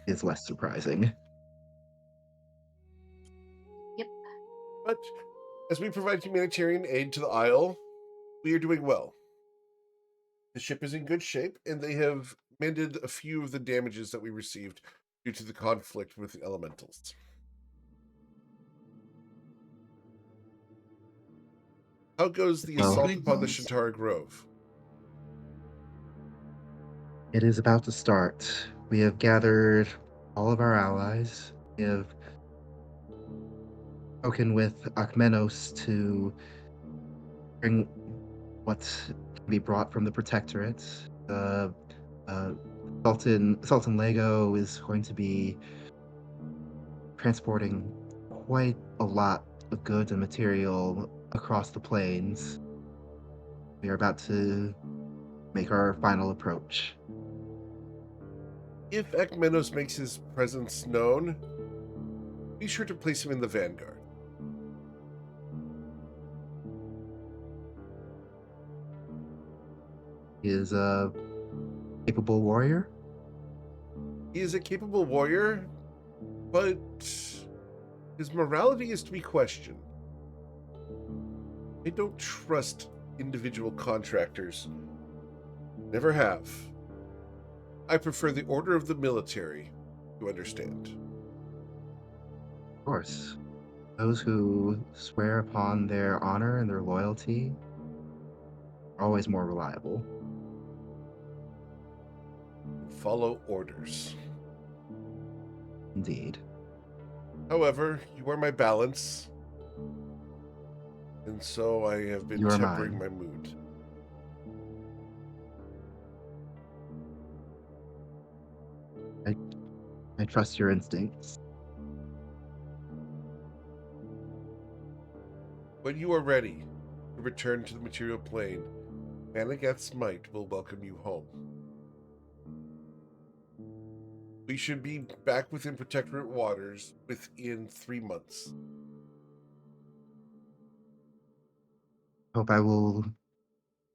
is less surprising. Yep. But as we provide humanitarian aid to the Isle, we are doing well. The ship is in good shape, and they have mended a few of the damages that we received due to the conflict with the elementals. Oh, How goes the Well, assault good upon the news. Shantara Grove? it is about to start. We have gathered all of our allies. We have spoken with Akmenos to bring what can be brought from the Protectorate. Uh, Sultan Lego is going to be transporting quite a lot of goods and material across the plains. We are about to make our final approach. If Ekmenos makes his presence known, be sure to place him in the vanguard. He is a capable warrior. He is a capable warrior, but his morality is to be questioned. I don't trust individual contractors. Never have. I prefer the order of the military, you understand. Of course, those who swear upon their honor and their loyalty are always more reliable. Follow orders. Indeed. However, you are my balance, and so I have been You are tempering mine. my mood. I trust your instincts. When you are ready to return to the material plane, Manigath's might will welcome you home. We should be back within protectorate waters within 3 months. Hope I will be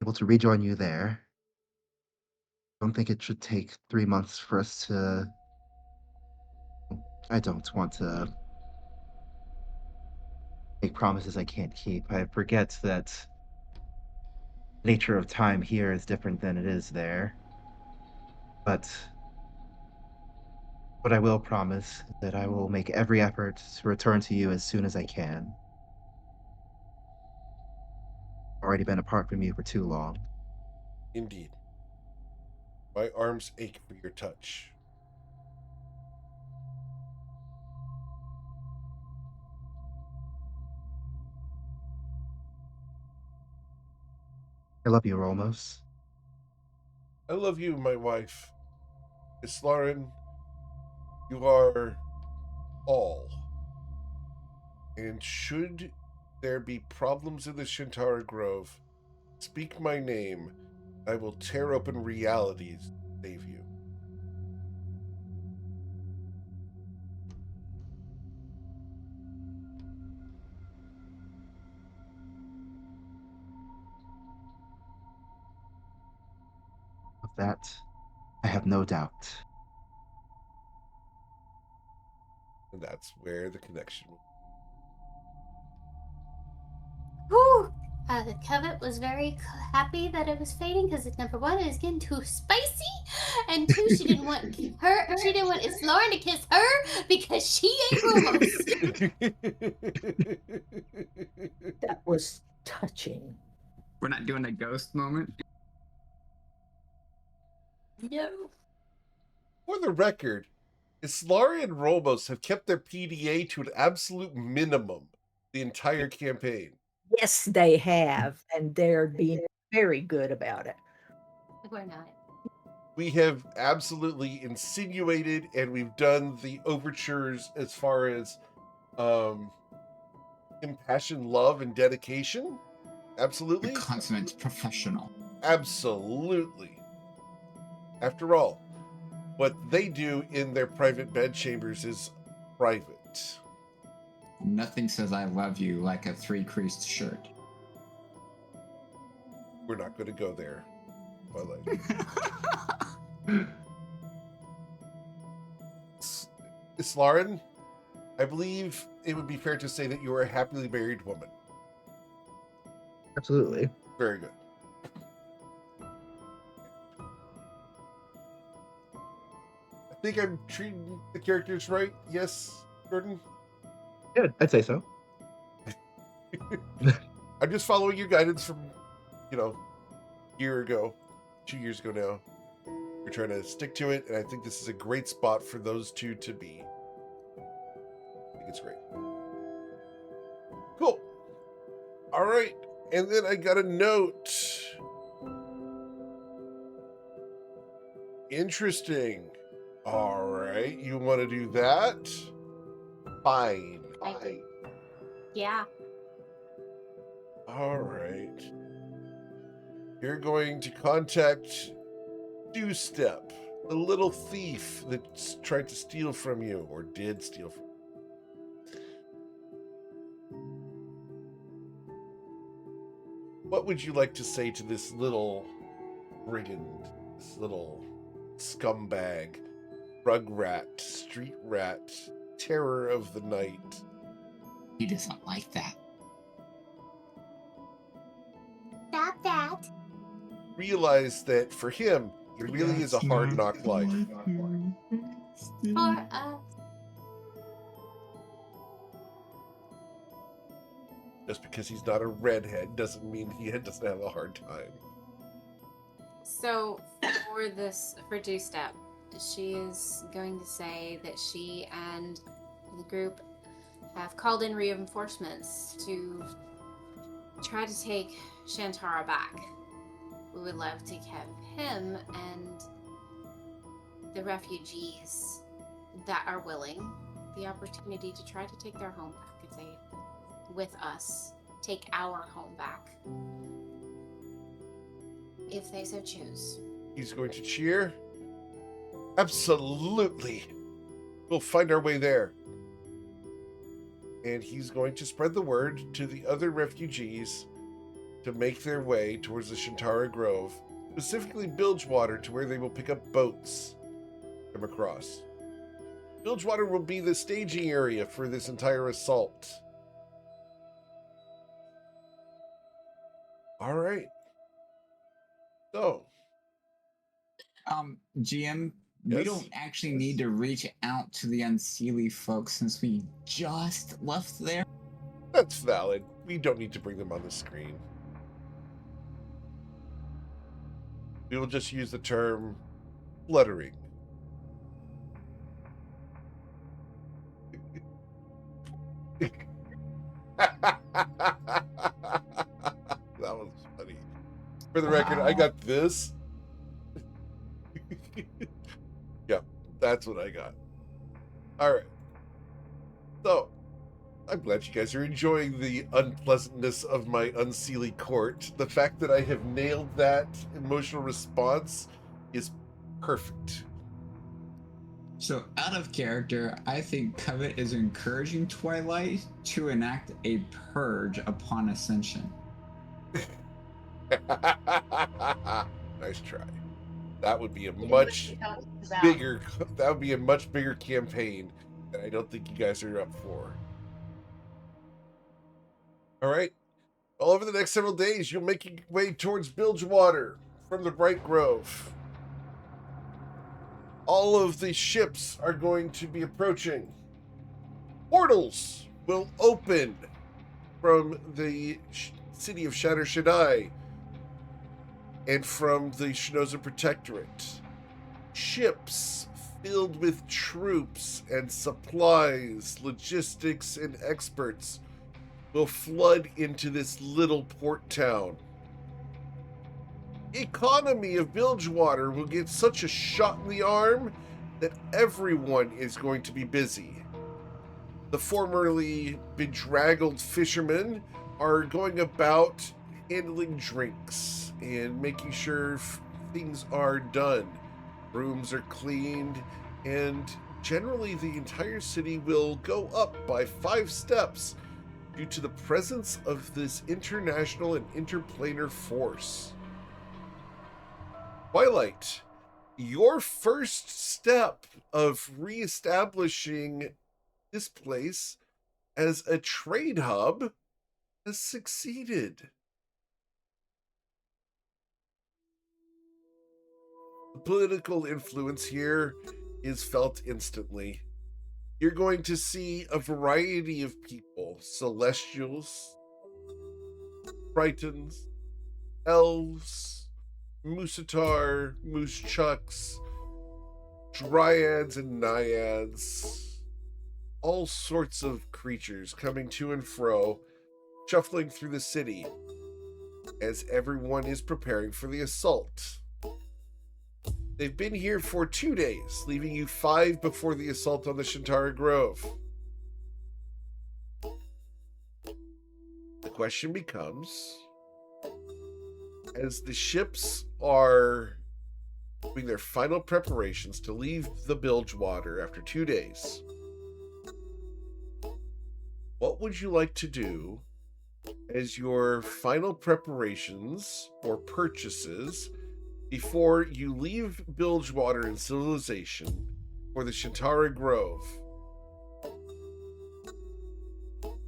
able to rejoin you there. I don't think it should take 3 months for us to. I don't want to make promises I can't keep. I forget that the nature of time here is different than it is there. But what I will promise is that I will make every effort to return to you as soon as I can. Already been apart from you for too long. Indeed. My arms ache for your touch. I love you, Rolmos. I love you, my wife. Miss Lauren, you are all. And should there be problems in the Shintara Grove, speak my name. I will tear open realities to save you. Of that, I have no doubt. And that's where the connection will Whew. Covet was very happy that it was fading because number one, it was getting too spicy, and two, she didn't want Islauren to kiss her because she ain't Rumos. That was touching. We're not doing a ghost moment. No. For the record, Islari and Romos have kept their PDA to an absolute minimum the entire campaign. Yes, they have, and they're being very good about it. We're not. We have absolutely insinuated, and we've done the overtures as far as impassioned love and dedication. Absolutely. The consummate professional. Absolutely. After all, what they do in their private bedchambers is private. Nothing says I love you like a three-creased shirt. We're not going to go there, Twilight. Islaren, I believe it would be fair to say that you are a happily married woman. Absolutely. Very good. I think I'm treating the characters right. Yes, Jordan? Yeah, I'd say so. I'm just following your guidance from, a year ago, 2 years ago now. We're trying to stick to it, and I think this is a great spot for those two to be. I think it's great. Cool. All right. And then I got a note. Interesting. All right. You want to do that? Fine. Yeah. All right. You're going to contact Two-Step, the little thief that tried to steal from you, or did steal from you. What would you like to say to this little brigand, this little scumbag, rug rat, street rat, terror of the night? He doesn't like that. Stop that. Realize that for him, it really is a hard knock life. For us. Just because he's not a redhead doesn't mean he doesn't have a hard time. So for Two-Step, she is going to say that she and the group have called in reinforcements to try to take Shantara back. We would love to give him and the refugees that are willing the opportunity to try to take their home back if they, with us, take our home back. If they so choose. He's going to cheer? Absolutely. We'll find our way there. And he's going to spread the word to the other refugees to make their way towards the Shantara Grove, specifically Bilgewater, to where they will pick up boats to come across. Bilgewater will be the staging area for this entire assault. All right. So, GM, Yes? we don't actually need to reach out to the Unseelie folks since we just left there. that's valid. We don't need to bring them on the screen. We will just use the term fluttering. That was funny. For the record, I got this. Yeah, that's what I got. All right. So, I'm glad you guys are enjoying the unpleasantness of my Unseelie court. The fact that I have nailed that emotional response is perfect. So, out of character, I think Covet is encouraging Twilight to enact a purge upon ascension. Nice try. That would be a much bigger. That would be a much bigger campaign, that I don't think you guys are up for. All right. All over the next several days, you'll make your way towards Bilgewater from the Bright Grove. All of the ships are going to be approaching. Portals will open from the city of Shatter Shaddai and from the Shinoza Protectorate. Ships filled with troops and supplies, logistics, and experts will flood into this little port town. The economy of Bilgewater will get such a shot in the arm that everyone is going to be busy. The formerly bedraggled fishermen are going about handling drinks and making sure things are done. Rooms are cleaned, and generally the entire city will go up by 5 steps due to the presence of this international and interplanar force. Twilight, your first step of reestablishing this place as a trade hub has succeeded. The political influence here is felt instantly. You're going to see a variety of people: celestials, Tritons, elves, Musatar, Moose Chucks, dryads and naiads, all sorts of creatures coming to and fro, shuffling through the city as everyone is preparing for the assault. They've been here for 2 days, leaving you 5 before the assault on the Shantara Grove. The question becomes, as the ships are doing their final preparations to leave the Bilgewater after 2 days, what would you like to do as your final preparations or purchases before you leave Bilgewater and civilization for the Shantara Grove?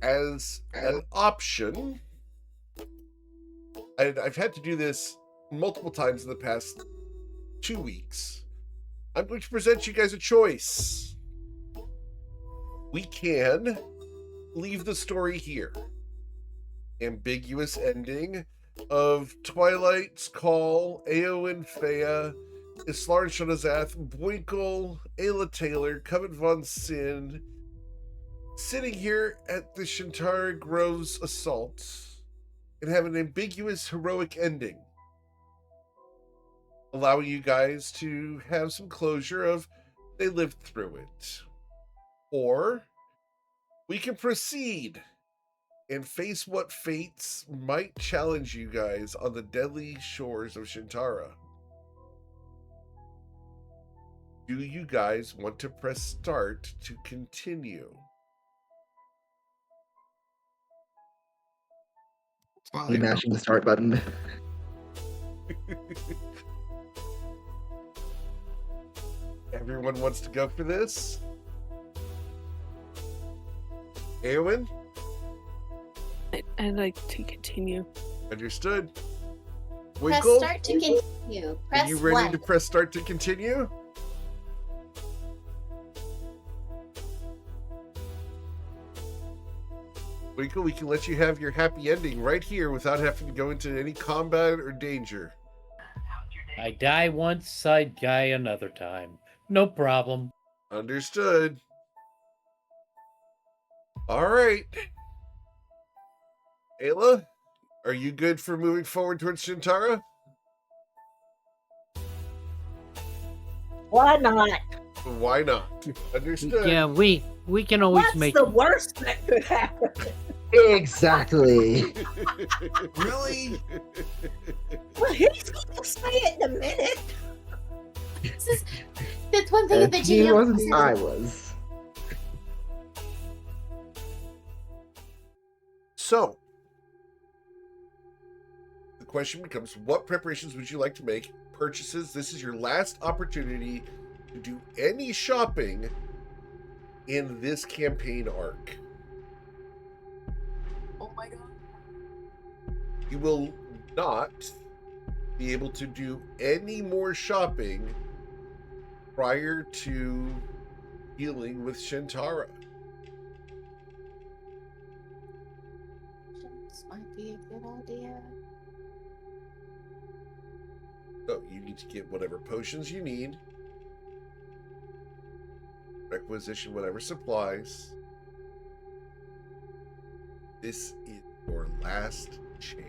As an option, and I've had to do this multiple times in the past 2 weeks, I'm going to present you guys a choice. We can leave the story here. Ambiguous ending of Twilight's Call, Eowyn Fea, Islar Shanazath, Boinkle, Ayla Taylor, Covet Von Sin, sitting here at the Shantara Grove's assault and have an ambiguous heroic ending, allowing you guys to have some closure of they lived through it. Or we can proceed and face what fates might challenge you guys on the deadly shores of Shantara. Do you guys want to press start to continue? You mashing the start button. Everyone wants to go for this? Eowyn? I'd like to continue. Understood. Press Winkle? start to continue. Are Press you ready 1. to press start to continue? Winkle, we can let you have your happy ending right here without having to go into any combat or danger. I die once, I die another time. No problem. Understood. All right. Ayla, are you good for moving forward towards Shantara? Why not? Why not? Understood. Yeah, we can always What's make the worst that could happen? Exactly. Really? Well, he's going to say it in a minute. That's one thing that the He GM wasn't. said. I was. So, the question becomes, what preparations would you like to make? Purchases. This is your last opportunity to do any shopping in this campaign arc. Oh my god. You will not be able to do any more shopping prior to dealing with Shintara. This might be a good idea. So you need to get whatever potions you need, requisition whatever supplies. This is your last chance.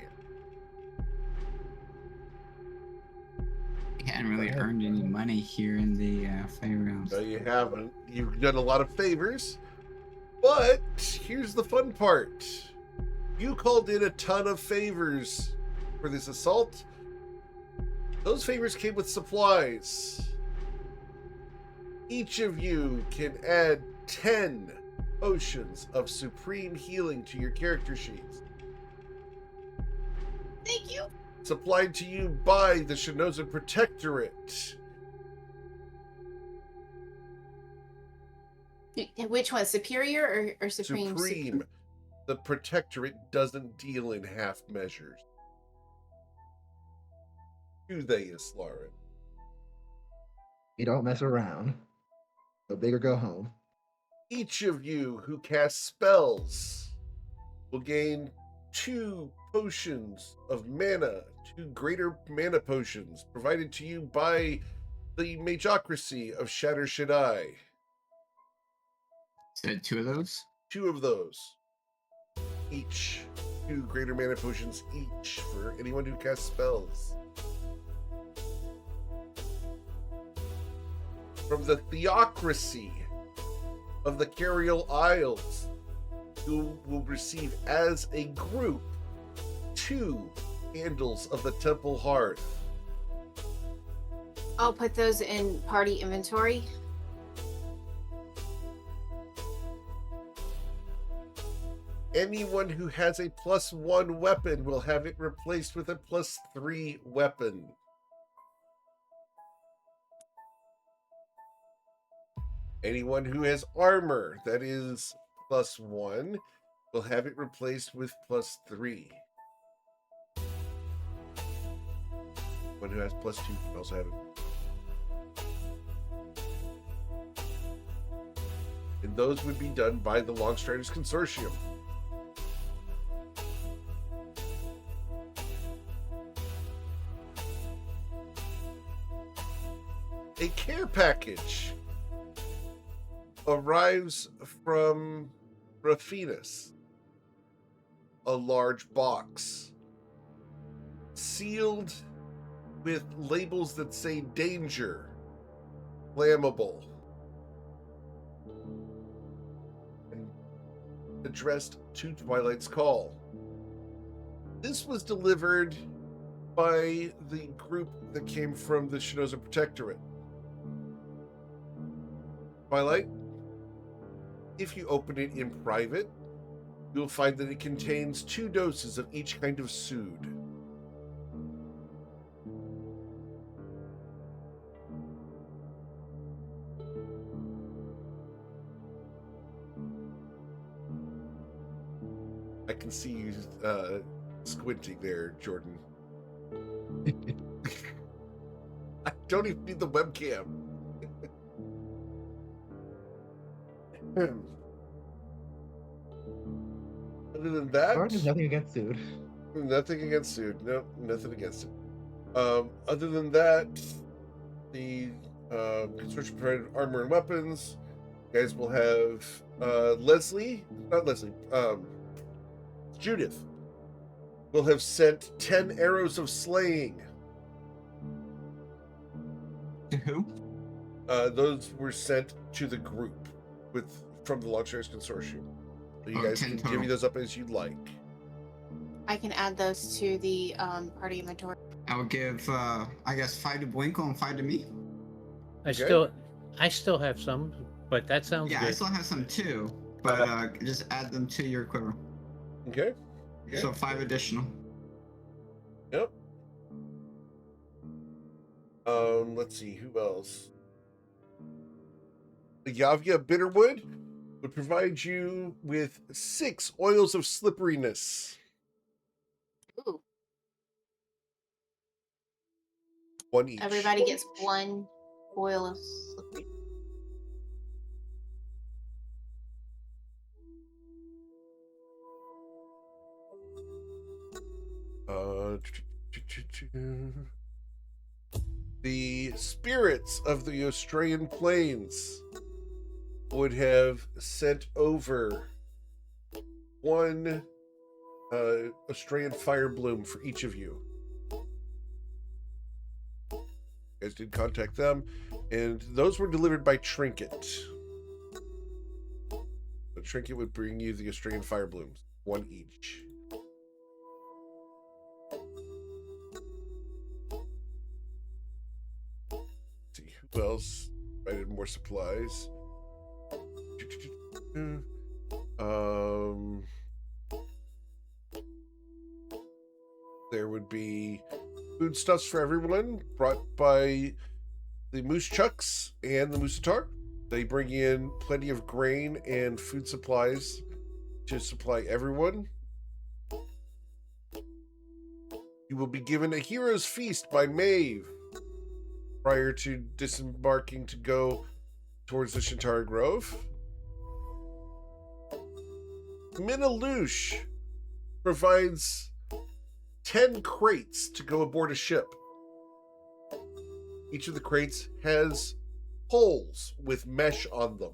We hadn't really earned any money here in the Fey Realms. No, you haven't. You've done a lot of favors, but here's the fun part. You called in a ton of favors for this assault. Those favors came with supplies. Each of you can add 10 potions of supreme healing to your character sheets. Thank you. Supplied to you by the Shinoza Protectorate. Which one, superior or supreme? Supreme. The Protectorate doesn't deal in half measures. Do they, Islarin? You don't mess around. Go big or go home. Each of you who cast spells will gain 2 potions of mana, 2 greater mana potions provided to you by the Magocracy of Shatter Shaddai. Said 2 of those? 2 of those. Each. 2 greater mana potions each for anyone who casts spells. From the Theocracy of the Carial Isles, you will receive as a group 2 Candles of the Temple Hearth. I'll put those in party inventory. Anyone who has a +1 weapon will have it replaced with a +3 weapon. Anyone who has armor that is +1 will have it replaced with +3. One who has +2 can also have it. And those would be done by the Longstriders Consortium. A care package arrives from Raphinus. A large box sealed with labels that say danger, flammable, and addressed to Twilight's Call. This was delivered by the group that came from the Shinoza Protectorate. Twilight, if you open it in private, you'll find that it contains 2 doses of each kind of sood. I can see you squinting there, Jordan. I don't even need the webcam. Other than that, There's nothing against Dude. nothing against Sood. No, nothing against it. Other than that, the consortium provided armor and weapons. You guys will have Judith will have sent 10 arrows of slaying. To who? Those were sent to the group from the Longstriders Consortium. So you guys 10 can total. divvy those up as you'd like. I can add those to the party inventory. I'll give, I guess, 5 to Bwinkle and 5 to me. I still have some, but that sounds Yeah, I good. still have some too, but just add them to your quiver. Okay. So 5 additional. Yep. Let's see, who else? The Yavya Bitterwood would provide you with 6 oils of slipperiness. Ooh. 1 each. Everybody gets 1 oil of slippery. The spirits of the Australian plains would have sent over 1 Australian fire bloom for each of you. You guys did contact them, and those were delivered by Trinket. The Trinket would bring you the Australian fire blooms, 1 each. Let's see who else provided more supplies. There would be foodstuffs for everyone brought by the Moose Chucks and the Moosatar. They bring in plenty of grain and food supplies to supply everyone. You will be given a hero's feast by Maeve prior to disembarking to go towards the Shantara Grove. Minalush provides 10 crates to go aboard a ship. Each of the crates has holes with mesh on them.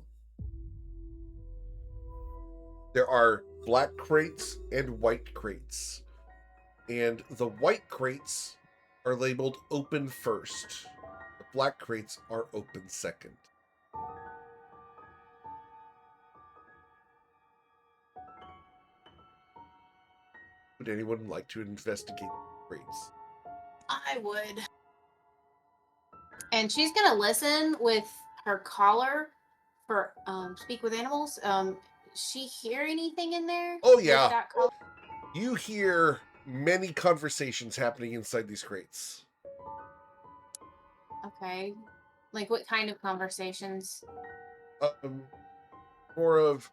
There are black crates and white crates. And the white crates are labeled open first. The black crates are open second. Would anyone like to investigate crates? I would. And she's gonna listen with her collar for speak with animals. She hear anything in there? Oh with yeah. that collar? You hear many conversations happening inside these crates. Okay. Like what kind of conversations? More of,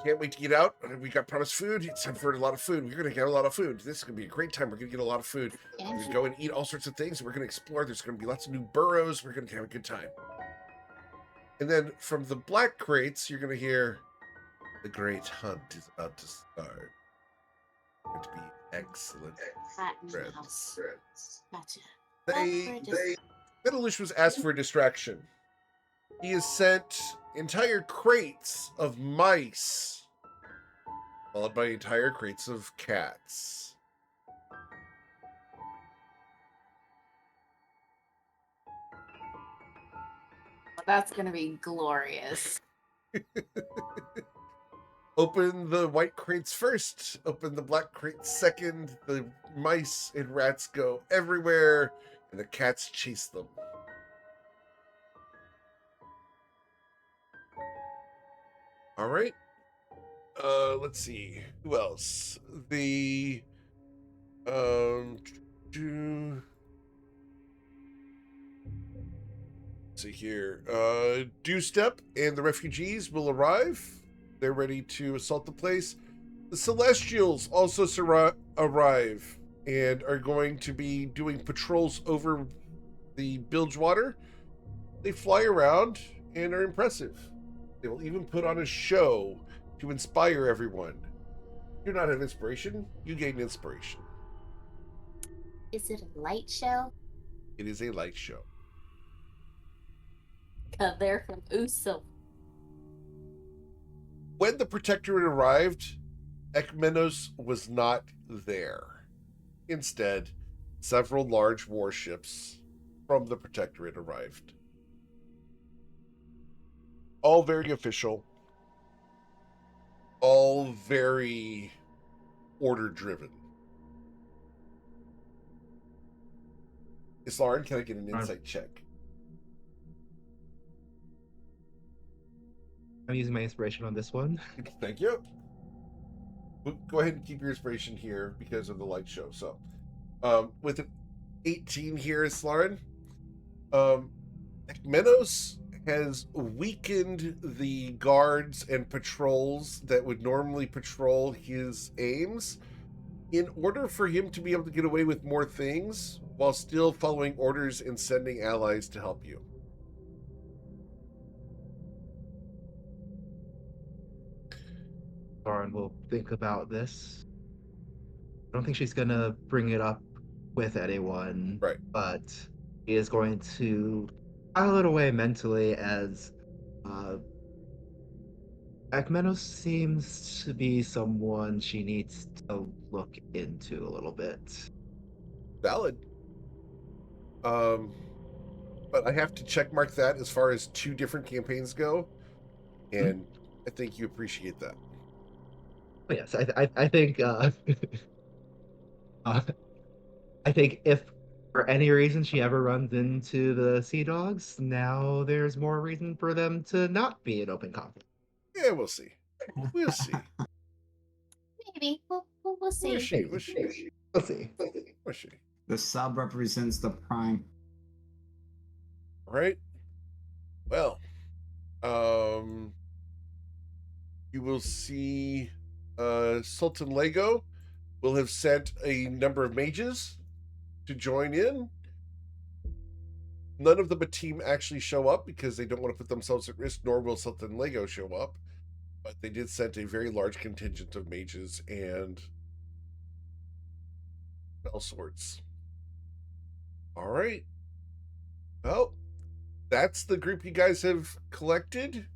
can't wait to get out. We got promised food. It's time for a lot of food. We're going to get a lot of food. This is going to be a great time. We're going to get a lot of food. We're going to go and eat all sorts of things. We're going to explore. There's going to be lots of new burrows. We're going to have a good time. And then from the black crates, you're going to hear, the great hunt is about to start. It's going to be excellent. Friends. Gotcha. Middleish was asked for a distraction. He has sent entire crates of mice, followed by entire crates of cats. That's gonna be glorious. Open the white crates first. Open the black crates second. The mice and rats go everywhere, and the cats chase them. All right. Let's see. Who else? The let's see here. Dewstep and the refugees will arrive. They're ready to assault the place. The Celestials also arrive and are going to be doing patrols over the Bilgewater. They fly around and are impressive. They will even put on a show to inspire everyone. You do not have inspiration, you gain inspiration. Is it a light show? It is a light show. They're from Uso. When the Protectorate arrived, Ekmenos was not there. Instead, several large warships from the Protectorate arrived. All very official. All very order-driven. Islaren, can I get an insight check? I'm using my inspiration on this one. Thank you. Go ahead and keep your inspiration here because of the light show. So, with an 18 here, Islaren, Ekmenos has weakened the guards and patrols that would normally patrol his aims in order for him to be able to get away with more things while still following orders and sending allies to help you. Lauren will think about this. I don't think she's gonna bring it up with anyone, Right. but he is going to file it away mentally as Akmenos seems to be someone she needs to look into a little bit. Valid. But I have to check mark that as far as 2 different campaigns go, and I think you appreciate that. Oh, yes, I think I think if for any reason she ever runs into the Sea Dogs, now there's more reason for them to not be in open conflict. Yeah, we'll see. We'll see. Maybe. We'll see. We'll see. We'll see. We'll see. We'll see. The sub represents the prime. All right. Well, you will see Sultan Lego will have sent a number of mages to join in. None of the team actually show up because they don't want to put themselves at risk, nor will Sultan Lego show up. But they did send a very large contingent of mages and all sorts. All right. Well, that's the group you guys have collected.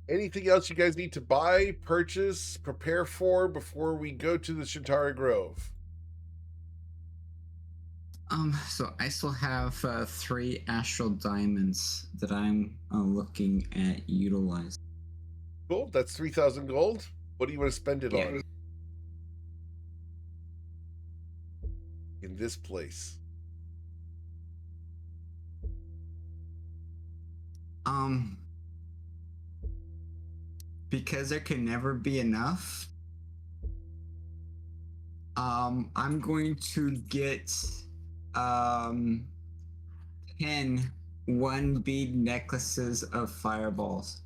Anything else you guys need to buy, purchase, prepare for before we go to the Shintara Grove? So I still have 3 astral diamonds that I'm looking at utilizing. Cool. That's 3,000 gold. What do you want to spend it on? In this place. Because there can never be enough. I'm going to get 10 1-bead necklaces of fireballs.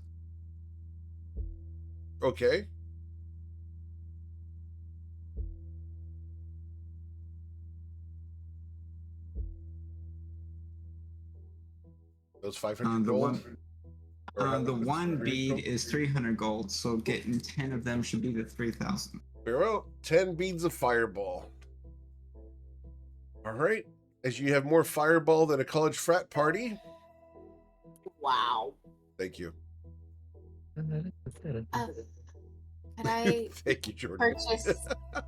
Okay. Those 500 gold? The 1 bead is 300 gold, so getting 10 of them should be the 3,000. Very well. 10 beads of fireball. All right. As you have more fireball than a college frat party. Wow. Thank you. Could I Thank you, Jordan. purchase?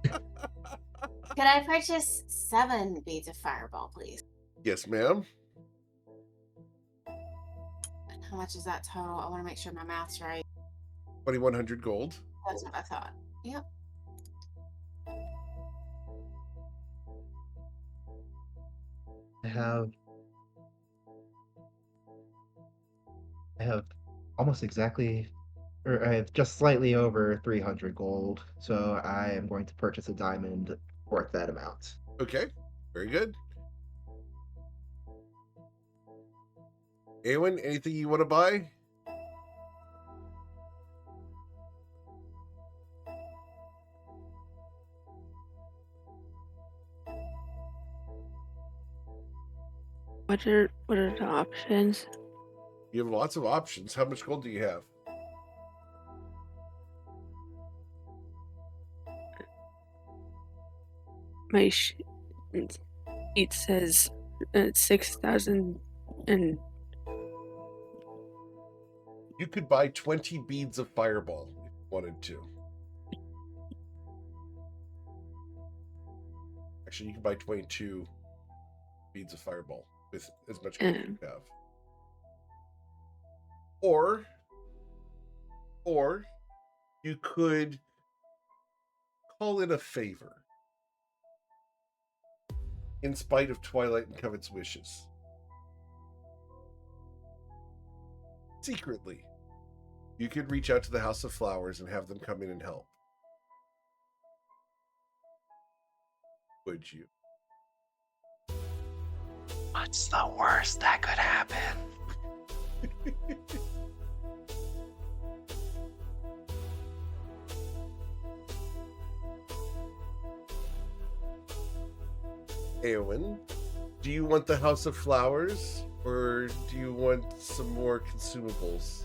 Could I purchase 7 beads of fireball, please? Yes, ma'am. And how much is that total? I want to make sure my math's right. 2,100 gold. That's what I thought. Yep. I have almost exactly, or I have just slightly over 300 gold, so I am going to purchase a diamond worth that amount. Okay. Very good. Eowyn, anything you want to buy? What are the options? You have lots of options. How much gold do you have? My it says 6,000 and You could buy 20 beads of fireball if you wanted to. Actually, you can buy 22 beads of fireball with as much gold as you have. Or you could call in a favor in spite of Twilight and Covet's wishes. Secretly, you could reach out to the House of Flowers and have them come in and help. Would you? What's the worst that could happen? Eowyn, do you want the House of Flowers, or do you want some more consumables?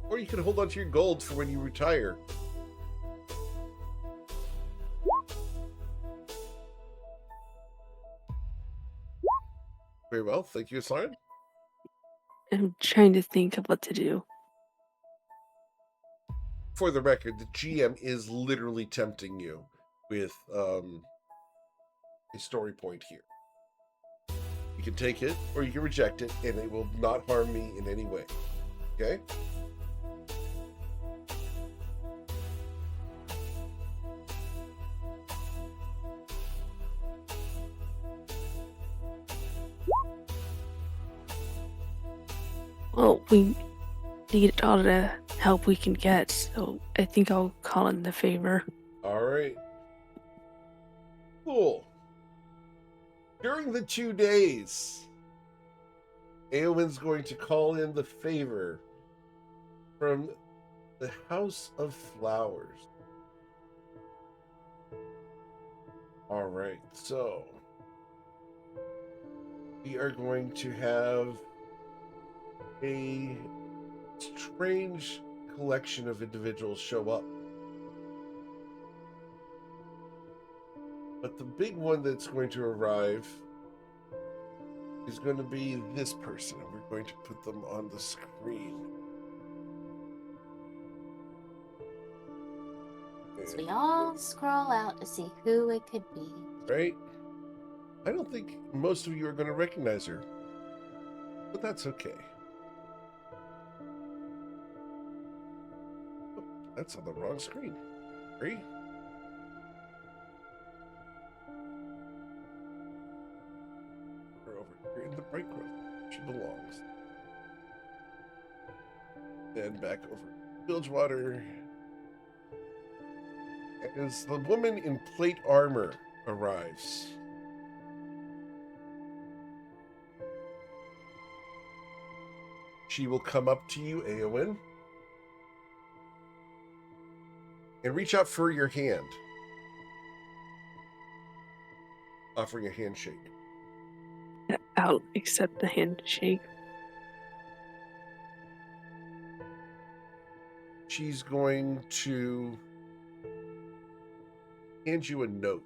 Or you can hold on to your gold for when you retire. Very well, thank you, Aslan. I'm trying to think of what to do. For the record, the GM is literally tempting you with a story point here. You can take it or you can reject it, and it will not harm me in any way. Okay? Well, we need all the help we can get, so I think I'll call in the favor. All right. Cool. During the 2 days, Eowyn's going to call in the favor from the House of Flowers. All right, so we are going to have a strange collection of individuals show up. But the big one that's going to arrive is going to be this person, and we're going to put them on the screen. So we all scroll out to see who it could be. Right? I don't think most of you are going to recognize her, but that's okay. Oh, that's on the wrong screen. Sorry. We're over here in the bright grove. She belongs. Then back over to Bilgewater. As the woman in plate armor arrives, she will come up to you, Eowyn, and reach out for your hand, offering a handshake. I'll accept the handshake. She's going to hand you a note.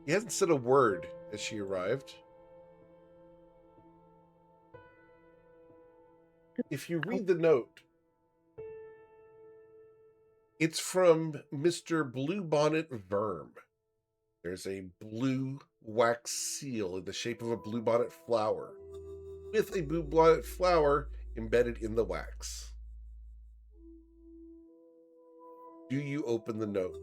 He hasn't said a word as she arrived. If you read the note, it's from Mr. Bluebonnet Verm. There's a blue wax seal in the shape of a bluebonnet flower, with a bluebonnet flower embedded in the wax. Do you open the note?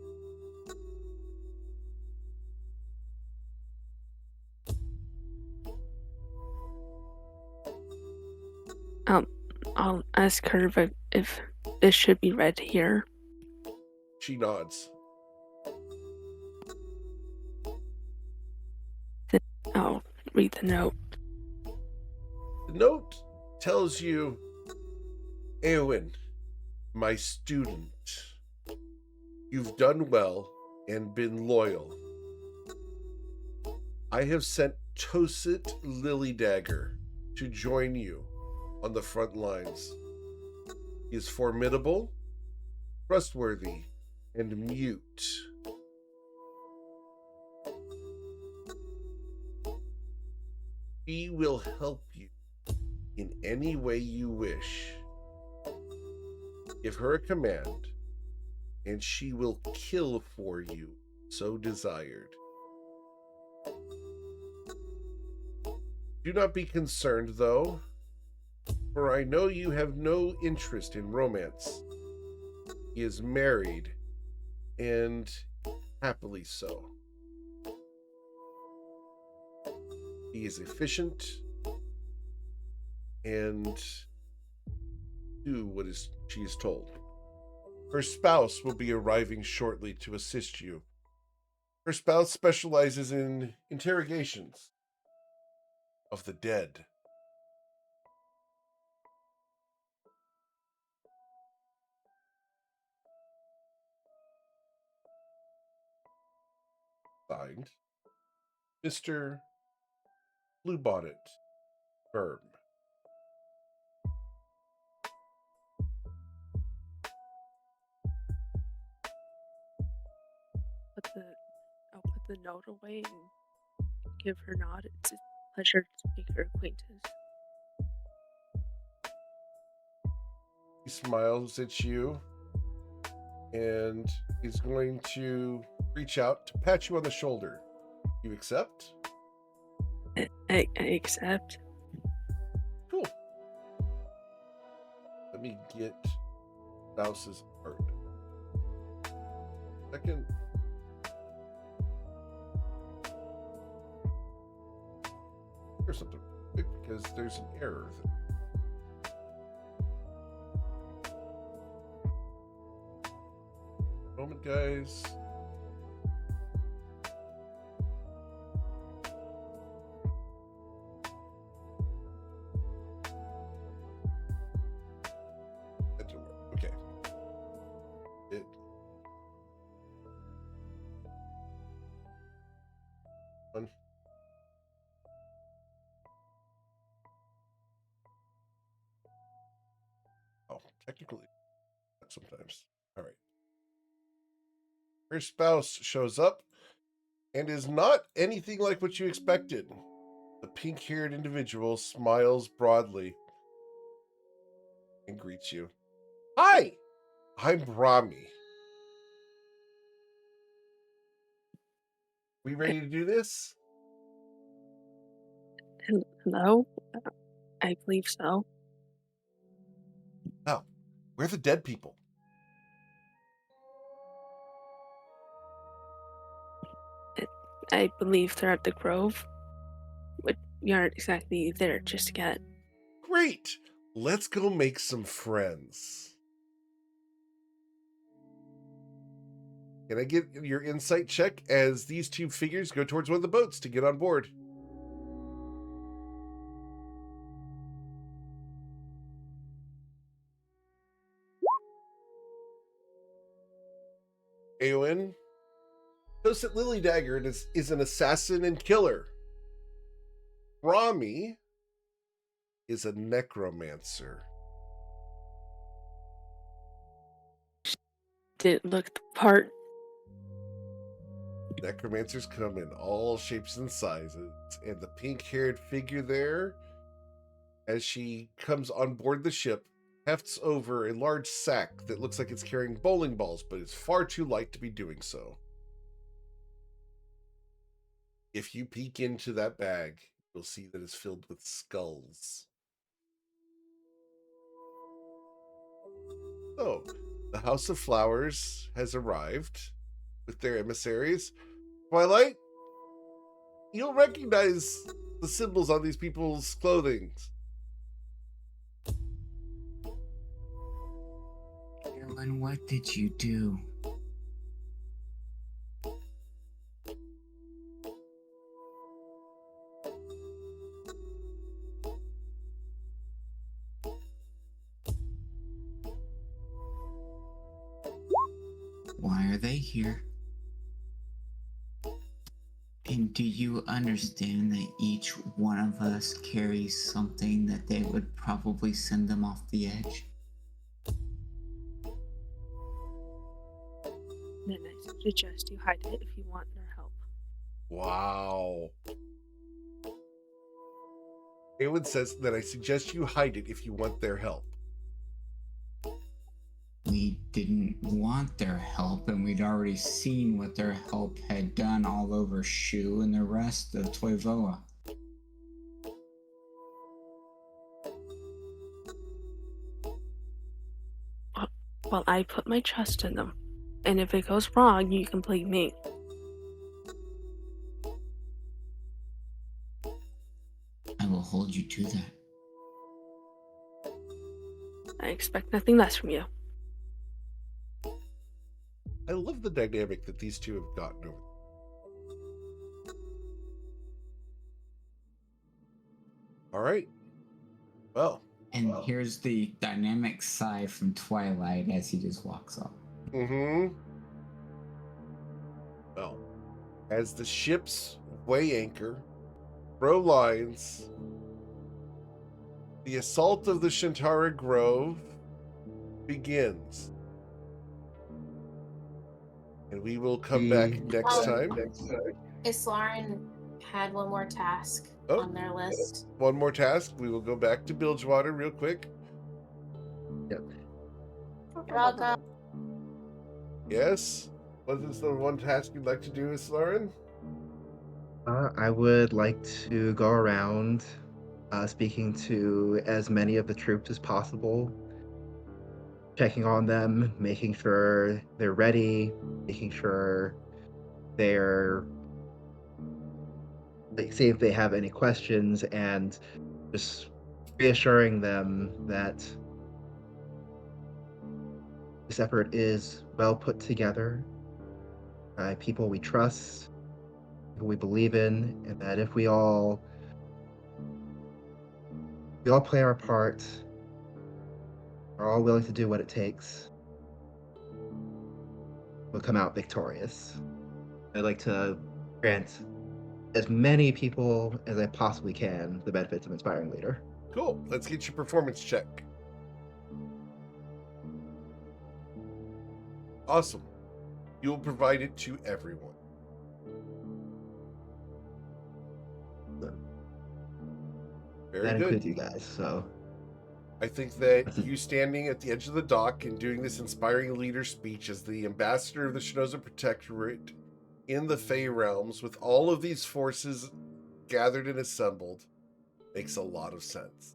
I'll ask her if this should be read here. She nods. Then I'll read the note. The note tells you, Eowyn, my student, you've done well and been loyal. I have sent Tosit Lilydagger to join you on the front lines. He is formidable, trustworthy, and mute. He will help you in any way you wish. Give her a command, and she will kill for you, so desired. Do not be concerned, though, for I know you have no interest in romance. He is married, and happily so. He is efficient and do what she is told. Her spouse will be arriving shortly to assist you. Her spouse specializes in interrogations of the dead. Signed, Mr. Bluebonnet Firm. I'll put the note away and give her a nod. It's a pleasure to make her acquaintance. He smiles at you and is going to reach out to pat you on the shoulder. You accept? I accept. Cool. Let me get spouse's art. Second. Here's something quick because there's an error. Moment, guys. That didn't work. Okay. It. One. Oh, technically, sometimes. All right. Her spouse shows up and is not anything like what you expected. The pink-haired individual smiles broadly and greets you. Hi, I'm Brahmi. We ready to do this? Hello? I believe so. Oh, we're the dead people. I believe they're at the Grove. But we aren't exactly there just yet. Great. Let's go make some friends. Can I get your insight check as these two figures go towards one of the boats to get on board? Eowyn, Tosit Lily Dagger is an assassin and killer. Rami is a necromancer. Didn't look the part. Necromancers come in all shapes and sizes, and the pink-haired figure there, as she comes on board the ship, hefts over a large sack that looks like it's carrying bowling balls, but is far too light to be doing so. If you peek into that bag, you'll see that it's filled with skulls. So, the House of Flowers has arrived with their emissaries. Twilight, you'll recognize the symbols on these people's clothing. Aaron, what did you do? Why are they here? And do you understand that each one of us carries something that they would probably send them off the edge? Then I suggest you hide it if you want their help. Wow. Eowyn says that I suggest you hide it if you want their help. We didn't want their help, and we'd already seen what their help had done all over Shu and the rest of Toivoa. Well, I put my trust in them. And if it goes wrong, you can blame me. I will hold you to that. I expect nothing less from you. I love the dynamic that these two have gotten over. All right. Well. And here's the dynamic sigh from Twilight as he just walks off. Mm-hmm. Well, as the ships weigh anchor, throw lines, the assault of the Shantara Grove begins. And we will come back next time. Islaren had one more task on their list. One more task. We will go back to Bilgewater real quick. Yep. Welcome. Yes? Was this the one task you'd like to do, Islaren? I would like to go around speaking to as many of the troops as possible, checking on them, making sure they're ready, making sure they're see if they have any questions, and just reassuring them that this effort is well put together by people we trust, people we believe in, and that if we all play our part, are all willing to do what it takes, we'll come out victorious. I'd like to grant as many people as I possibly can the benefits of Inspiring Leader. Cool. Let's get your performance check. Awesome. You will provide it to everyone. Very that good. includes you guys, so I think that you standing at the edge of the dock and doing this inspiring leader speech as the ambassador of the Shinoza Protectorate in the Fey Realms with all of these forces gathered and assembled makes a lot of sense.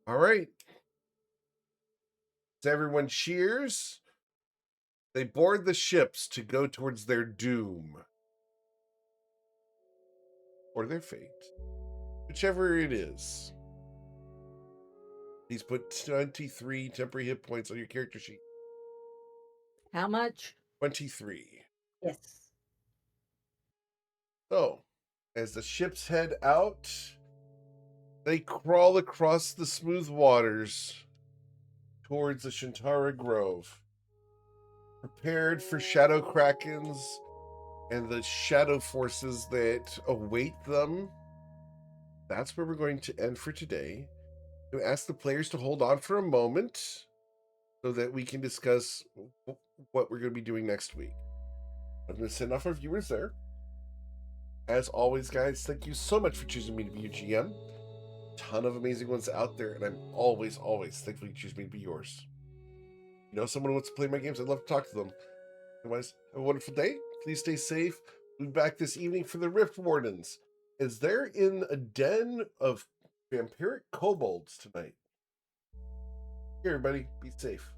All right. So everyone cheers. They board the ships to go towards their doom. Or their fate. Whichever it is. Please put 23 temporary hit points on your character sheet. How much? 23. Yes. So, as the ships head out, they crawl across the smooth waters towards the Shantara Grove, prepared for shadow krakens and the shadow forces that await them. That's where we're going to end for today. I'm going to ask the players to hold on for a moment so that we can discuss what we're going to be doing next week. I'm going to send off our viewers there. As always, guys, thank you so much for choosing me to be your GM. Ton of amazing ones out there, and I'm always thankful you choose me to be yours. You know someone who wants to play my games, I'd love to talk to them. Otherwise, have a wonderful day. Please stay safe. We'll be back this evening for the Rift Wardens, as they're in a den of vampiric kobolds tonight. Here, everybody, be safe.